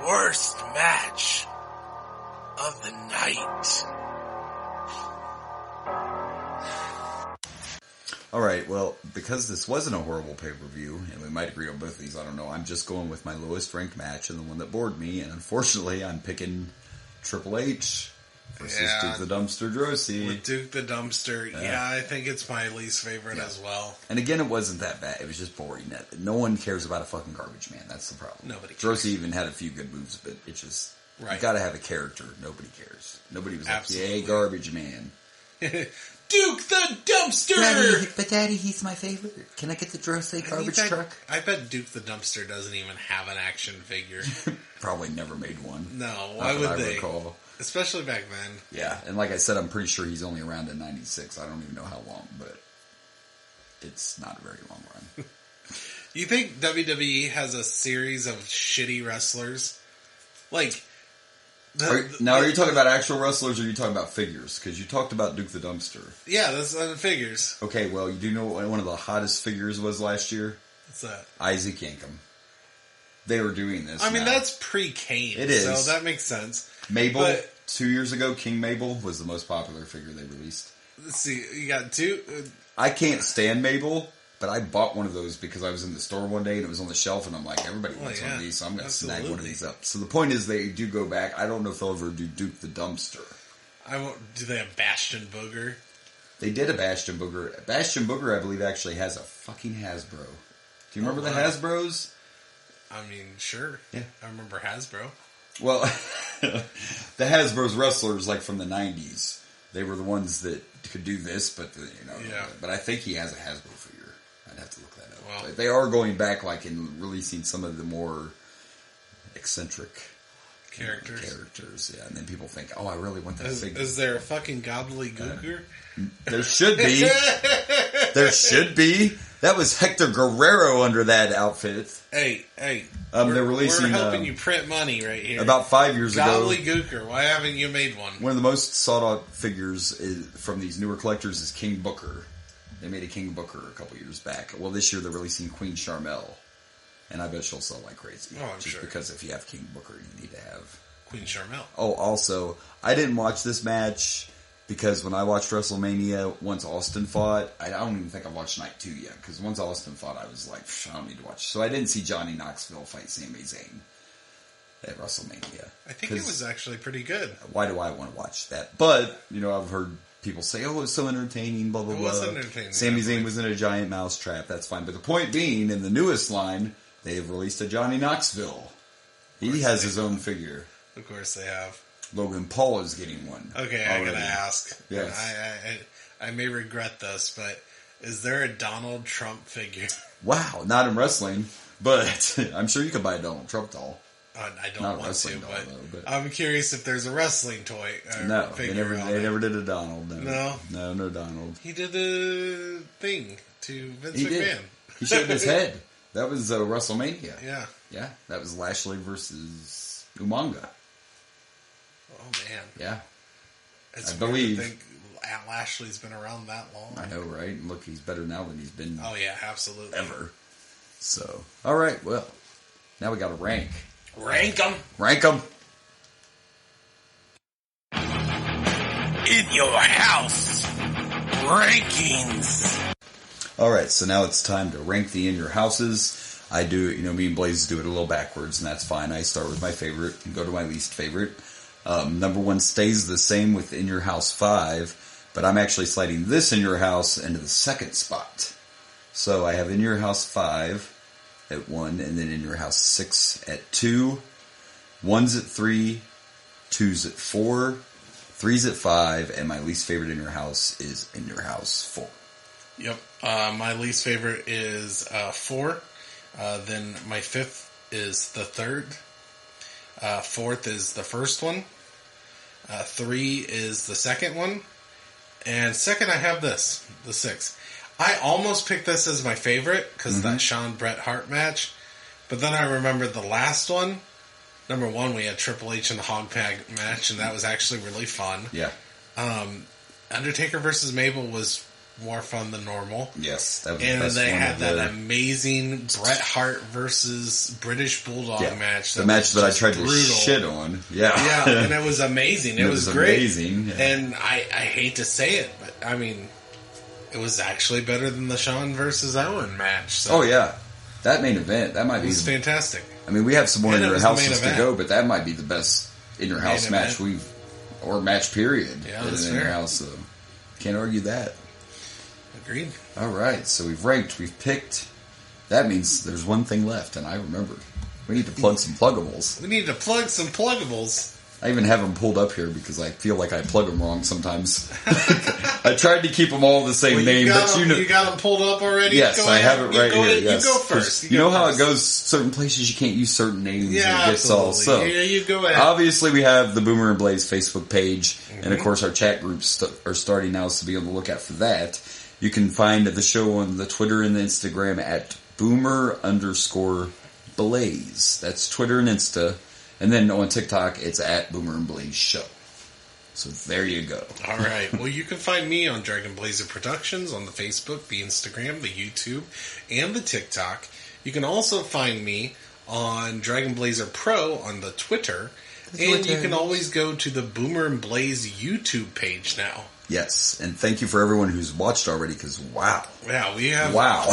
Worst match of the night. Alright, well, because this wasn't a horrible pay-per-view, and we might agree on both of these, I don't know, I'm just going with my lowest ranked match and the one that bored me, and unfortunately I'm picking Triple H versus Yeah. Duke the Dumpster Droese. With Duke the Dumpster, yeah, I think it's my least favorite as well. And again, it wasn't that bad. It was just boring. No one cares about a fucking garbage man. That's the problem. Nobody cares. Droese even had a few good moves, but it just... Right. You gotta have a character. Nobody cares. Nobody was Absolutely. like, yay, garbage man. Duke the Dumpster! Daddy, he's my favorite. Can I get the Droese garbage truck? I bet Duke the Dumpster doesn't even have an action figure. Probably never made one. No, Not why that would I they? recall. Especially back then. Yeah, and like I said, I'm pretty sure he's only around in 96. I don't even know how long, but it's not a very long run. You think WWE has a series of shitty wrestlers? Like... Are you talking about actual wrestlers or are you talking about figures? Because you talked about Duke the Dumpster. Yeah, that's figures. Okay, well, you do know what one of the hottest figures was last year? What's that? Isaac Yankem. They were doing this. I mean, now. that's pre-Kane. It is. So that makes sense. Mabel, But- 2 years ago, King Mabel was the most popular figure they released. Let's see. You got two... I can't stand Mabel, but I bought one of those because I was in the store one day and it was on the shelf and I'm like, everybody wants one of these, so I'm going to snag one of these up. So the point is they do go back. I don't know if they'll ever do Duke the Dumpster. Do they have Bastion Booger? They did a Bastion Booger. Bastion Booger, I believe, actually has a fucking Hasbro. Do you remember the Hasbros? I mean, sure. Yeah. I remember Hasbro. Well, the Hasbro's wrestlers, like from the 90s, they were the ones that could do this, but Yeah. But I think he has a Hasbro figure. I'd have to look that up. Wow. But they are going back, like in releasing some of the more eccentric characters. Yeah, and then people think, oh, I really want that figure. Is there a fucking gobbledygooker? There should be. There should be. That was Hector Guerrero under that outfit. Hey. They're releasing. We're helping you print money right here. About 5 years ago. Gobbledygooker. Why haven't you made one? One of the most sought-out figures from these newer collectors is King Booker. They made a King Booker a couple years back. Well, this year they're releasing Queen Charmel. And I bet she'll sell like crazy. Oh, I'm sure. Because if you have King Booker, you need to have... Queen Charmel. Oh, also, I didn't watch this match because when I watched WrestleMania, once Austin fought, I don't even think I watched Night 2 yet. Because once Austin fought, I was like, I don't need to watch. So I didn't see Johnny Knoxville fight Sami Zayn at WrestleMania. I think it was actually pretty good. Why do I want to watch that? But, I've heard people say, oh, it's so entertaining, blah, blah, blah. It was entertaining. Sami Zayn was in a giant mousetrap. That's fine. But the point being, in the newest line, they have released a Johnny Knoxville. He has his own figure. Of course they have. Logan Paul is getting one. Okay, I gotta ask. Yes. I may regret this, but is there a Donald Trump figure? Wow, not in wrestling, but I'm sure you could buy a Donald Trump doll. I don't Not a want wrestling to, doll, but though, I'm curious if there's a wrestling toy. No, figure they never did a Donald. No? No Donald. He did a thing to Vince He McMahon. did. He shaved his head. That was WrestleMania. Yeah. That was Lashley versus Umaga. Oh man. Yeah. It's I weird believe. to think Lashley's been around that long. I know, right? And look, he's better now than he's been Oh yeah, absolutely. ever. So, all right, well, now we got to rank. Rank them. Rank them. In your house. Rankings. All right, so now it's time to rank the In Your Houses. I do, me and Blaze do it a little backwards, and that's fine. I start with my favorite and go to my least favorite. Number one stays the same with In Your House 5, but I'm actually sliding this In Your House into the second spot. So I have In Your House 5 at 1, and then In Your House 6 at 2, 1's at 3, 2's at 4, 3's at 5, and my least favorite In Your House is In Your House 4. Yep. My least favorite is 4. Then my fifth is the third. Fourth is the first one. 3 is the second one. And second I have this, the 6. I almost picked this as my favorite because of that Shawn Bret Hart match. But then I remembered the last one. Number 1, we had Triple H in the Hog Tag match, and that was actually really fun. Yeah. Undertaker versus Mabel was more fun than normal. Yes, that was the And best they one had of that the- amazing Bret Hart versus British Bulldog match. The match that I was tried brutal. to shit on. Yeah. Yeah, and it was amazing. It was great. amazing. Yeah. And I hate to say it, but I mean, it was actually better than the Shawn versus Owen match. So Oh, yeah. That main event, that might it be... was fantastic. I mean, we have some more And in it your was the main houses to event. go, but that might be the best in your house Main match event. or match period. Yeah, in that's your fair. house. So can't argue that. Agreed. All right, so we've ranked, we've picked. That means there's one thing left, and I remembered. We need to plug some pluggables. We need to plug some pluggables. I even have them pulled up here because I feel like I plug them wrong sometimes. I tried to keep them all the same name, but you got them pulled up already? Yes, Go I ahead. have it You right go here. ahead. Yes. You go first. You know how it first. goes, certain places you can't use certain names. Yeah, and it gets all, absolutely. so. Yeah, you go ahead. Obviously, we have the Boomer and Blaze Facebook page, and of course our chat groups are starting now, so be on the lookout for that. You can find the show on the Twitter and the Instagram at Boomer_Blaze. That's Twitter and Insta. And then on TikTok, it's at Boomer and Blaze Show. So there you go. All right. Well, you can find me on Dragon Blazer Productions on the Facebook, the Instagram, the YouTube, and the TikTok. You can also find me on Dragon Blazer Pro on the Twitter. And you can always go to the Boomer and Blaze YouTube page now. Yes, and thank you for everyone who's watched already, because wow. Yeah, we have... Wow.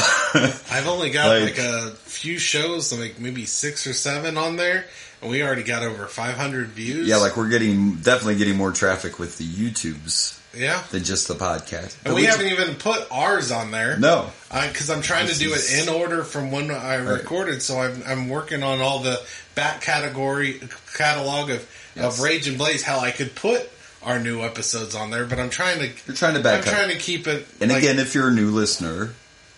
I've only got Like- like a few shows, like maybe 6 or 7 on there, and we already got over 500 views. Yeah, like we're definitely getting more traffic with the YouTubes Yeah. than just the podcast. And we haven't even put ours on there. No. Because I'm trying to do it in order from when I recorded, so I'm working on all the back catalog of Rage and Blaze, how I could put our new episodes on there, but I'm trying to... You're trying to back up. I'm trying to keep it... And like, again, if you're a new listener,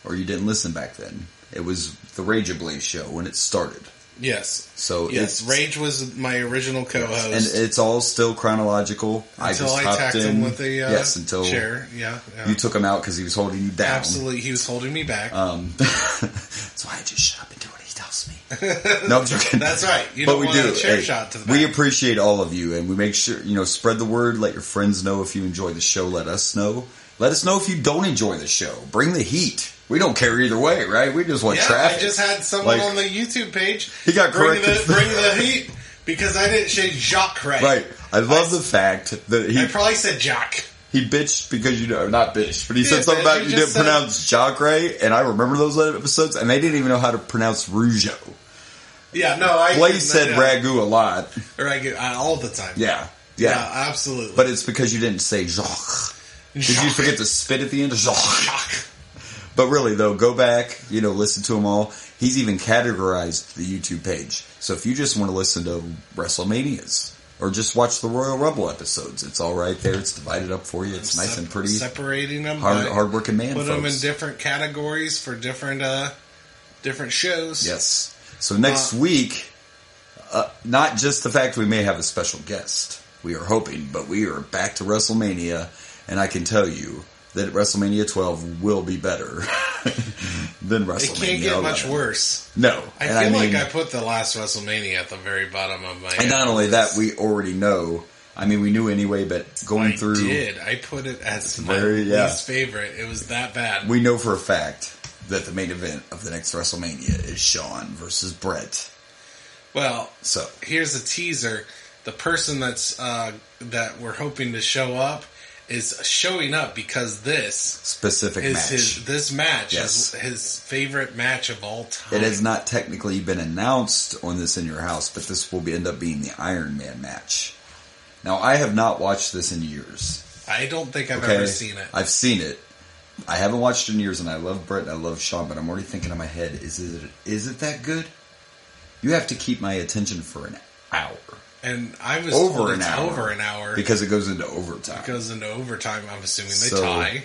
or you didn't listen back then, it was the Rage and Blaze show when it started. Yes. So yes, Rage was my original co-host. And it's all still chronological. Until I just I hopped tacked in. him with the until chair. Yeah. you took him out because he was holding you down. Absolutely, he was holding me back. So I just shut up and do what he tells me. No, I'm joking. That's right. You But don't we want do. a chair Hey, shot to the back. we appreciate all of you, and we make sure, spread the word. Let your friends know if you enjoy the show. Let us know. Let us know if you don't enjoy the show. Bring the heat. We don't care either way, right? We just want traffic. I just had someone Like, on the YouTube page He got corrected. bring the heat because I didn't say Jacques right. Right. I love the fact that I probably said Jacques. he bitched because not bitched, but he Yeah, said something bitch, about you you just didn't said- pronounce Jacques right, and I remember those episodes, and they didn't even know how to pronounce Rougeau. Yeah, no, I... Blaze said yeah. ragu a lot. Ragu, all the time. Yeah. Absolutely. But it's because you didn't say Jacques. Did you forget to spit at the end? Jacques. Jacques. But really, though, go back, listen to them all. He's even categorized the YouTube page. So if you just want to listen to WrestleManias or just watch the Royal Rumble episodes, it's all right there. It's divided up for you. It's nice and pretty. Separating them. Hard-working man, Put them in folks. different categories for different shows. Yes. So next week, not just the fact we may have a special guest, we are hoping, but we are back to WrestleMania, and I can tell you that WrestleMania 12 will be better than WrestleMania It can't get 11. much worse. No. I feel like I put the last WrestleMania at the very bottom of my... And not only that, we already know. I mean, we knew anyway, but going through... I put it as my yeah. least favorite. It was that bad. We know for a fact that the main event of the next WrestleMania is Shawn versus Brett. Well, So here's a teaser. The person that's that we're hoping to show up is showing up because this specific is match. this match Yes. is his favorite match of all time. It has not technically been announced on This In Your House, but this will end up being the Iron Man match. Now, I have not watched this in years. I don't think I've ever seen it. I've seen it. I haven't watched it in years, and I love Brett and I love Shawn, but I'm already thinking in my head, is it that good? You have to keep my attention for an hour. And I was Over told an it's hour. over an hour. Because it goes into overtime. It goes into overtime, I'm assuming. They So- tie.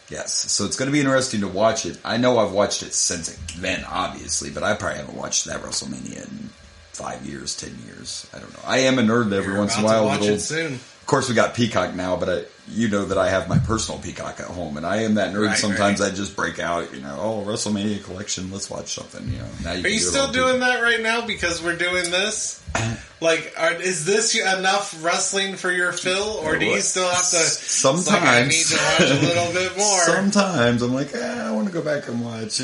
Yes, so it's going to be interesting to watch it. I know I've watched it since then, obviously, but I probably haven't watched that WrestleMania in 5 years, 10 years. I don't know. I am a nerd every You're once in a about to while. watch Little- it soon. Of course, we got Peacock now, but you know that I have my personal Peacock at home, and I am that nerd. Right, Sometimes right. I just break out, WrestleMania collection. Let's watch something. Now Are you still doing that right now because we're doing this? Is this enough wrestling for your fill, or do you still have to? Sometimes it's like, I need to watch a little bit more. Sometimes I'm like, I want to go back and watch.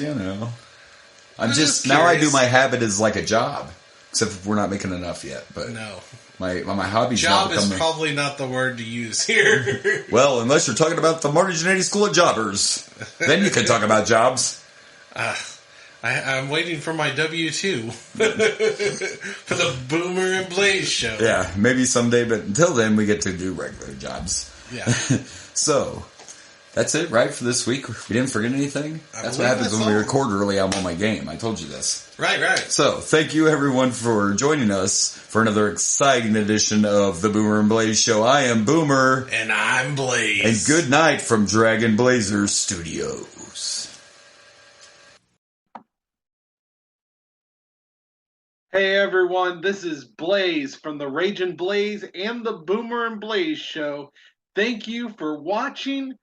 I'm just now I do curious. my habit as like a job, except if we're not making enough yet. But No, my hobby's job not is becoming. probably not the word to use here. Well, unless you're talking about the Marty Jannetty School of Jobbers, then you can talk about jobs. I'm waiting for my W-2 for the Boomer and Blaze show. Yeah, maybe someday, but until then, we get to do regular jobs. Yeah. So, that's it, right, for this week? We didn't forget anything? That's what happens when we record early. I'm on my game. I told you this. Right. So, thank you, everyone, for joining us for another exciting edition of the Boomer and Blaze show. I am Boomer. And I'm Blaze. And good night from Dragon Blazer Studios. Hey everyone, this is Blaze from the Ragin' Blaze and the Boomer and Blaze show. Thank you for watching.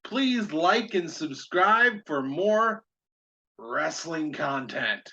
Please like and subscribe for more wrestling content.